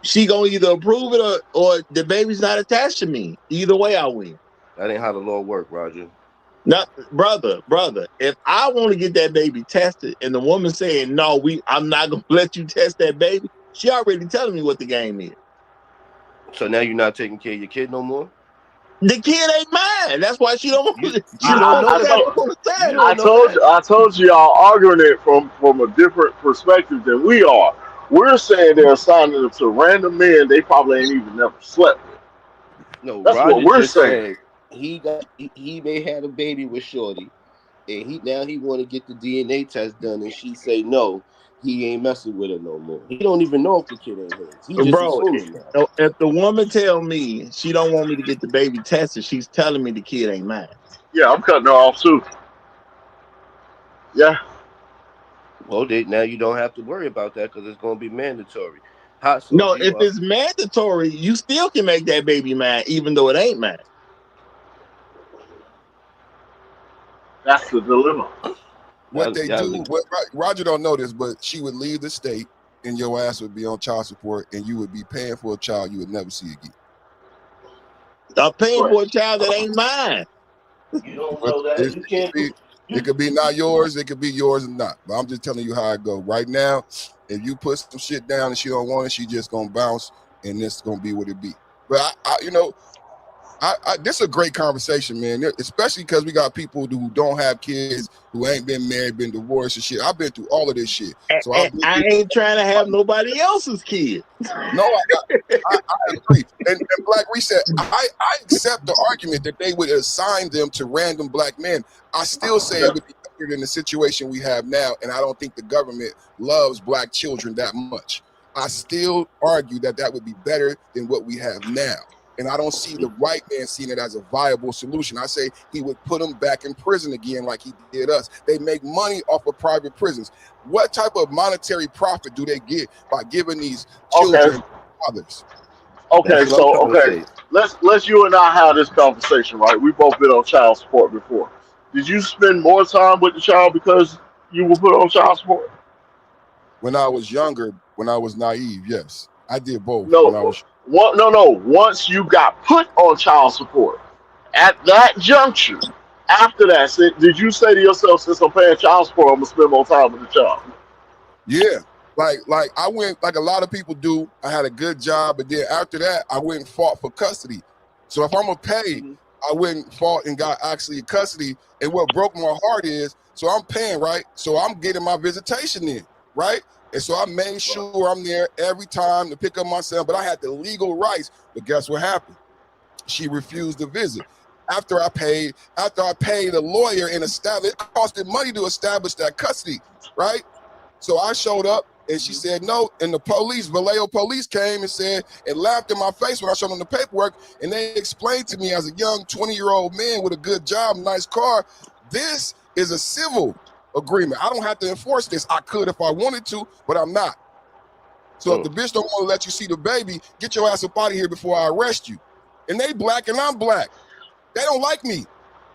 She gonna either approve it or the baby's not attached to me. Either way, I win. That ain't how the law work, Roger. No, brother. If I want to get that baby tested, and the woman saying no, I'm not gonna let you test that baby, she already telling me what the game is. So now you're not taking care of your kid no more? The kid ain't mine. That's why she don't want to. I told you y'all arguing it from a different perspective than we are. We're saying they're assigning them to random men they probably ain't even never slept with. No, that's Roger what we're saying. He may had a baby with Shorty, and he want to get the DNA test done, and she say no. He ain't messing with her no more. He don't even know if the kid ain't his. He just assuming that. If the woman tell me she don't want me to get the baby tested, she's telling me the kid ain't mine. Yeah, I'm cutting her off too. Yeah. Well, now you don't have to worry about that because it's going to be mandatory. If it's mandatory, you still can make that baby mine, even though it ain't mine. That's the dilemma. What Roger don't know this, but she would leave the state and your ass would be on child support and you would be paying for a child you would never see again. I'm paying for a child that ain't mine. You don't know that. You can't. It could be not yours. It could be yours and not. But I'm just telling you how it go. Right now, if you put some shit down and she don't want it, she just gonna bounce, and this is gonna be what it be. But This is a great conversation, man. Especially because we got people who don't have kids, who ain't been married, been divorced and shit. I've been through all of this shit, so And I ain't trying to have nobody else's kid. No, I agree. And Black Reset, I accept the argument that they would assign them to random black men. I still say it would be better than the situation we have now, and I don't think the government loves black children that much. I still argue that would be better than what we have now. And I don't see the white man seeing it as a viable solution. I say he would put them back in prison again like he did us. They make money off of private prisons. What type of monetary profit do they get by giving these children fathers? Okay, let's you and I have this conversation, right? We both been on child support before. Did you spend more time with the child because you were put on child support? When I was younger, when I was naive, yes. I did both. No. Once you got put on child support, at that juncture, after that, did you say to yourself, since I'm paying child support, I'm gonna spend more time with the child? Yeah. Like I went, like a lot of people do. I had a good job, but then after that, I went and fought for custody. So if I'm gonna pay, I went and fought and got actually custody. And what broke my heart is, so I'm paying, right? So I'm getting my visitation in, right? And so I made sure I'm there every time to pick up my son, but I had the legal rights. But guess what happened? She refused to visit. After I paid a lawyer and it costed money to establish that custody, right? So I showed up and she said no. And the Vallejo police came and laughed in my face when I showed them the paperwork. And they explained to me as a young 20-year-old man with a good job, nice car, this is a civil agreement. I don't have to enforce this. I could if I wanted to, but I'm not. So if the bitch don't want to let you see the baby, get your ass up out of here before I arrest you. And they black and I'm black. They don't like me.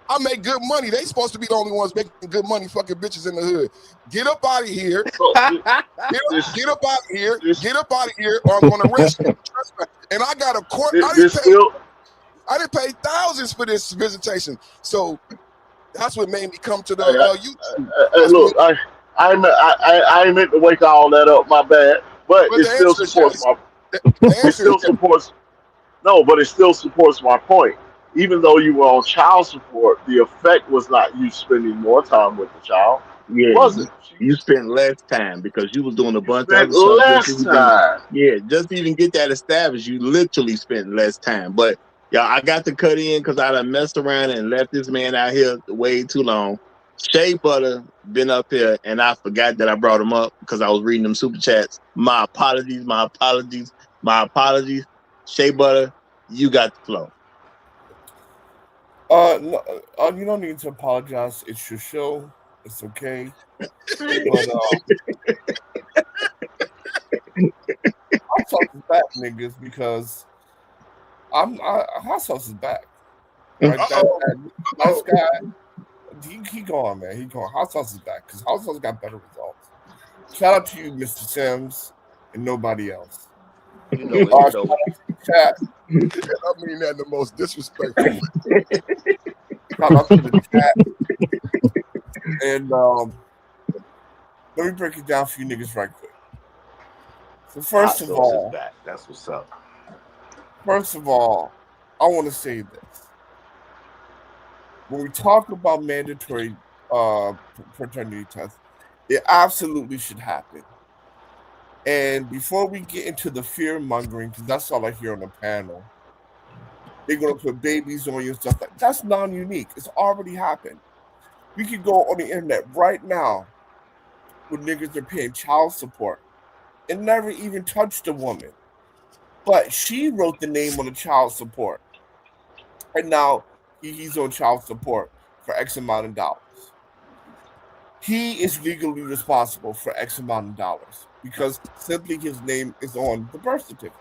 I make good money. They supposed to be the only ones making good money, fucking bitches in the hood. Get up out of here. Get up out of here. Get up out of here, or I'm gonna arrest you. And I got a court. I didn't pay thousands for this visitation. So that's what made me come to the YouTube. Look, I meant to wake all that up. My bad, but it still supports my. It still supports. No, but it still supports my point. Even though you were on child support, the effect was not you spending more time with the child. Yeah, wasn't. You spent less time because you was doing a bunch of other less time. Yeah, just to even get that established, you literally spent less time. But yeah, I got to cut in because I done messed around and left this man out here way too long. Shea Butter been up here, and I forgot that I brought him up because I was reading them super chats. My apologies. Shea Butter, you got the flow. No, you don't need to apologize. It's your show. It's okay. But hot sauce is back, niggas, because hot sauce is back. Right? That guy, he gone, man. He gone. Hot sauce is back because hot sauce got better results. Shout out to you, Mr. Sims, and nobody else. You know, chat. I mean that in the most disrespectful way. Shout out to the chat. And let me break it down for you niggas right quick. So first of all, that's what's up. First of all, I want to say this. When we talk about mandatory paternity tests, it absolutely should happen. And before we get into the fear mongering, because that's all I hear on the panel, they're gonna put babies on you and stuff like that. That's non-unique. It's already happened. We could go on the internet right now where niggas are paying child support and never even touched a woman. But she wrote the name on the child support. And now he's on child support for X amount of dollars. He is legally responsible for X amount of dollars because simply his name is on the birth certificate.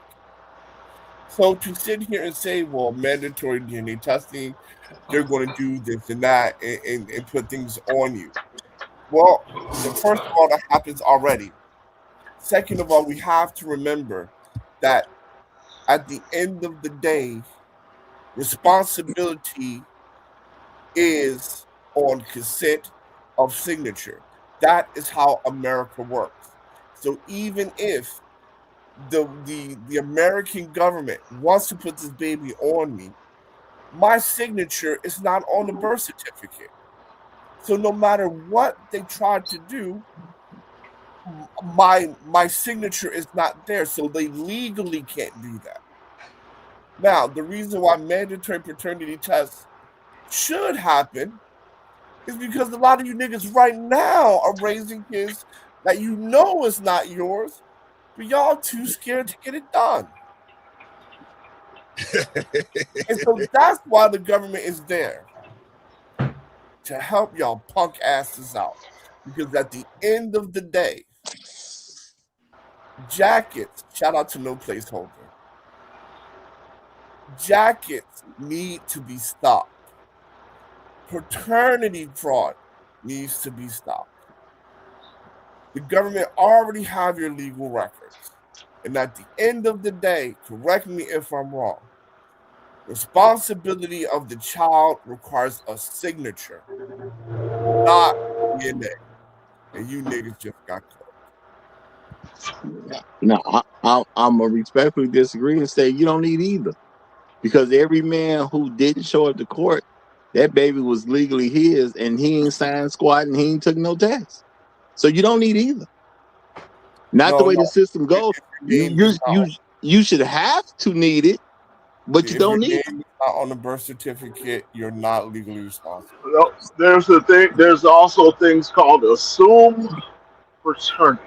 So to sit here and say, well, mandatory DNA testing, they're going to do this and that and put things on you. Well, first of all, that happens already. Second of all, we have to remember that at the end of the day, responsibility is on consent of signature. That is how America works. So even if the American government wants to put this baby on me, my signature is not on the birth certificate. So no matter what they try to do, my signature is not there. So they legally can't do that. Now, the reason why mandatory paternity tests should happen is because a lot of you niggas right now are raising kids that you know is not yours, but y'all too scared to get it done. And so that's why the government is there, to help y'all punk asses out. Because at the end of the day, jackets, shout out to No Placeholder, jackets need to be stopped. Paternity fraud needs to be stopped. The government already have your legal records. And at the end of the day, correct me if I'm wrong, responsibility of the child requires a signature, not DNA. And you niggas just got caught. No, I'm gonna respectfully disagree and say you don't need either, because every man who didn't show up to court, that baby was legally his, and he ain't signed squat and he ain't took no test. So you don't need either. Not the way the system goes. You should have to need it, but you don't need it. If your name is not on the birth certificate, you're not legally responsible. No, there's a thing. There's also things called assumed paternity,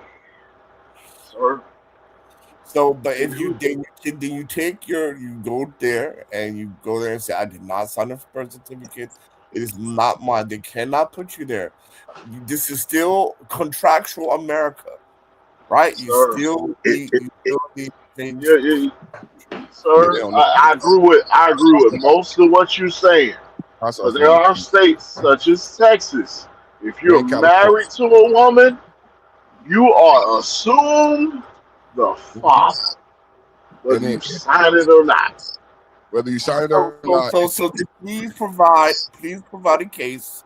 sir. So, but if you go there and say, I did not sign up for birth certificate. It is not mine. They cannot put you there. This is still contractual America, right? You still need things. Sir, I agree with most of what you're saying. But there are states such as Texas. If you're married to a woman, you are assumed the father, whether you sign it or not. Whether you sign it or not. So please provide a case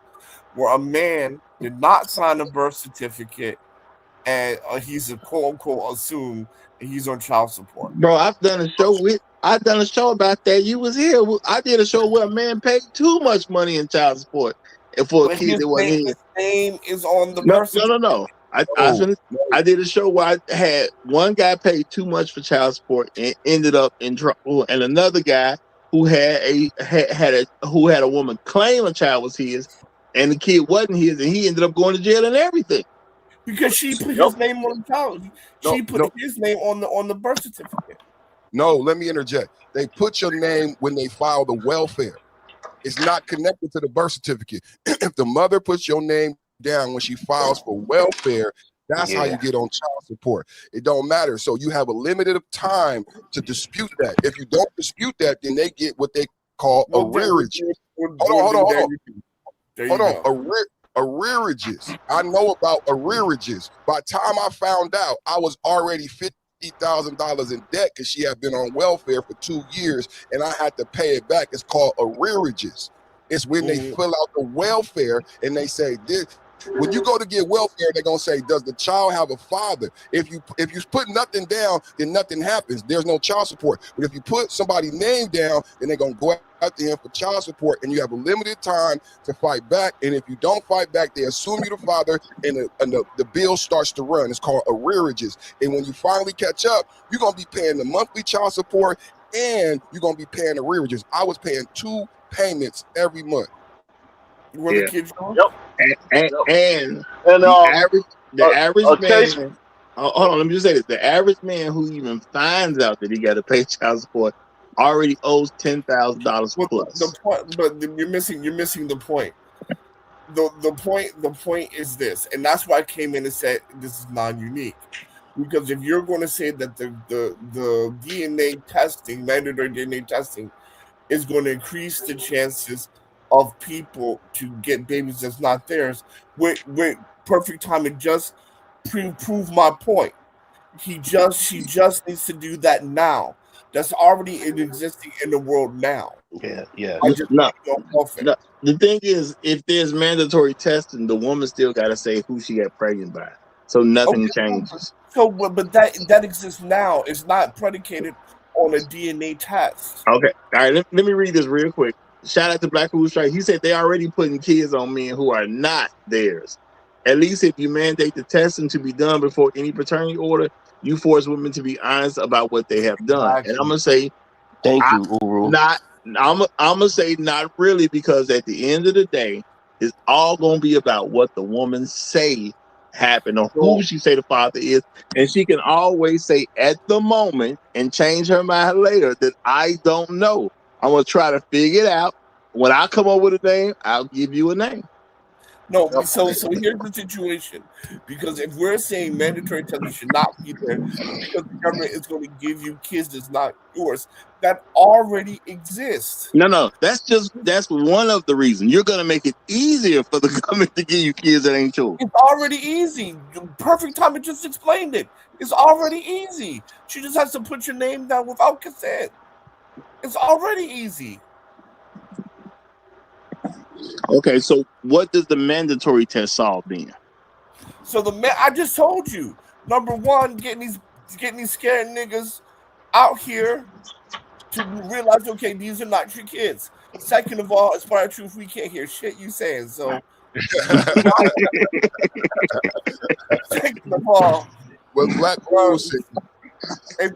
where a man did not sign a birth certificate and he's a quote unquote assumed and he's on child support. Bro, I've done a show about that. You was here. I did a show where a man paid too much money in child support and for a kid that wasn't his. His name is on the birth certificate. No. I did a show where I had one guy paid too much for child support and ended up in trouble, and another guy who had a woman claim a child was his, and the kid wasn't his, and he ended up going to jail and everything. Because she put his name on the child. She put his name on the birth certificate. No, let me interject. They put your name when they file the welfare. It's not connected to the birth certificate. If the mother puts your name down when she files for welfare, that's how you get on child support. It don't matter. So you have a limited time to dispute that. If you don't dispute that, then they get what they call arrearages. Hold on. Arrearages. I know about arrearages. By the time I found out, I was already $50,000 in debt because she had been on welfare for 2 years and I had to pay it back. It's called arrearages. It's when they fill out the welfare and they say this. When you go to get welfare, they're gonna say, does the child have a father? If you put nothing down, then nothing happens. There's no child support. But if you put somebody's name down, then they're gonna go after him for child support, and you have a limited time to fight back. And if you don't fight back, they assume you're the father, and the bill starts to run. It's called arrearages. And when you finally catch up, you're gonna be paying the monthly child support, and you're gonna be paying arrearages. I was paying 2 payments every month. Where the kids going? And the average man. Hold on, let me just say this: the average man who even finds out that he got to pay child support already owes $10,000 plus. The point, but you're missing the point. The point is this, and that's why I came in and said this is non-unique. Because if you're going to say that the DNA testing, mandatory DNA testing, is going to increase the chances of people to get babies that's not theirs, with perfect timing, just prove my point. She just needs to do that now. That's already existing in the world now. Yeah. The thing is, if there's mandatory testing, the woman still got to say who she got pregnant by, so nothing changes. So, but that exists now. It's not predicated on a DNA test. Okay, all right. Let me read this real quick. shout out to Black Food Strike. He said they already putting kids on men who are not theirs. At least if you mandate the testing to be done before any paternity order, you force women to be honest about what they have done. And I'm gonna say, Thank you, Uru. I'm gonna say not really, because at the end of the day, it's all gonna be about what the woman say happened or who she say the father is, and she can always say at the moment and change her mind later that I don't know. I'm gonna try to figure it out. When I come up with a name, I'll give you a name. No, so here's the situation. Because if we're saying mandatory testing should not be there because the government is going to give you kids that's not yours, that already exists. No, that's one of the reasons. You're gonna make it easier for the government to give you kids that ain't yours. It's already easy. Perfect time. It just explained it. It's already easy. She just has to put your name down without consent. It's already easy. Okay, so what does the mandatory test solve then? So I just told you. Number one, getting these scared niggas out here to realize, okay, these are not your kids. Second of all, as far as truth, we can't hear shit you saying. So second of all, what Black Rule said,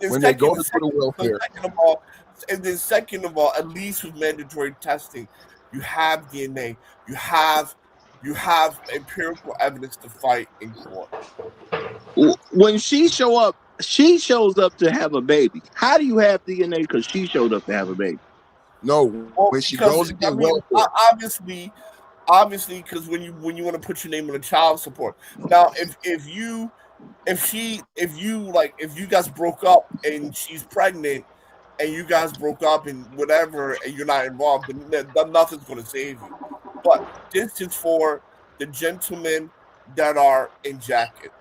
when they go to the welfare. Second of all, at least with mandatory testing, you have DNA, you have empirical evidence to fight in court. When she shows up to have a baby. How do you have DNA because she showed up to have a baby? No, when she goes to get welfare. Obviously, because when you want to put your name on a child support. Now, if you guys broke up and she's pregnant and you guys broke up and whatever and you're not involved, then nothing's going to save you. But this is for the gentlemen that are in jackets.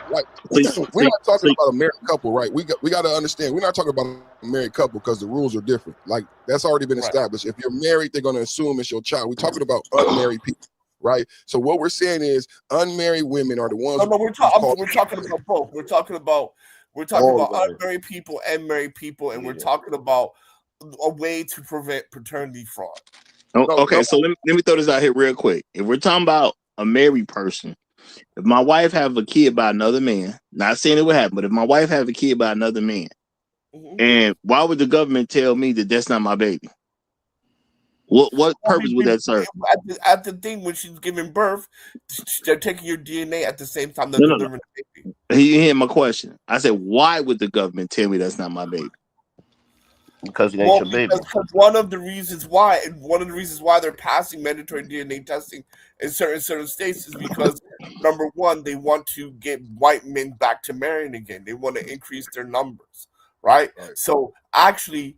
Like, we're not talking about a married couple, right? We got to understand, we're not talking about a married couple because the rules are different. Like, that's already been established. If you're married, they're going to assume it's your child. We're talking about unmarried people, right? So what we're saying is unmarried women are the ones. No, we're talking about both. We're talking about unmarried people and married people, and we're talking about a way to prevent paternity fraud. So let me throw this out here real quick. If we're talking about a married person, if my wife have a kid by another man, not saying it would happen, but if my wife have a kid by another man, and why would the government tell me that that's not my baby? What purpose would that serve? At the thing when she's giving birth, they're taking your DNA at the same time they're delivering the baby. You hear my question? I said, why would the government tell me that's not my baby? Because it ain't your baby. Because one of the reasons why they're passing mandatory DNA testing in certain states is because number one, they want to get white men back to marrying again. They want to increase their numbers, right? So actually,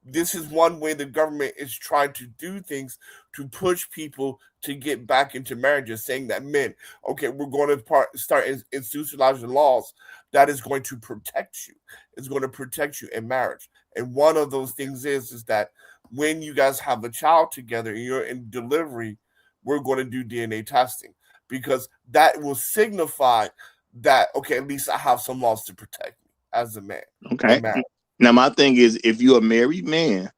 this is one way the government is trying to do things to push people to get back into marriages, saying that men, okay, we're going to start institutionalizing laws that is going to protect you. It's going to protect you in marriage. And one of those things is that when you guys have a child together and you're in delivery, we're going to do DNA testing because that will signify that, okay, at least I have some laws to protect me as a man. Okay. Now, my thing is, if you're a married man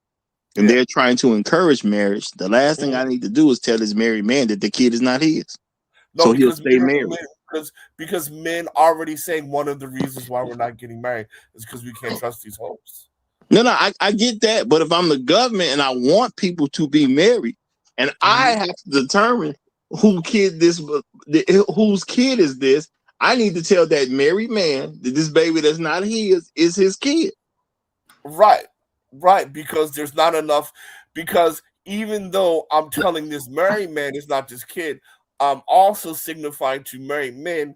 and they're trying to encourage marriage, the last thing I need to do is tell this married man that the kid is not his. No, so he'll stay married. Because men already saying one of the reasons why we're not getting married is because we can't trust these hoes. No, I get that. But if I'm the government and I want people to be married, and I have to determine whose kid is this, I need to tell that married man that this baby that's not his is his kid. Right, because there's not enough. Because even though I'm telling this married man it's not this kid, I'm also signifying to married men.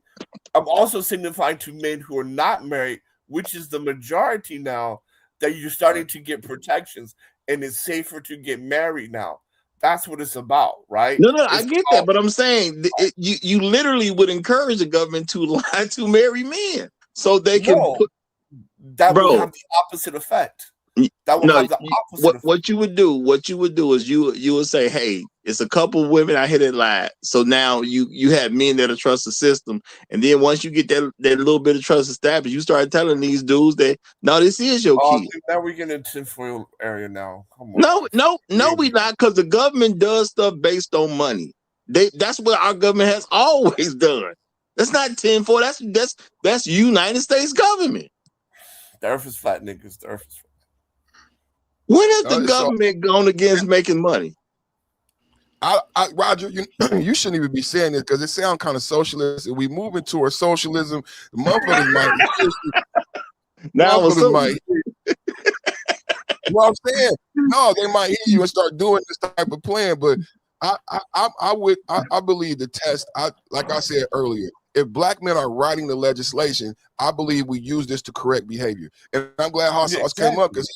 I'm also signifying to men who are not married, which is the majority now, that you're starting to get protections and it's safer to get married now. That's what it's about, right? No, I get that, but I'm saying you literally would encourage the government to lie to married men so they can that will have the opposite effect. That will No, have the opposite effect. what you would do is you would say, hey, it's a couple of women out here that lied. So now you have men that'll trust the system, and then once you get that little bit of trust established, you start telling these dudes that no, this is your kid. Dude, now we're getting into tinfoil area now. Come on. No, we not, because the government does stuff based on money. That's what our government has always done. That's not tinfoil. That's United States government. The earth is flat, niggas. The earth is flat. When has the government gone against making money? Roger, you shouldn't even be saying this because it sounds kind of socialist. If we move into a socialism, the motherfuckers might. Motherfuckers might. You know what I'm saying? No, they might hear you and start doing this type of plan. But I believe the test. Like I said earlier, if black men are writing the legislation, I believe we use this to correct behavior. And I'm glad Haas came up because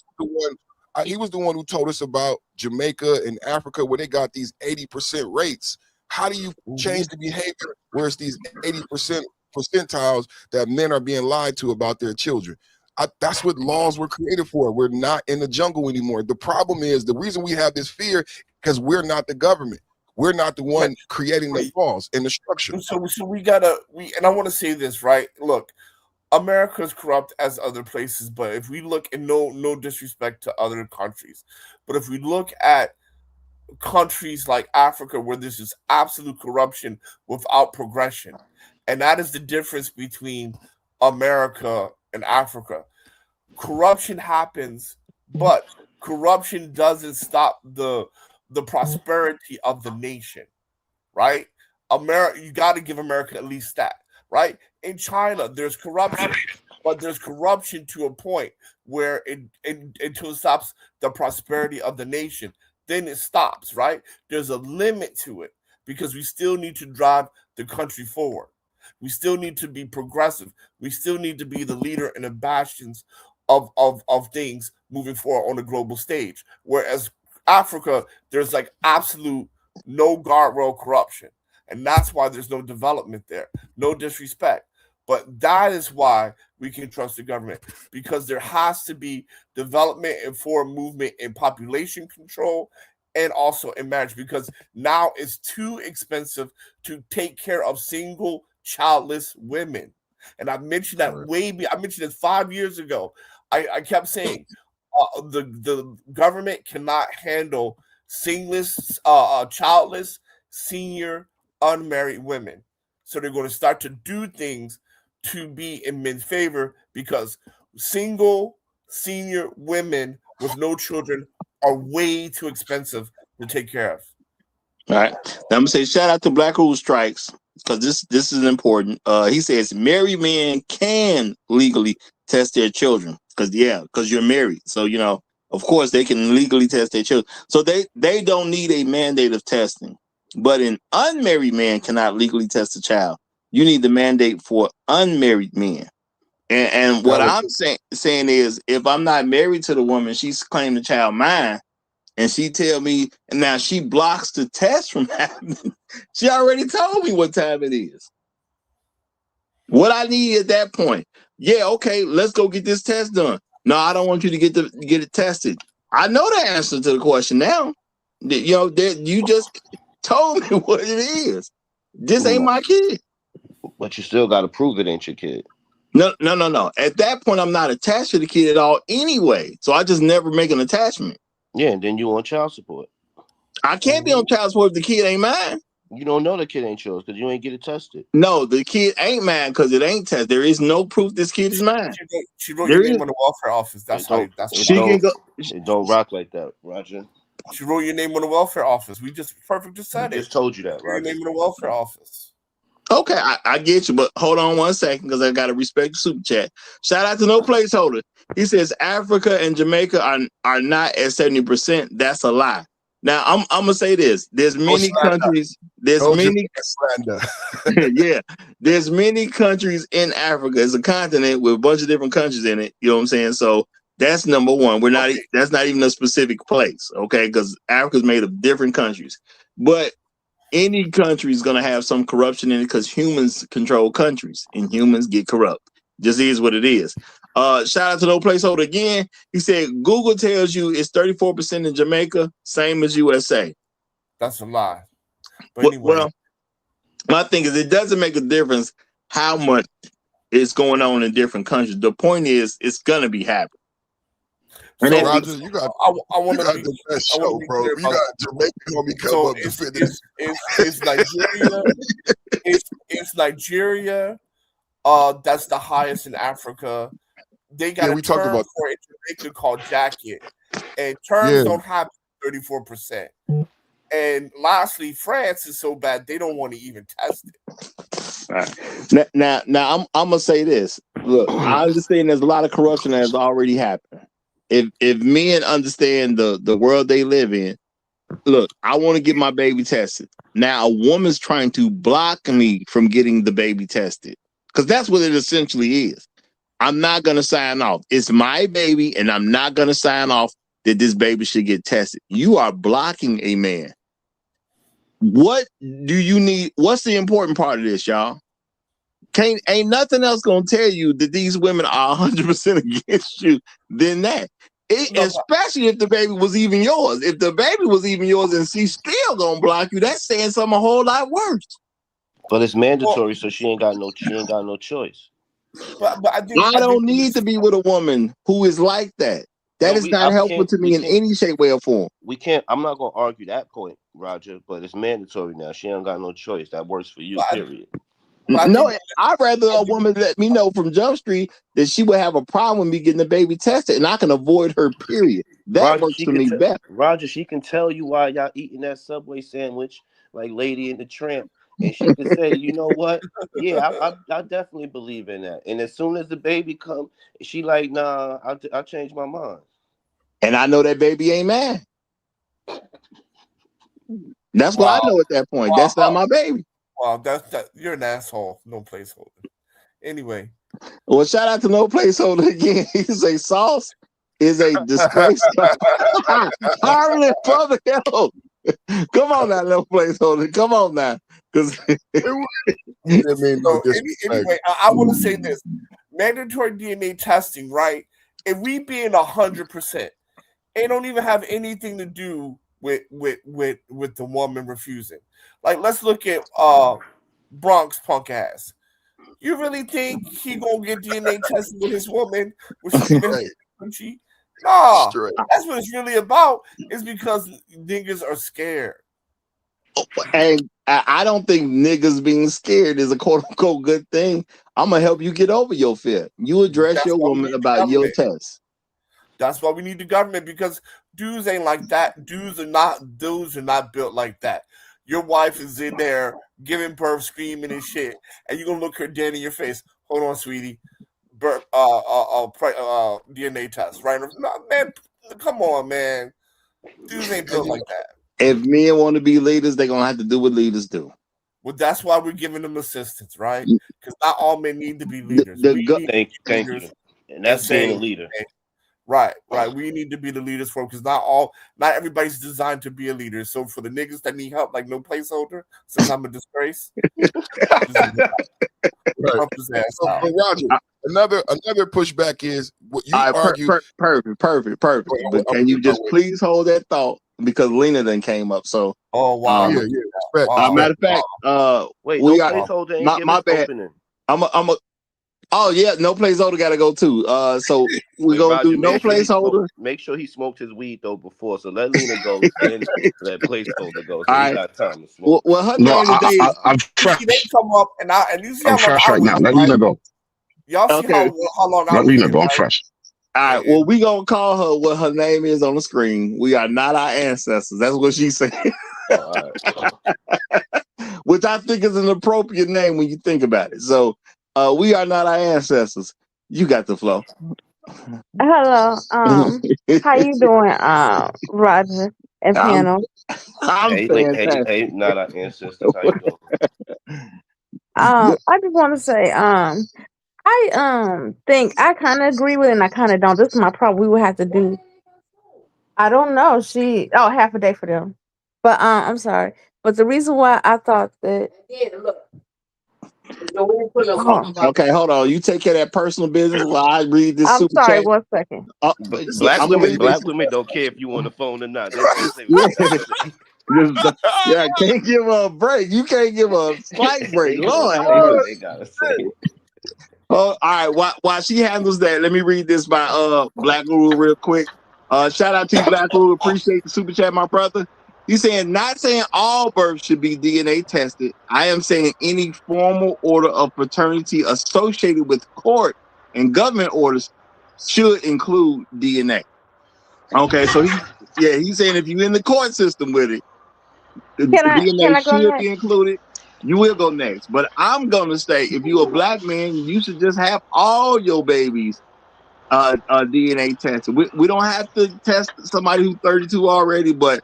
he was the one who told us about Jamaica and Africa where they got these 80% rates. How do you change the behavior where it's these 80% percentiles that men are being lied to about their children? That's what laws were created for. We're not in the jungle anymore. The problem is the reason we have this fear because we're not the government. We're not the one creating the laws and the structure. So and I want to say this, right? Look, America is corrupt as other places, but if we look, and no disrespect to other countries, but if we look at countries like Africa where there's just absolute corruption without progression, and that is the difference between America and Africa. Corruption happens, but corruption doesn't stop the prosperity of the nation, right? America, you got to give America at least that, right? In China, there's corruption, but there's corruption to a point where until it stops the prosperity of the nation, then it stops, right? There's a limit to it because we still need to drive the country forward. We still need to be progressive. We still need to be the leader and the bastions of things moving forward on the global stage. Whereas Africa, there's like absolute no guardrail corruption. And that's why there's no development there. No disrespect. But that is why we can trust the government, because there has to be development and forward movement in population control and also in marriage, because now it's too expensive to take care of single childless women. And I mentioned that I mentioned it 5 years ago. I kept saying the government cannot handle childless, senior, unmarried women. So they're going to start to do things to be in men's favor, because single, senior women with no children are way too expensive to take care of. All right. Now I'm gonna say shout out to Black Rule Strikes, because this is important. He says married men can legally test their children because you're married. So of course they can legally test their children. So they don't need a mandate of testing. But an unmarried man cannot legally test a child. You need the mandate for unmarried men. And what I'm saying is, if I'm not married to the woman, she's claiming the child mine, and she tell me, and now she blocks the test from happening. She already told me what time it is. What I need at that point, okay, let's go get this test done. No, I don't want you to get it tested. I know the answer to the question now. You just told me what it is. This ain't my kid. But you still got to prove it ain't your kid. No. At that point, I'm not attached to the kid at all anyway. So I just never make an attachment. Yeah, and then you on child support. I can't be on child support if the kid ain't mine. You don't know the kid ain't yours because you ain't get it tested. No, the kid ain't mine because it ain't tested. There is no proof this kid is mine. She wrote your name on the welfare office. It don't rock like that, Roger. She wrote your name on the welfare office. We just said it. Just told you that, right? Your name on the welfare office. Okay, I get you, but hold on 1 second because I got to respect the super chat. Shout out to No Placeholder. He says Africa and Jamaica are not at 70%. That's a lie. Now I'm gonna say this: there's many countries. There's many countries in Africa. It's a continent with a bunch of different countries in it. You know what I'm saying? So that's number one. That's not even a specific place, okay? Because Africa's made of different countries, but any country is going to have some corruption in it because humans control countries and humans get corrupt. Just is what it is. Shout out to No Placeholder again. He said Google tells you it's 34% in Jamaica, same as USA. That's a lie. But anyway. Well, my thing is it doesn't make a difference how much is going on in different countries. The point is it's gonna be happening. So Roger, you got the best show, bro. You got Jamaica gonna be come up defending. It's Nigeria. it's Nigeria. That's the highest in Africa. They got a term for it in Jamaica called jacket, and terms don't have 34%. And lastly, France is so bad they don't want to even test it. All right. Now I'm gonna say this. Look, I understand there's a lot of corruption that has already happened. If men understand the world they live in, look, I want to get my baby tested. Now a woman's trying to block me from getting the baby tested because that's what it essentially is. I'm not gonna sign off. It's my baby, and I'm not gonna sign off that this baby should get tested. You are blocking a man. What do you need? What's the important part of this, y'all? Ain't nothing else gonna tell you that these women are 100% against you than that. Especially if the baby was even yours. If the baby was even yours and she's still gonna block you, that's saying something a whole lot worse. But it's mandatory, so she ain't got no choice. But I don't need to be with a woman who is like that. That is not helpful to me in any shape, way, or form. We can't. I'm not gonna argue that point, Roger. But it's mandatory now. She ain't got no choice. That works for you. Period. No, I'd rather a woman let me know from Jump Street that she would have a problem with me getting the baby tested, and I can avoid her. Period. That works for me better. Roger, she can tell you why y'all eating that Subway sandwich like Lady and the Tramp, and she can say, you know what? Yeah, I definitely believe in that. And as soon as the baby come, she like, nah, I changed my mind. And I know that baby ain't mad. That's what I know at that point. That's not my baby. Wow, you're an asshole. No placeholder. Anyway. Well, shout out to No Placeholder again. He's a sauce is a disgrace. Harlan Public Health. Come on now, No Placeholder. Come on now. Anyway, I want to say this. Mandatory DNA testing, right? If we being 100%, it don't even have anything to do with the woman refusing. Like, let's look at Bronx punk ass. You really think he gonna get DNA tested with his woman? Nah, that's what it's really about. It's because niggas are scared. And I don't think niggas being scared is a quote unquote good thing. I'm gonna help you get over your fear. You address your woman about your test. That's why we need the government, because dudes ain't like that. Dudes are not built like that. Your wife is in there giving birth, screaming and shit, and you're gonna look her dead in your face. Hold on, sweetie. DNA test, right? No, man, come on, man. Dudes ain't built like that. If men want to be leaders, they're gonna have to do what leaders do. Well, that's why we're giving them assistance, right? Because not all men need to be leaders. Thank you. And that's being a leader. Right. We need to be the leaders for, because not everybody's designed to be a leader. So for the niggas that need help, like No Placeholder, since I'm a disgrace, help his ass out. But Roger, another pushback is what you argue. Perfect. But can you just please hold that thought, because Lena then came up. So wow. Matter of fact, wait, we No are Placeholder ain't my bad. Opening. Oh yeah, No Placeholder got to go too. So we're gonna do No Placeholder. Make sure he smoked his weed though before. So let Lena go, then let Placeholder go. So all he right. got time to smoke. Well, her name today is. I'm fresh. They come up and you see I'm fresh right now. Let Lena go. Y'all see how long Let Lena go. I'm fresh. All right. Well, we gonna call her what her name is on the screen. We are not our ancestors. That's what she said. All right. Which I think is an appropriate name when you think about it. So. We are not our ancestors. You got the flow. Hello. How you doing, Roger and panel? I'm fantastic. Hey, not our ancestors. How you doing? I just want to say, I think I kind of agree with it and I kind of don't. This is my problem. We would have to do. I don't know. Half a day for them. But I'm sorry. But the reason why I thought that Okay, hold on. You take care of that personal business while I read this I'm super sorry, chat. 1 second. Black I'm gonna women, read this. black women don't care if you on the phone or not. They're gonna say what Yeah, they gotta say. yeah. Can't give her a break. You can't give her a slight break. They gonna Lord have say what mercy. they gotta say. Oh, all right. While she handles that, let me read this by Black Guru real quick. Shout out to you, Black Guru. Appreciate the super chat, my brother. He's saying not saying all births should be DNA tested. I am saying any formal order of paternity associated with court and government orders should include DNA. Okay, so he's saying if you're in the court system with it, the Can DNA I go should next? be included. You will go next, but I'm gonna say if you're a black man, you should just have all your babies DNA tested. We don't have to test somebody who's 32 already, but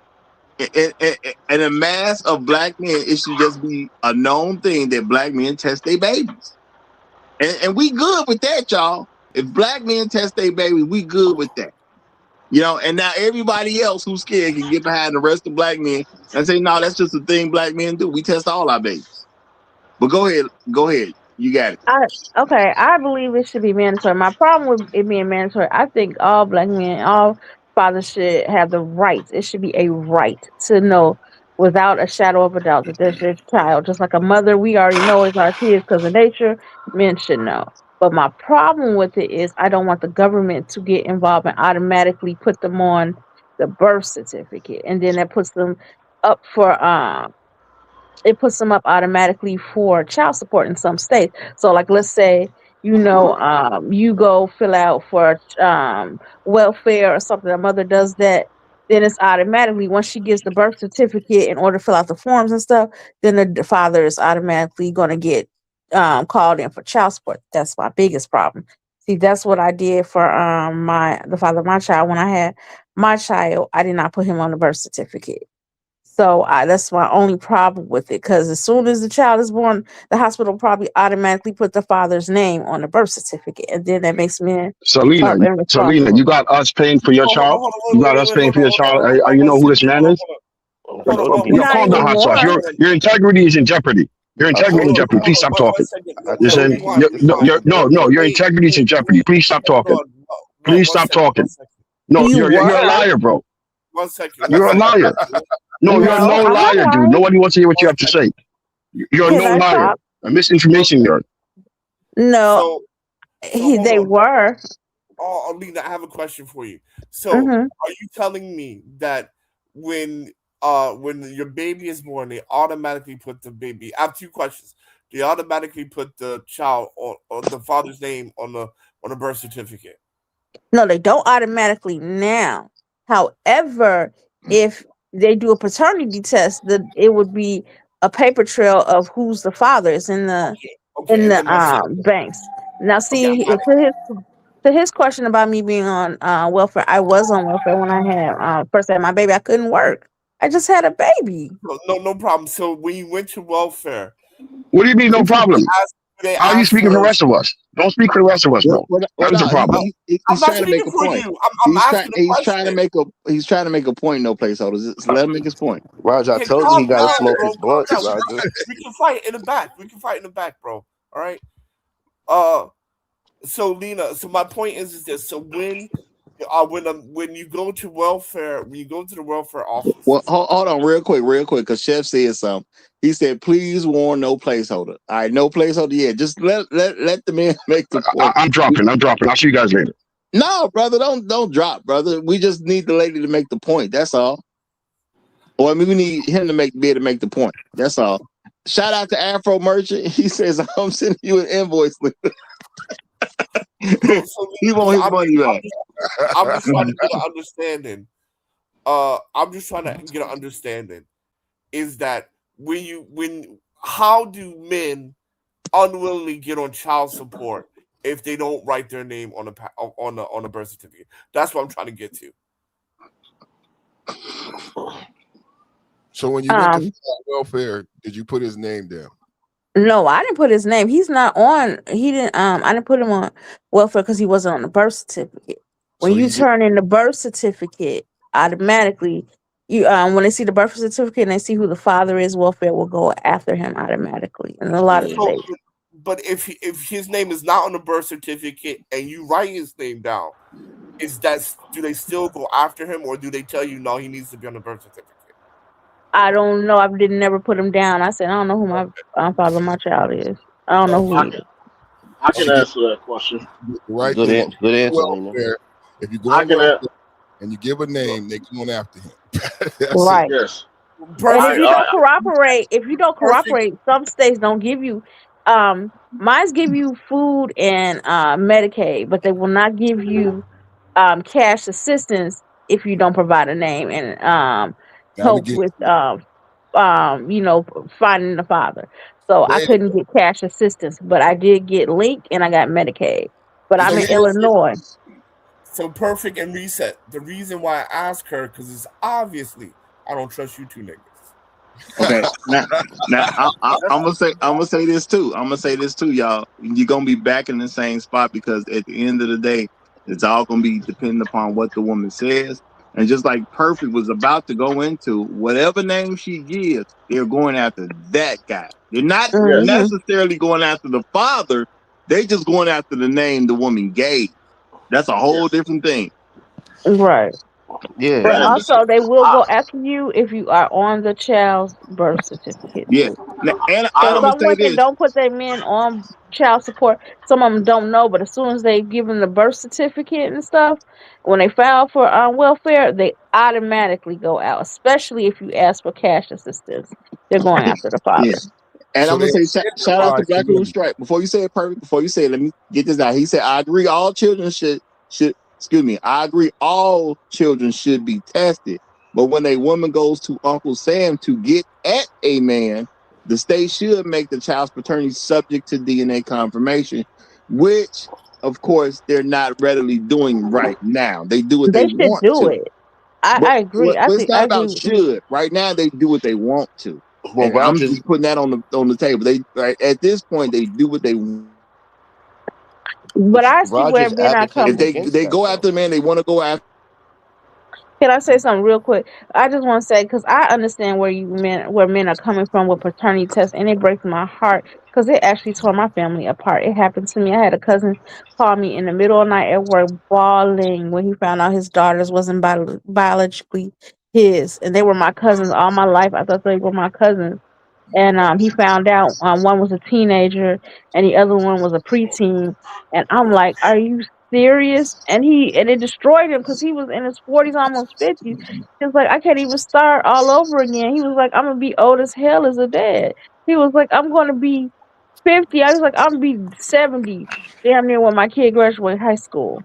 in a mass of black men, it should just be a known thing that black men test their babies, and we good with that, y'all. If black men test their babies, we good with that. And now everybody else who's scared can get behind the rest of black men and say, no, that's just a thing black men do. We test all our babies. But go ahead. You got it. I believe it should be mandatory. My problem with it being mandatory, I think all black men, all fathers should have the right. It should be a right to know without a shadow of a doubt that there's your child. Just like a mother, we already know it's our kids because of nature. Men should know. But my problem with it is I don't want the government to get involved and automatically put them on the birth certificate, and then that puts them up for it puts them up automatically for child support in some states. So, like, let's say, you go fill out for welfare or something, the mother does that, then it's automatically, once she gives the birth certificate in order to fill out the forms and stuff, then the father is automatically going to get called in for child support. That's my biggest problem. See, that's what I did for the father of my child. When I had my child, I did not put him on the birth certificate. So that's my only problem with it, because as soon as the child is born, the hospital probably automatically put the father's name on the birth certificate, and then that makes men Selena, up and Selena, responsible. you got us paying for your child. Hold You on, got wait, us wait, paying hold for on, your hold on, child. hold on, You one know who this second, man is? Yo, Not calm down, hot sauce. anymore. Your integrity is in jeopardy. Your I integrity is in told you, jeopardy. Please stop one talking. second. I No, told Listen, you rewind, keep the South no, bloodline. your integrity is in jeopardy. Please stop hold talking. on. Please One stop second, talking. one second, No, You you're a were? liar, bro. one second, one You're a second. liar. No, you're No, no I'm not liar, dude. lying. Nobody wants to hear what you One have to second, say. You're a one no Can I second. liar. talk? A misinformation here. No, So, hold they on. were. Oh, Alina, I have a question for you. So, Hmm. are you telling me that when when your baby is born, they automatically put the baby? I have two questions. They automatically put the child or the father's name on the birth certificate. No, they don't automatically now. However, if they do a paternity test, it would be a paper trail of who's the father. It's in the Okay, okay. And then my second. banks. Now, Okay, see, to his question about me being on welfare, I was on welfare when I had first had my baby. I couldn't work. I just had a baby. no problem. So when you went to welfare, What do you mean, no problem? ask, they How are you ask speaking for the for. rest of us? Don't speak for the rest of us, bro. That is a No, problem. I'm he's not trying to make speaking a for point. you. I'm asking a He's trying to question. make a point. No placeholders. Just let him make his point. Roger, I Okay, told you he calm gotta down, smoke bro. his Calm blunts, down. Roger. We can fight in the back. We can fight in the back, bro. All right. Uh, so Lena, so my point is this. So when you go to welfare, when you go to the welfare Well, offices, hold on, real quick, because Chef said something. He said, "Please warn, no placeholder." All right, no placeholder. Yeah, just let the man make the point. I'm dropping. I'll see you guys later. No, brother, don't drop, brother. We just need the lady to make the point. That's all. Or I mean, we need him to be able to make the point. That's all. Shout out to Afro Merchant. He says, "I'm sending you an invoice." He want his money back. I'm just trying to get an understanding. I'm just trying to get an understanding. Is that how do men unwillingly get on child support if they don't write their name on a birth certificate? That's what I'm trying to get to. So when you went to welfare, did you put his name down? No, I didn't put his name. He's not on. He didn't. I didn't put him on welfare because he wasn't on the birth certificate. When So you he did. turn in the birth certificate, automatically, when they see the birth certificate and they see who the father is, welfare will go after him automatically in a lot of So states. But if his name is not on the birth certificate and you write his name down, do they still go after him, or do they tell you no, he needs to be on the birth certificate? I don't know. I didn't never put him down. I said I don't know who my father of my child is. I don't know who I he can, is. I If can you get answer that question. the right Good, thing, good answer, Lena. welfare. If you go I on can, welfare and you give a name, they going after him. That's it. Right. yes. And Perfect. if you don't Perfect. cooperate, some states don't give you mines give you food and Medicaid, but they will not give you cash assistance if you don't provide a name and Now we help get with finding the father. So I they. couldn't get cash assistance, but I did get Link and I got Medicaid. But It's I'm in still Illinois. So perfect and reset. The reason why I ask her because it's obviously I don't trust you two niggas. Okay, now I'm gonna say this too. I'm gonna say this too, y'all. You're gonna be back in the same spot because at the end of the day, it's all gonna be dependent upon what the woman says. And just like Perfect was about to go into, whatever name she gives, they're going after that guy. They're not Yes. Hmm. necessarily going after the father. They just going after the name the woman gave. That's a whole Yes. different thing. Right. Yeah, But And also they will I, go after you if you are on the child's birth certificate Yeah, too. and I I'm gonna Some say women this. don't put their men on child support. Some of them don't know, but as soon as they give them the birth certificate and stuff, when they file for welfare, they automatically go out. Especially if you ask for cash assistance, they're going after the Yeah. father. And so I'm they gonna say shout out to incentivize the Black Room women. Strike. Before you say it perfect, before you say it, let me get this out. He said, I agree all children should excuse me, I agree all children should be tested. But when a woman goes to Uncle Sam to get at a man, the state should make the child's paternity subject to DNA confirmation, which of course they're not readily doing right now. They do what they They should want do to. it. But, I agree. but it's I not agree about with you. should. Right now, they do what they want to, well, and I'm Roger's just putting that on the table. They right, at this point they do what they want. But I see where Roger's men are If advocating coming. against they that go though. after the man, they want to go after. Can I say something real quick? I just want to say because I understand where men are coming from with paternity tests, and it breaks my heart because it actually tore my family apart. It happened to me. I had a cousin call me in the middle of the night at work, bawling when he found out his daughters wasn't biologically his, and they were my cousins all my life. I thought they were my cousins, and he found out one was a teenager and the other one was a preteen, and I'm like, "Are you serious?" And it destroyed him because he was in his 40s, almost 50s. He was like, "I can't even start all over again." He was like, "I'm gonna be old as hell as a dad." He was like, "I'm gonna be 50." I was like, "I'm gonna be 70, damn near when my kid graduates high school."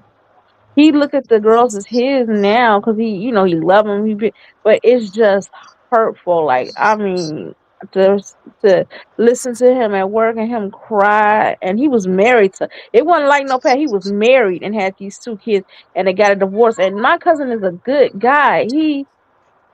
He look at the girls as his now because he love them. But it's just hurtful. Like, I mean, to to listen to him at work and him cry, and he was married to. It wasn't like no pet. He was married and had these two kids, and they got a divorce. And my cousin is a good guy. He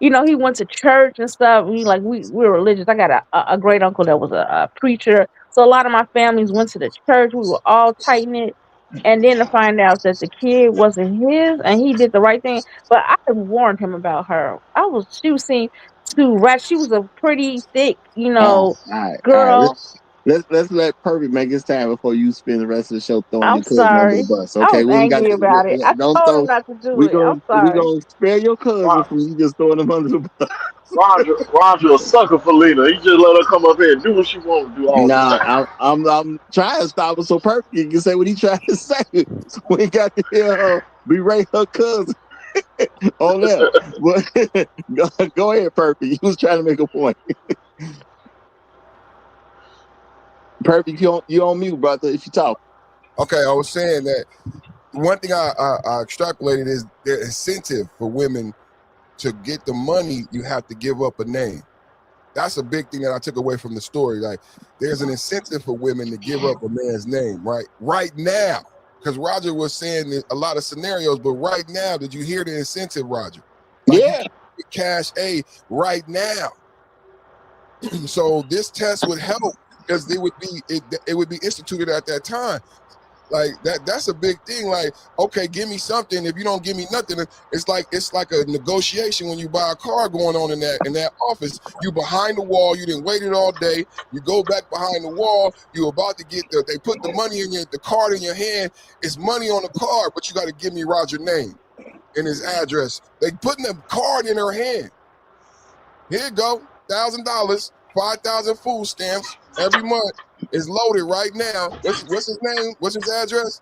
went to church and stuff. We're religious. I got a great uncle that was a preacher. So a lot of my families went to the church. We were all tight knit. And then to find out that the kid wasn't his and he did the right thing. But I had warned him about her. She was seen to rat. She was a pretty thick, All right, all right. girl. Let's let Perfect make his time before you spend the rest of the show throwing I'm your cousin under the sorry. bus. I Okay, was we ain't got angry about it. I to, don't told him throw. not to do it. I'm We sorry. gonna spare your cousin Ro- from you just throwing him under the bus. Roger a sucker for Lena. He just let her come up here and do what she want to do all the Nah, time. I'm trying to stop it so Perfect can say what he trying to say. So we ain't got to hear her berate her cousin on that. But go ahead, Perfect. You was trying to make a point. Perfect, you on mute, brother. If you talk. Okay, I was saying that one thing I extrapolated is the incentive for women to get the money. You have to give up a name. That's a big thing that I took away from the story. Like, there's an incentive for women to give up a man's name right now. Because Roger was saying a lot of scenarios, but right now, did you hear the incentive, Roger? Like, you Yeah. can get cash A right now. So this test would help because it would be instituted at that time. Like that's a big thing. Like, okay, give me something. If you don't give me nothing, it's like a negotiation when you buy a car going on in that office. You behind the wall, you didn't wait it all day. You go back behind the wall, you're about to get they put the money in the card in your hand. It's money on the card, but you got to give me Roger's name and his address. They putting the card in her hand. Here you go, $1,000, 5,000 food stamps every month. Is loaded right now. What's his name? What's his address?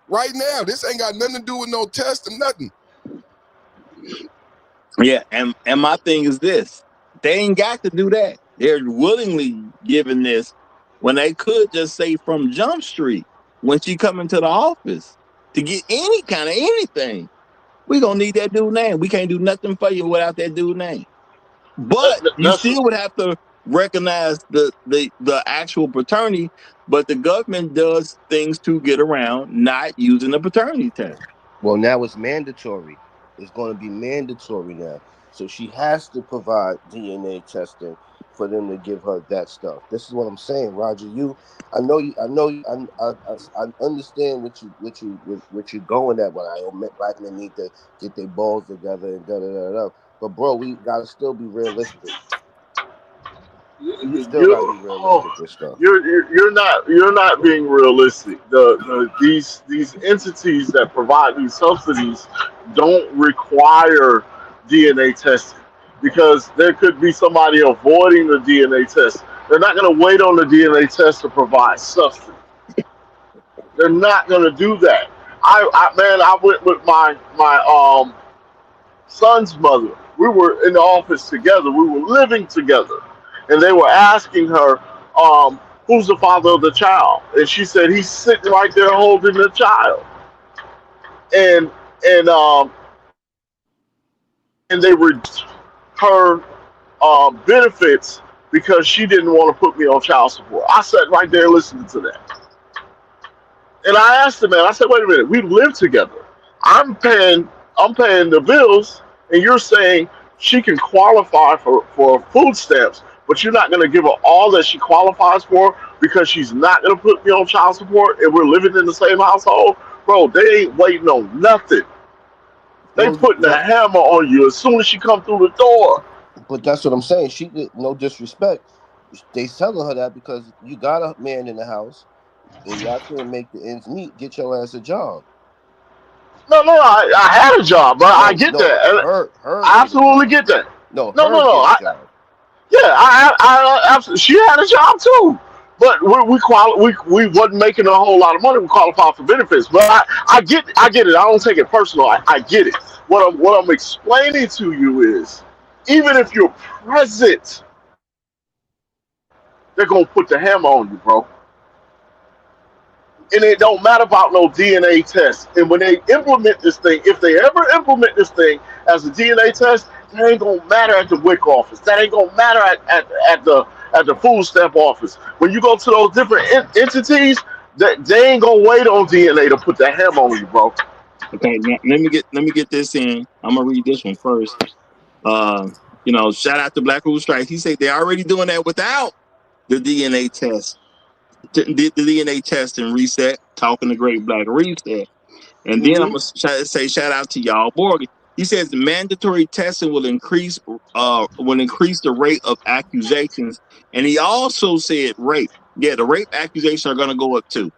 Right now. This ain't got nothing to do with no test or nothing. Yeah, and my thing is this. They ain't got to do that. They're willingly giving this when they could just say from Jump Street when she come into the office to get any kind of anything. We gonna need that dude name. We can't do nothing for you without that dude name. But you That's still would have to recognize the actual paternity, but the government does things to get around not using the paternity test. Well, now it's mandatory. It's going to be mandatory now. So she has to provide DNA testing for them to give her that stuff. This is what I'm saying, Roger. I understand what you're going at. But black men need to get their balls together and da da da da. But bro, we gotta still be realistic. Still gotta be realistic with stuff. You're not being realistic. These entities that provide these subsidies don't require DNA testing because there could be somebody avoiding the DNA test. They're not going to wait on the DNA test to provide subsidy. They're not going to do that. I went with my son's mother. We were in the office together. We were living together, and they were asking her, "Who's the father of the child?" And she said, "He's sitting right there holding the child." And and um, and they reduced her benefits because she didn't want to put me on child support. I sat right there listening to that, and I asked the man. I said, "Wait a minute. We live together. I'm paying the bills, and you're saying she can qualify for food stamps, but you're not going to give her all that she qualifies for because she's not going to put me on child support, and we're living in the same household, bro. They ain't waiting on nothing. They putting the hammer on you as soon as she come through the door." But that's what I'm saying. She did no disrespect. They telling her that because you got a man in the house and y'all can't make the ends meet. Get your ass a job. No, I had a job, but I get No, that. And her I absolutely get that. No, No, her get a job. Yeah, I absolutely. She had a job too, but we wasn't making a whole lot of money. We qualified for benefits, but I get it. I don't take it personal. I get it. What I'm explaining to you is, even if you're present, they're gonna put the hammer on you, bro. And it don't matter about no DNA test. And when they implement this thing, if they ever implement this thing as a DNA test, that ain't gonna matter at the WIC office. That ain't gonna matter at the food stamp office. When you go to those different entities, they ain't gonna wait on DNA to put the hammer on you, bro. Okay, now, let me get this in. I'm gonna read this one first. Shout out to Black Rule Strike. He said they're already doing that without the DNA test. Did the DNA test and reset. Talking to Great Black Reset. And then I'm gonna say shout out to y'all Morgan. He says the mandatory testing will increase the rate of accusations. And he also said rape. Yeah, the rape accusations are gonna go up too.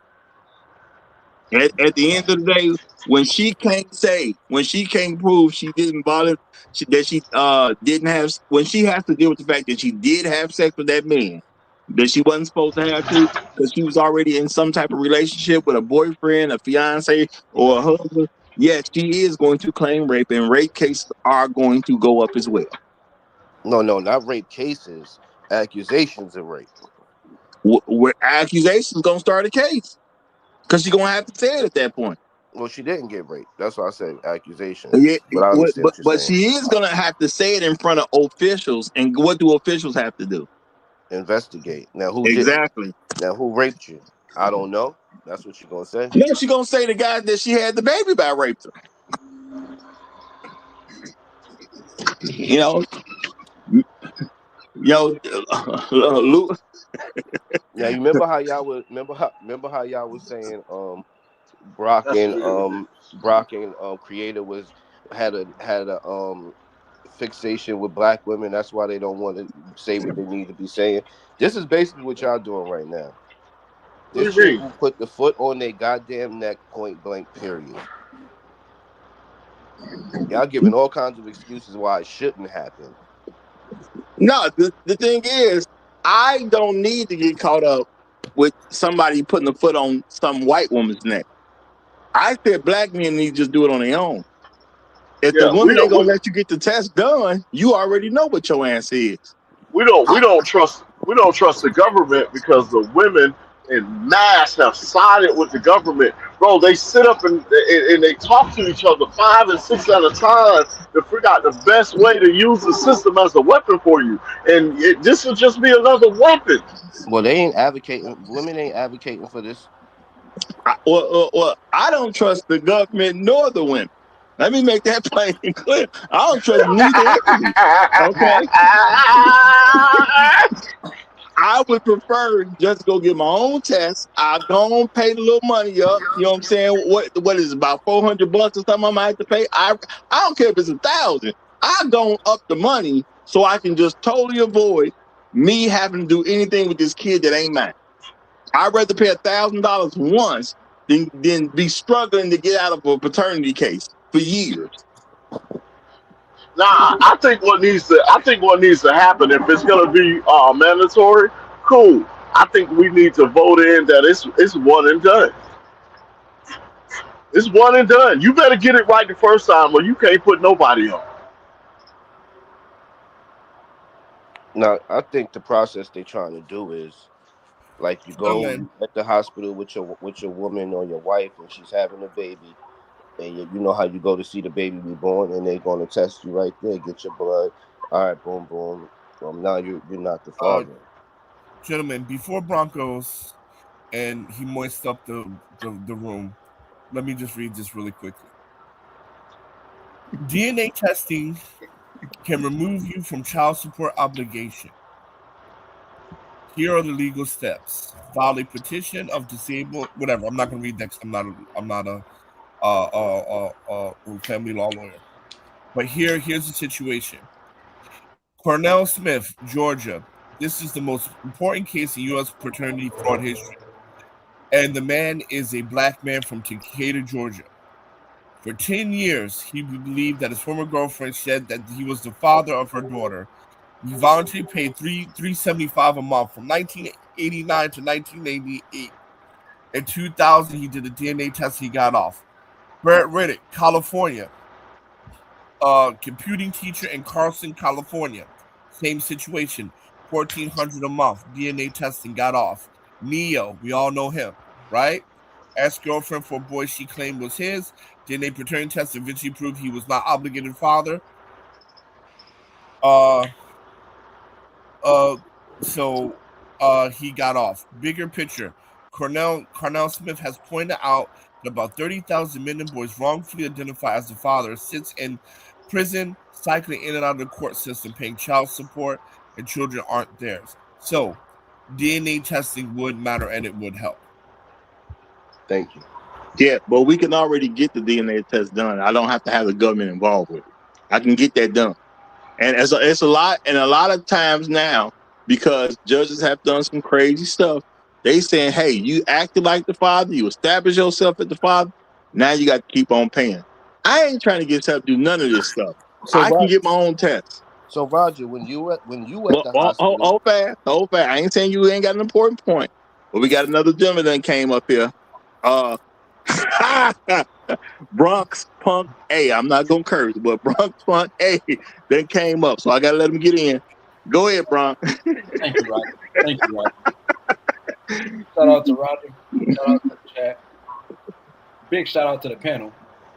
At the end of the day, when she can't prove she didn't volunteer, that she didn't have, when she has to deal with the fact that she did have sex with that man that she wasn't supposed to have to because she was already in some type of relationship with a boyfriend, a fiance, or a husband. Yes, she is going to claim rape, and rape cases are going to go up as well. No, not rape cases. Accusations of rape. Where accusations gonna start a case because she's gonna have to say it at that point. Well, she didn't get raped. That's why I said accusations. Yeah, But I understand what you're but saying. she is gonna have to say it in front of officials. And what do officials have to do? Investigate. Now who Exactly. Now who raped you? I don't know. That's what you're gonna say. No, she's gonna say the guy that she had the baby by raped her. You know, Luke. Now you remember how y'all was remember how y'all was saying Brock That's and weird. Creator had a fixation with black women. That's why they don't want to say what they need to be saying. This is basically what y'all doing right now. What This do you shit mean? will put the foot on their goddamn neck, point blank, period. Y'all giving all kinds of excuses why it shouldn't happen. No, the thing is, I don't need to get caught up with somebody putting a foot on some white woman's neck. I said black men need to just do it on their own. If the Yeah, we women ain't don't. gonna let you get the test done, you already know what your answer is. We don't trust the government because the women in mass have sided with the government. Bro, they sit up and they talk to each other 5 and 6 at a time to figure out the best way to use the system as a weapon for you. And this will just be another weapon. Well, they ain't advocating. Women ain't advocating for this. I don't trust the government nor the women. Let me make that plain and clear. I don't trust neither entity. Okay. I would prefer just go get my own test. I'll go and pay the little money up. You know what I'm saying? What is it, about $400 or something I might have to pay? I don't care if it's 1,000. I'll go up the money so I can just totally avoid me having to do anything with this kid that ain't mine. I'd rather pay $1,000 once than be struggling to get out of a paternity case for years. Now, I think what needs to happen if it's going to be mandatory. Cool. I think we need to vote in that it's one and done. It's one and done. You better get it right the first time, or you can't put nobody on. Now, I think the process they're trying to do is like you at the hospital with your woman or your wife, and she's having a baby, and you know how you go to see the baby be born, and they're going to test you right there, get your blood. All right, boom, boom. Now you're not the father. Gentlemen, before Broncos and he moists up the room, let me just read this really quickly. DNA testing can remove you from child support obligation. Here are the legal steps. File a petition of disabled, whatever. I'm not going to read that because I'm not a family law lawyer. But here's the situation. Cornell Smith, Georgia. This is the most important case in U.S. paternity fraud history. And the man is a black man from Decatur, Georgia. For 10 years, he believed that his former girlfriend said that he was the father of her daughter. He voluntarily paid $375 a month from 1989 to 1988. In 2000, he did a DNA test. He got off. Brett Riddick, California, computing teacher in Carson, California. Same situation. $1,400 a month. DNA testing, got off. Neo, we all know him, right? Ex-girlfriend for a boy she claimed was his. DNA paternity test eventually proved he was not obligated father. So he got off. Bigger picture. Cornell Smith has pointed out that about 30,000 men and boys wrongfully identified as the father sits in prison, cycling in and out of the court system, paying child support, and children aren't theirs. So DNA testing would matter and it would help. Thank you. Yeah, but we can already get the DNA test done. I don't have to have the government involved with it. I can get that done. And it's a lot, and a lot of times now, because judges have done some crazy stuff, they saying, hey, you acted like the father, you established yourself as the father, now you got to keep on paying. I ain't trying to get to do none of this stuff. I can get my own test. So Roger, when you at the Hold hospital, fast. I ain't saying you ain't got an important point, but we got another gentleman that came up here. Bronx Punk A. I'm not gonna curse, but Bronx Punk A then came up, so I gotta let him get in. Go ahead, Bronx. Thank you, Roger. Thank you, Roger. Shout out to Roger. Shout out to the chat. Big shout out to the panel.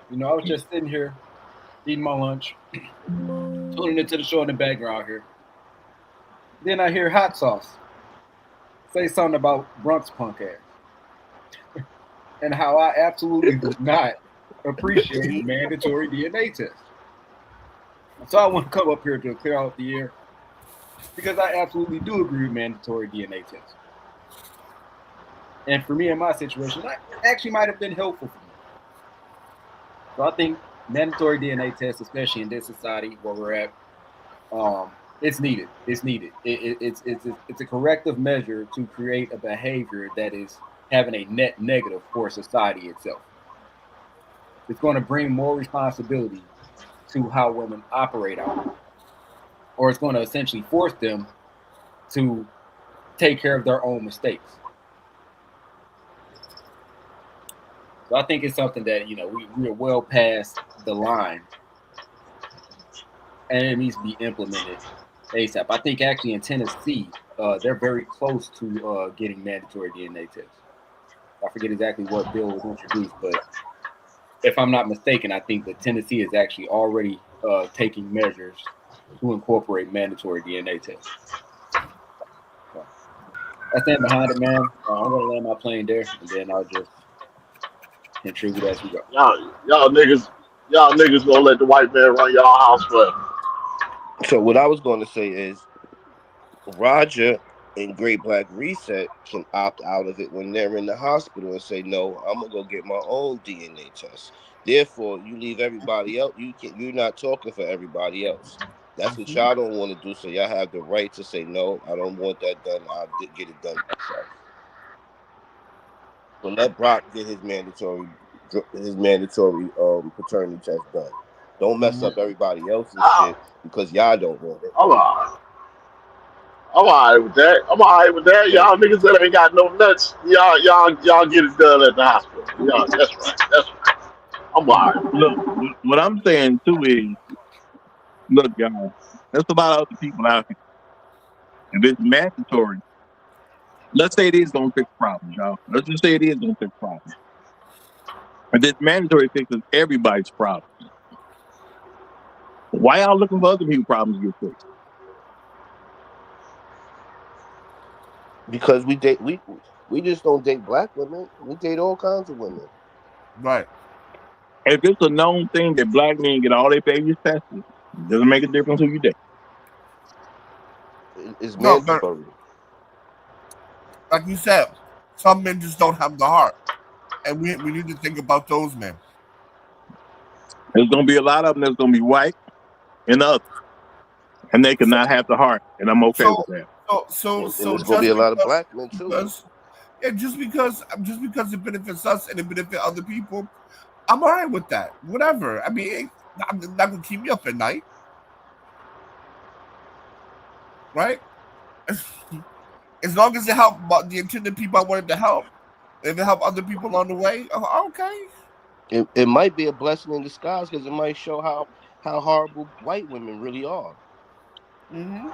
You know, I was just sitting here eating my lunch, tuning into the show in the background here. Then I hear Hot Sauce say something about Bronx Punk ass and how I absolutely do not appreciate mandatory DNA tests. So I want to come up here to clear out the air because I absolutely do agree with mandatory DNA tests. And for me in my situation, that actually might have been helpful for me. So I think mandatory DNA tests, especially in this society where we're at, it's needed. It's needed. It's a corrective measure to create a behavior that is having a net negative for society itself. It's going to bring more responsibility to how women operate out here, or it's going to essentially force them to take care of their own mistakes. So I think it's something that we are well past the line, and it needs to be implemented ASAP. I think actually in Tennessee, they're very close to getting mandatory DNA tests. I forget exactly what bill was introduced, but if I'm not mistaken, I think that Tennessee is actually already taking measures to incorporate mandatory DNA tests. So, I stand behind it, man. I'm going to land my plane there, and then I'll just contribute as we go. Y'all niggas gonna let the white man run y'all house forever. So what I was going to say is Roger and Great Black Reset can opt out of it when they're in the hospital and say, "No, I'm gonna go get my own DNA test." Therefore, you leave everybody else. You're not talking for everybody else. That's what y'all don't want to do. So y'all have the right to say, "No, I don't want that done. I'll get it done myself." So let Brock get his mandatory paternity test done. Don't mess up everybody else's shit because y'all don't want it. I'm alright with that. Y'all niggas that ain't got no nuts, y'all get it done at the hospital. Y'all, that's right. I'm alright. Look, what I'm saying too is, look, y'all, there's a lot of other people out here. If it's mandatory, let's say it is gonna fix problems, y'all. Let's just say it is gonna fix problems. If it's mandatory, fixes everybody's problem. Why y'all looking for other people's problems to get fixed? Because we just don't date black women. We date all kinds of women. Right. If it's a known thing that black men get all their babies tested, it doesn't make a difference who you date. It's No, but mandatory. like you said, some men just don't have the heart, and we need to think about those men. There's gonna be a lot of them that's gonna be white and others, and they cannot have the heart, and I'm okay with that. So there's gonna be a lot of black men too. Just because it benefits us and it benefits other people, I'm all right with that. Whatever. I mean, I'm not gonna keep me up at night, right? As long as it help the intended people I wanted to help, if it help other people on the way, okay. It might be a blessing in disguise because it might show how horrible white women really are. Mm-hmm.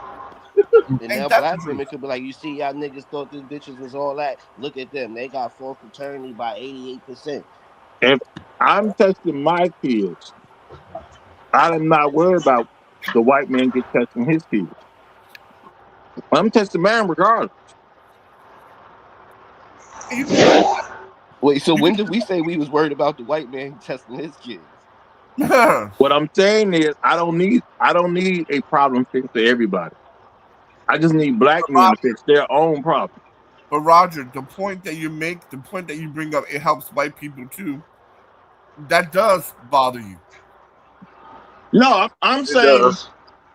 And now black women could be like, you see, y'all niggas thought these bitches was all that. Look at them. They got full paternity by 88%. If I'm testing my kids, I'm not worried about the white man get testing his kids. I'm testing mine regardless. Wait, so when did we say we was worried about the white man testing his kids? What I'm saying is, I don't need a problem fixed for everybody. I just need black men to fix their own problem. But Roger, the point that you bring up, it helps white people too. That does bother you. No, I'm saying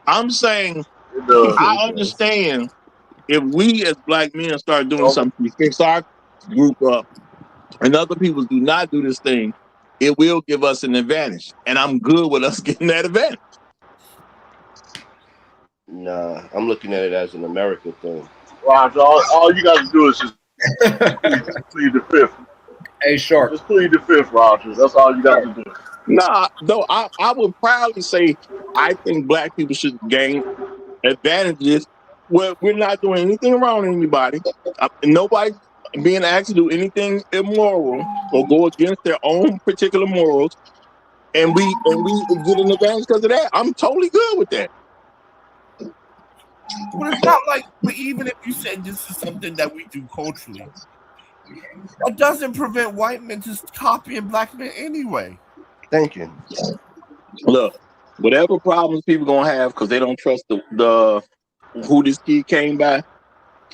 I understand if we as black men start doing something to fix our group up and other people do not do this thing, it will give us an advantage. And I'm good with us getting that advantage. Nah, I'm looking at it as an American thing. Roger, all you got to do is just plead the fifth. Hey, Shark. Just plead the fifth, Roger. That's all you got to do. Nah, though I would proudly say I think black people should gain advantages where we're not doing anything wrong to anybody. Nobody being asked to do anything immoral or go against their own particular morals, and we get an advantage because of that. I'm totally good with that. But it's not like, but even if you said this is something that we do culturally, it doesn't prevent white men just copying black men anyway. Thank you. Look, whatever problems people gonna have because they don't trust the who this kid came by,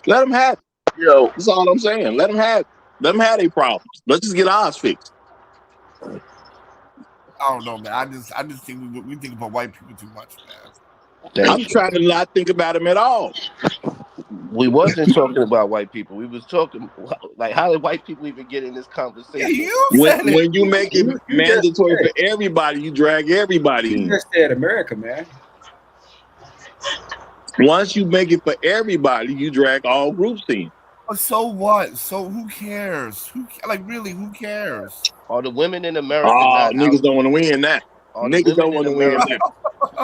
let them have it. Yo, that's all I'm saying. Let them have it. Let them have their problems. Let's just get ours fixed. I don't know, man. I just think we think about white people too much, man. I'm trying to not think about them at all. We wasn't talking about white people. We was talking like, how did white people even get in this conversation? Yeah, you said it. When you make it mandatory for everybody, you drag everybody in. You just said America, man. Once you make it for everybody, you drag all groups in. So what? So who cares? Really? Who cares? Are the women in America? Niggas don't want to win that. Niggas don't want to win that.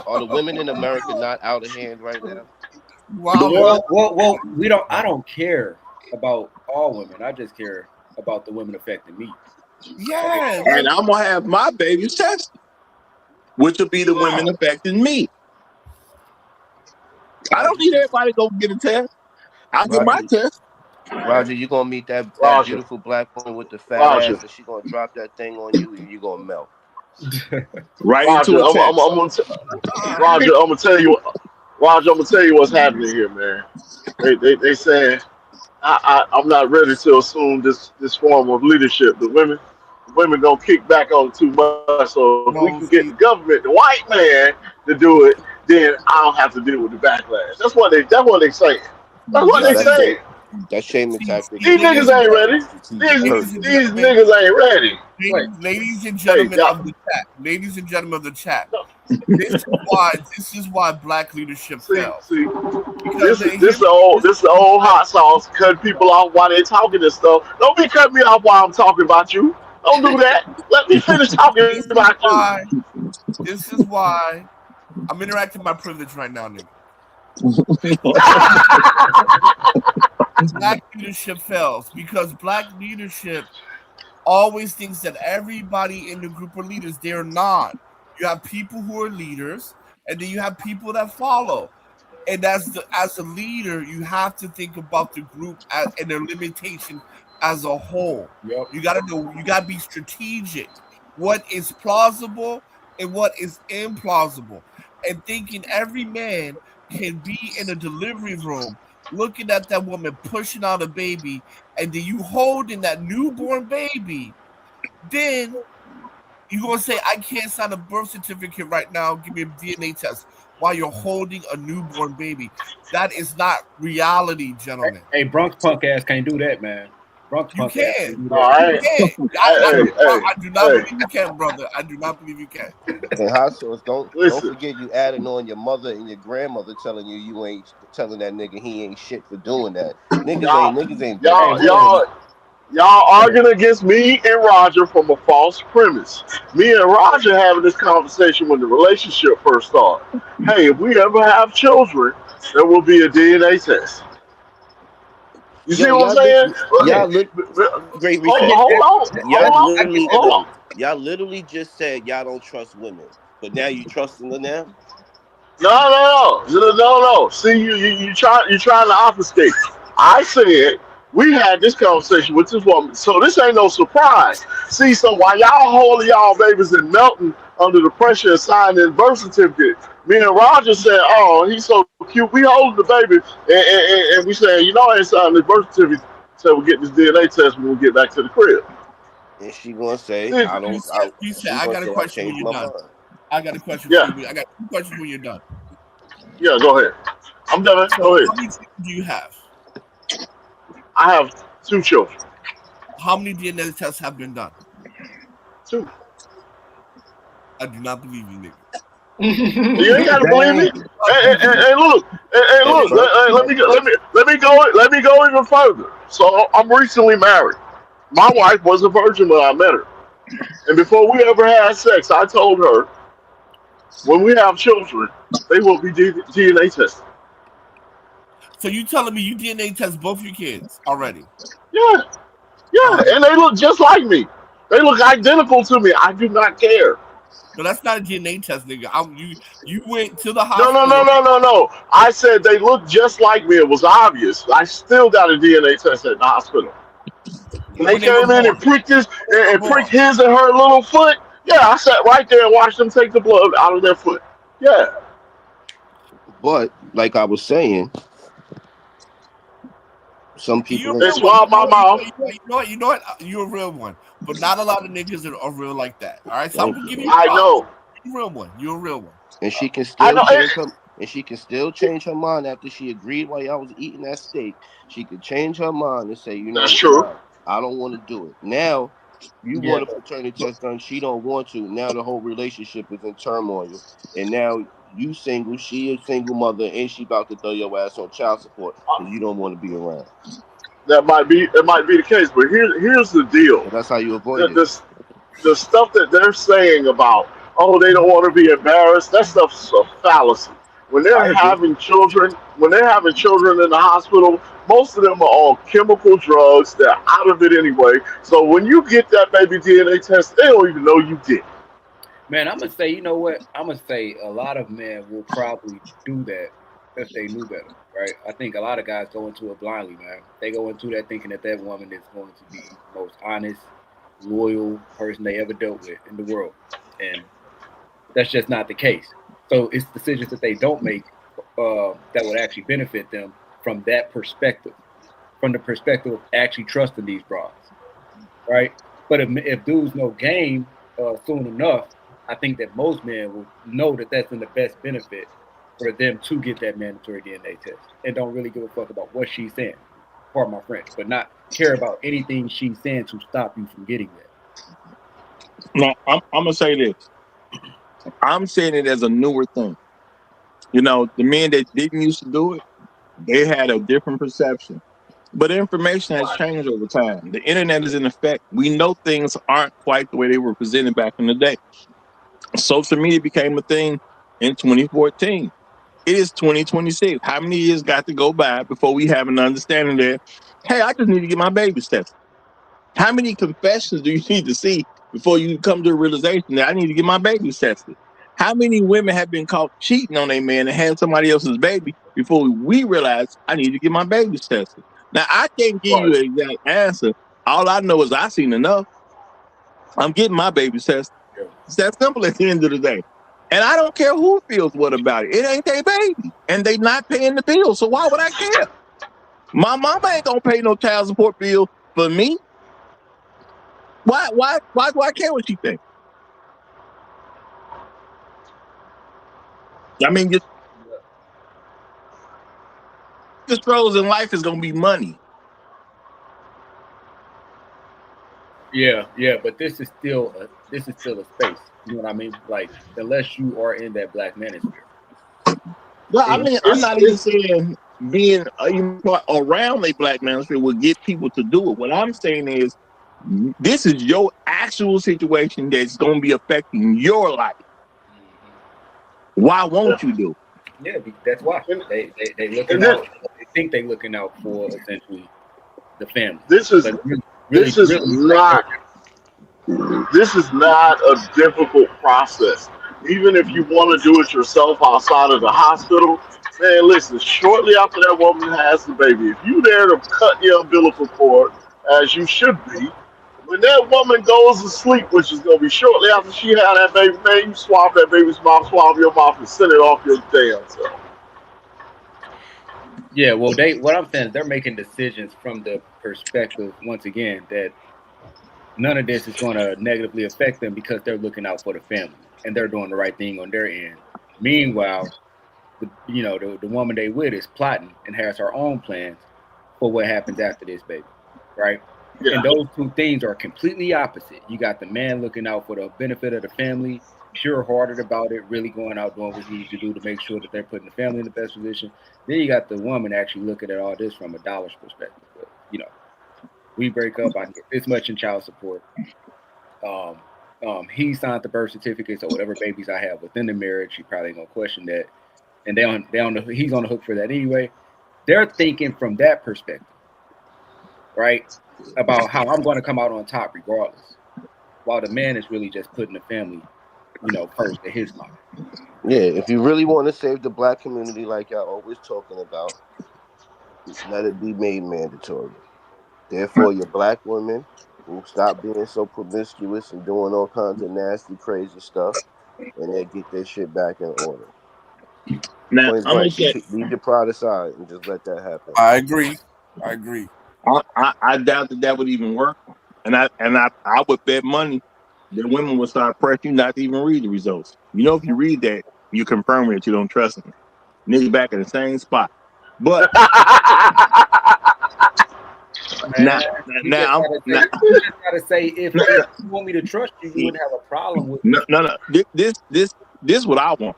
Are the women in America not out of hand right now? Wow. Well, we don't. I don't care about all women. I just care about the women affecting me. Yeah. And I'm gonna have my babies tested, which will be the women affecting me. I don't need everybody to go get a test. I'll get my test. Roger, you gonna meet that beautiful black woman with the fat ass, and she gonna drop that thing on you, and you gonna melt. Right Roger, into a test. Roger, I'm gonna tell you. Roger, I'm gonna tell you what's happening here, man. They saying I'm not ready to assume this form of leadership. The women gonna kick back on too much. So if we can get the government, the white man, to do it, then I don't have to deal with the backlash. That's what they saying. That's what they saying. That shaming tactic. These niggas ain't ready. These niggas ain't ready. Ladies and gentlemen of the chat. Ladies and gentlemen of the chat. This is why black leadership fails. This is the old hot sauce. Cut people off while they talking this stuff. Don't be cutting me off while I'm talking about you. Don't do that. Let me finish talking about you. This is why I'm interacting my privilege right now, nigga. Black leadership fails because black leadership always thinks that everybody in the group are leaders. They're not. You have people who are leaders, and then you have people that follow. And as a leader, you have to think about the group and their limitation as a whole. Yep. You gotta know. You gotta be strategic. What is plausible and what is implausible, and thinking every man can be in a delivery room looking at that woman pushing out a baby, and then you holding that newborn baby, then you're going to say, I can't sign a birth certificate right now, give me a DNA test, while you're holding a newborn baby. That is not reality, gentlemen. Hey, Bronx punk ass can't do that, man. Bronx punk you ass can. can't do that. I do not believe you can, brother. I do not believe you can. And hot sauce, don't forget you adding on your mother and your grandmother telling you ain't telling that nigga he ain't shit for doing that. Niggas ain't. Y'all arguing against me and Roger from a false premise. Me and Roger having this conversation when the relationship first started. Hey, if we ever have children, there will be a DNA test. You see what I'm saying? Y'all great reset. Hold on. Y'all literally just said y'all don't trust women, but now you trusting them now? No. See, you trying to obfuscate. I said we had this conversation with this woman, so this ain't no surprise. See, so while y'all holding y'all babies and melting under the pressure of signing the birth certificate, me and Roger said, "Oh, he's so cute. We holding the baby, and we saying, I ain't signing the birth certificate, so we get this DNA test when we get back to the crib." And she gonna say, I got a question when you're done. I got a question for you. I got 2 questions when you're done. Yeah, go ahead. I'm done. Go ahead. How many children do you have? I have 2 children. How many DNA tests have been done? 2. I do not believe you, nigga. You ain't gotta believe me. Hey, look. Let me go even further. So I'm recently married. My wife was a virgin when I met her, and before we ever had sex, I told her, when we have children, they will be DNA tested. So you telling me you DNA test both your kids already? Yeah, and they look just like me. They look identical to me. I do not care. No, that's not a DNA test, nigga. You went to the hospital. No. I said they look just like me. It was obvious. I still got a DNA test at the hospital. They came in and pricked his and her little foot. Yeah, I sat right there and watched them take the blood out of their foot. Yeah. But like I was saying, Some people. You're a It's real one. wild my mouth. You know what? You're a real one. But not a lot of niggas are real like that. All right, so I'm Thank gonna you, give you brother. I props. know. You're a real one. You're a real one. And she can I still know. change her. And she can still change her mind after she agreed while y'all was eating that steak. She could change her mind and say, you know That's what, true. nah, I don't want to do it. Now you Yeah, want a paternity test done. She don't want to. Now the whole relationship is in turmoil. And now you single, she a single mother, and she about to throw your ass on child support because you don't want to be around. That might be the case, but here's the deal. So that's how you avoid The, it. the, the stuff that they're saying about, oh, they don't want to be embarrassed, that stuff's a fallacy. I agree. When they're having children in the hospital, most of them are on chemical drugs. They're out of it anyway. So when you get that baby DNA test, they don't even know you did it. man. I'm gonna say, you know what? I'm gonna say a lot of men will probably do that if they knew better, right? I think a lot of guys go into it blindly, man. They go into that thinking that that woman is going to be the most honest, loyal person they ever dealt with in the world, and that's just not the case. So it's decisions that they don't make that would actually benefit them from that perspective, from the perspective of actually trusting these broads, right? But if dudes know game soon enough, I think that most men will know that that's in the best benefit for them to get that mandatory DNA test and don't really give a fuck about what she's saying. Pardon my French, but not care about anything she's saying to stop you from getting that. Now, I'm gonna say this. I'm saying it as a newer thing. You know, the men that didn't used to do it, they had a different perception. But information has changed over time. The internet is in effect. We know things aren't quite the way they were presented back in the day. Social media became a thing in 2014. It is 2026. How many years got to go by before we have an understanding that, hey, I just need to get my babies tested? How many confessions do you need to see before you come to a realization that I need to get my babies tested? How many women have been caught cheating on a man and had somebody else's baby before we realize I need to get my babies tested? Now, I can't give you Right. an exact answer. All I know is I've seen enough. I'm getting my babies tested. Yeah. It's that simple at the end of the day. And I don't care who feels what about it. It ain't their baby. And they not paying the bill. So why would I care? My mama ain't gonna pay no child support bill for me. Why do I care what she thinks? I mean, just throws in life is gonna be money. Yeah, yeah, but this is still a space. You know what I mean? Like unless you are in that black manosphere. Well, I And mean, I'm It's not even it's saying being even around a black man will get people to do it. What I'm saying is, this is your actual situation that's gonna be affecting your life. Why yeah. won't you do it? yeah, that's why and, they looking and this, out. They think they looking out for essentially the family, this is but really, this really, is really, not this is not a difficult process. Even if you want to do it yourself outside of the hospital, man, listen, shortly after that woman has the baby, if you there to cut the umbilical cord, as you should be, when that woman goes to sleep, which is going to be shortly after she had that baby, man, you swab that baby's mouth, swab your mouth, and send it off your damn self. yeah. Well, they what I'm saying is they're making decisions from the perspective once again that none of this is going to negatively affect them because they're looking out for the family and they're doing the right thing on their end. Meanwhile, the woman they with is plotting and has her own plans for what happens after this baby, right? Yeah. And those two things are completely opposite. You got the man looking out for the benefit of the family, pure hearted about it, really going out doing what he needs to do to make sure that they're putting the family in the best position. Then you got the woman actually looking at all this from a dollar's perspective. But, we break up, I get this much in child support. Um, he signed the birth certificate, so whatever babies I have within the marriage, he probably ain't gonna question that. And he's on the hook for that anyway. They're thinking from that perspective, right? About how I'm going to come out on top regardless, while the man is really just putting the family, first in his mind. Yeah, if you really want to save the black community, like y'all always talking about, let it be made mandatory. Therefore, your black women will stop being so promiscuous and doing all kinds of nasty, crazy stuff, and they get their shit back in order. Now, Point I'm gonna blank, say, leave your pride aside and just let that happen. I agree. I agree. I doubt that would even work, and I would bet money that women would start pressuring you not to even read the results. You know, if you read that, you confirm that you don't trust them. Niggas back in the same spot. But Man, you just now, gotta say if you want me to trust you, you wouldn't have a problem with me. no. This what I want.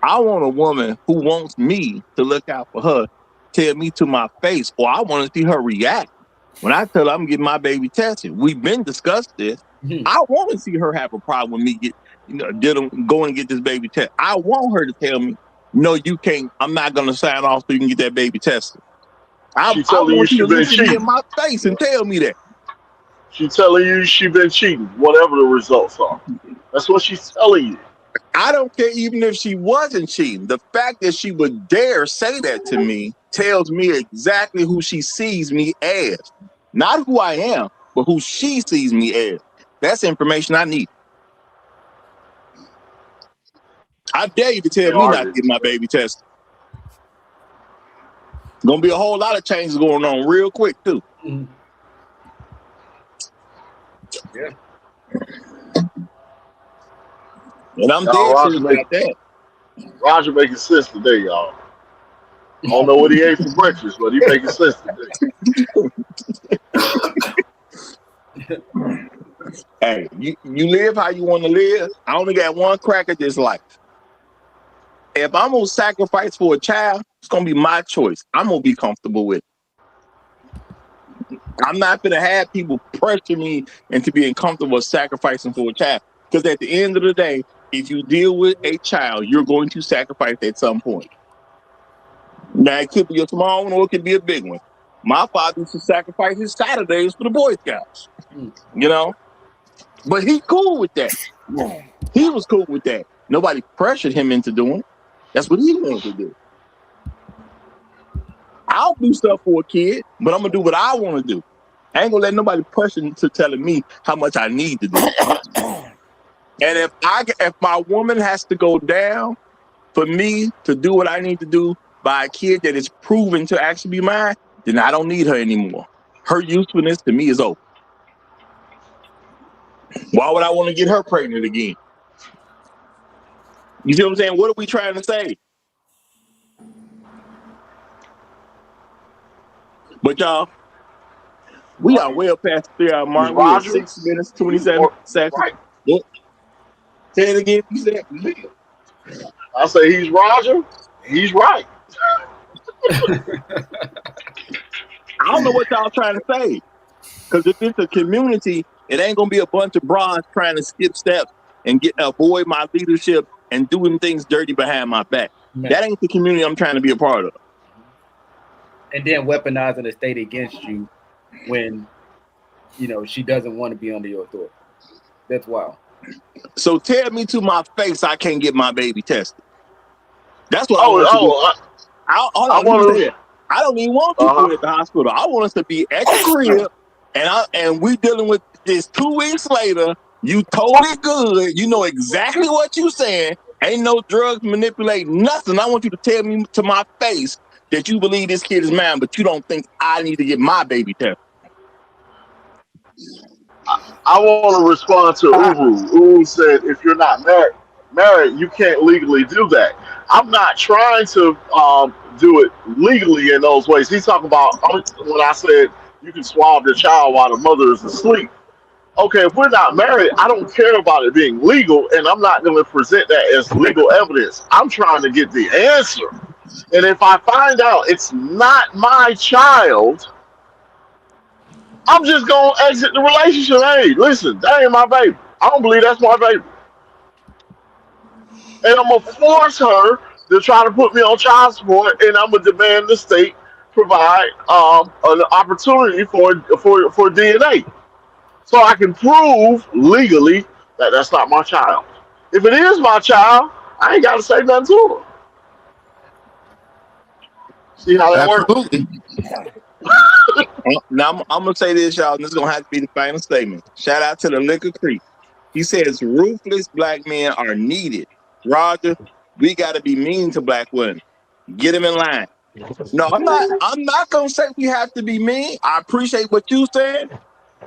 I want a woman who wants me to look out for her, tell me to my face, or I want to see her react when I tell her I'm getting my baby tested. We've been discussed this. I want to see her have a problem with me going and get this baby tested. I want her to tell me, no, you can't. I'm not going to sign off so you can get that baby tested. I telling you want you she to been look at me in cheating. my face and tell me that. She telling you she been cheating, whatever the results are. That's what she's telling you. I don't care even if she wasn't cheating. The fact that she would dare say that to me tells me exactly who she sees me as. Not who I am, but who she sees me as. That's information I need. I dare you to tell me not to get my baby tested. Gonna be a whole lot of changes going on real quick too. Yeah. And I'm dead serious about that. Roger making sense today, y'all. I don't know what he ate for breakfast, but he making sense today. Hey, you live how you want to live. I only got one crack at this life. If I'm gonna sacrifice for a child, it's gonna be my choice. I'm gonna be comfortable with it. I'm not gonna have people pressure me into being comfortable with sacrificing for a child. Because at the end of the day, if you deal with a child, you're going to sacrifice at some point. Now it could be a small one or it could be a big one. My father used to sacrifice his Saturdays for the Boy Scouts. You know? But he's cool with that. He was cool with that. Nobody pressured him into doing it. That's what he wanted to do. I'll do stuff for a kid, but I'm gonna do what I want to do. I ain't gonna let nobody pressure to telling me how much I need to do. And if my woman has to go down for me to do what I need to do by a kid that is proven to actually be mine, then I don't need her anymore. Her usefulness to me is over. Why would I want to get her pregnant again? You see what I'm saying? What are we trying to say? But y'all, we are well past the 3 hour mark. We at 6 minutes, 27 seconds. Right. Say it again. You said I say he's Roger. He's right. I don't know what y'all trying to say. Because if it's a community, it ain't gonna be a bunch of bras trying to skip steps and avoid my leadership and doing things dirty behind my back. Man. That ain't the community I'm trying to be a part of. And then weaponizing the state against you when she doesn't want to be under your authority. That's wild. So tell me to my face I can't get my baby tested. That's what I want to do. I don't even want people at the hospital. I want us to be at the crib, and we dealing with this 2 weeks later. You totally good. You know exactly what you saying. Ain't no drugs manipulating nothing. I want you to tell me to my face that you believe this kid is mine, but you don't think I need to get my baby tested. I want to respond to Uru. Uru said, if you're not married, you can't legally do that. I'm not trying to do it legally in those ways. He's talking about when I said you can swab your child while the mother is asleep. Okay, if we're not married, I don't care about it being legal, and I'm not going to present that as legal evidence. I'm trying to get the answer. And if I find out it's not my child, I'm just going to exit the relationship. Hey, listen, that ain't my baby. I don't believe that's my baby. And I'm going to force her to try to put me on child support, and I'm going to demand the state provide an opportunity for DNA. So I can prove legally that that's not my child. If it is my child, I ain't got to say nothing to her. See how that Absolutely. Now I'm gonna say this, y'all, and this is gonna have to be the final statement. Shout out to the Liquor Creek. He says ruthless black men are needed. Roger, we gotta be mean to black women. Get them in line. No, I'm not gonna say we have to be mean. I appreciate what you said.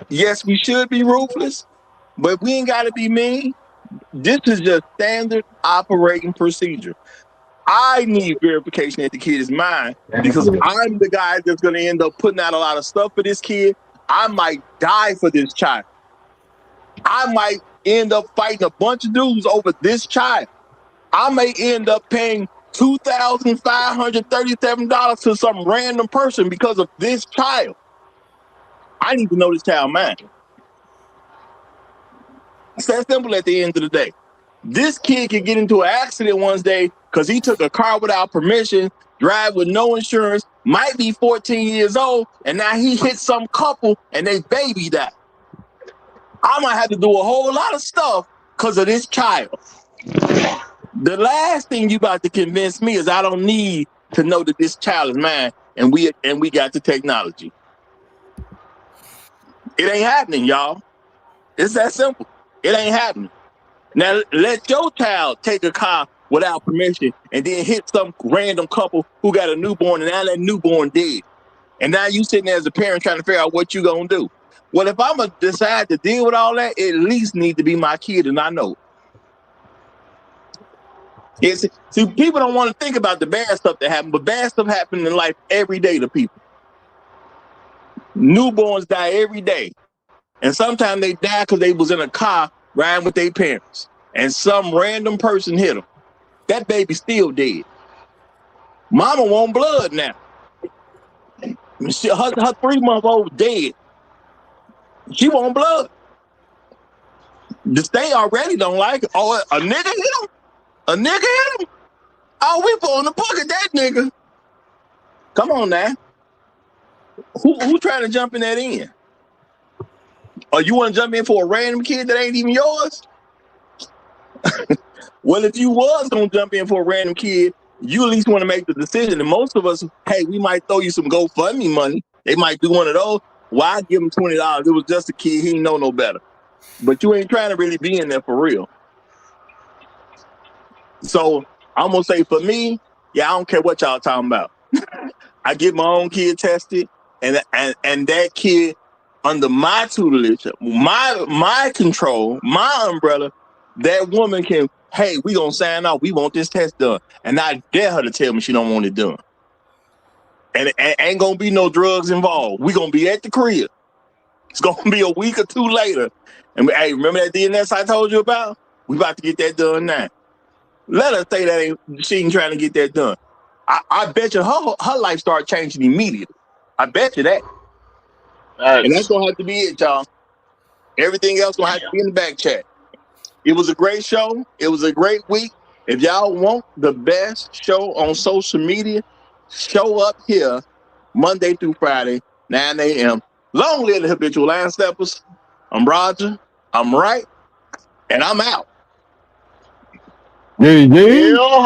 Yes, we should be ruthless, but we ain't gotta be mean. This is just standard operating procedure. I need verification that the kid is mine because I'm the guy that's gonna end up putting out a lot of stuff for this kid. I might die for this child. I might end up fighting a bunch of dudes over this child. I may end up paying $2,537 to some random person because of this child. I need to know this child mine. It's that simple at the end of the day. This kid could get into an accident one day because he took a car without permission, drive with no insurance, might be 14 years old, and now he hit some couple and they baby died. I might have to do a whole lot of stuff because of this child. The last thing you about to convince me is I don't need to know that this child is mine and we got the technology. It ain't happening, y'all. It's that simple. It ain't happening. Now let your child take a car without permission and then hit some random couple who got a newborn and now that newborn dead. And now you sitting there as a parent trying to figure out what you gonna do. Well, if I'm gonna decide to deal with all that, it at least need to be my kid and I know it. See, people don't want to think about the bad stuff that happened, but bad stuff happens in life every day to people. Newborns die every day. And sometimes they die because they was in a car riding with their parents. And some random person hit them. That baby's still dead. Mama want blood now. Her 3-month-old dead. She want blood. The state already don't like it. Oh, a nigga hit him? A nigga hit him? Oh, we pulling the plug at that nigga. Come on now. Who trying to jump in that end? Or you want to jump in for a random kid that ain't even yours? Well, if you was going to jump in for a random kid, you at least want to make the decision. And most of us, hey, we might throw you some GoFundMe money. They might do one of those. Why give him $20? It was just a kid. He didn't know no better. But you ain't trying to really be in there for real. So I'm going to say for me, yeah, I don't care what y'all talking about. I get my own kid tested, and that kid under my tutelage, my control, my umbrella, that woman can, hey, we gonna sign off. We want this test done, and I dare her to tell me she don't want it done. And ain't gonna be no drugs involved. We gonna be at the crib. It's gonna be a week or two later, and hey, remember that DNS I told you about? We about to get that done now. Let her say that she ain't trying to get that done. I bet you her life started changing immediately. I bet you that. Nice. And that's gonna have to be it, y'all. Everything else gonna have to be in the back chat. It was a great show. It was a great week. If y'all want the best show on social media, show up here Monday through Friday, 9 a.m. Long live the habitual line steppers. I'm Roger. I'm right. And I'm out. Yeah. Hell,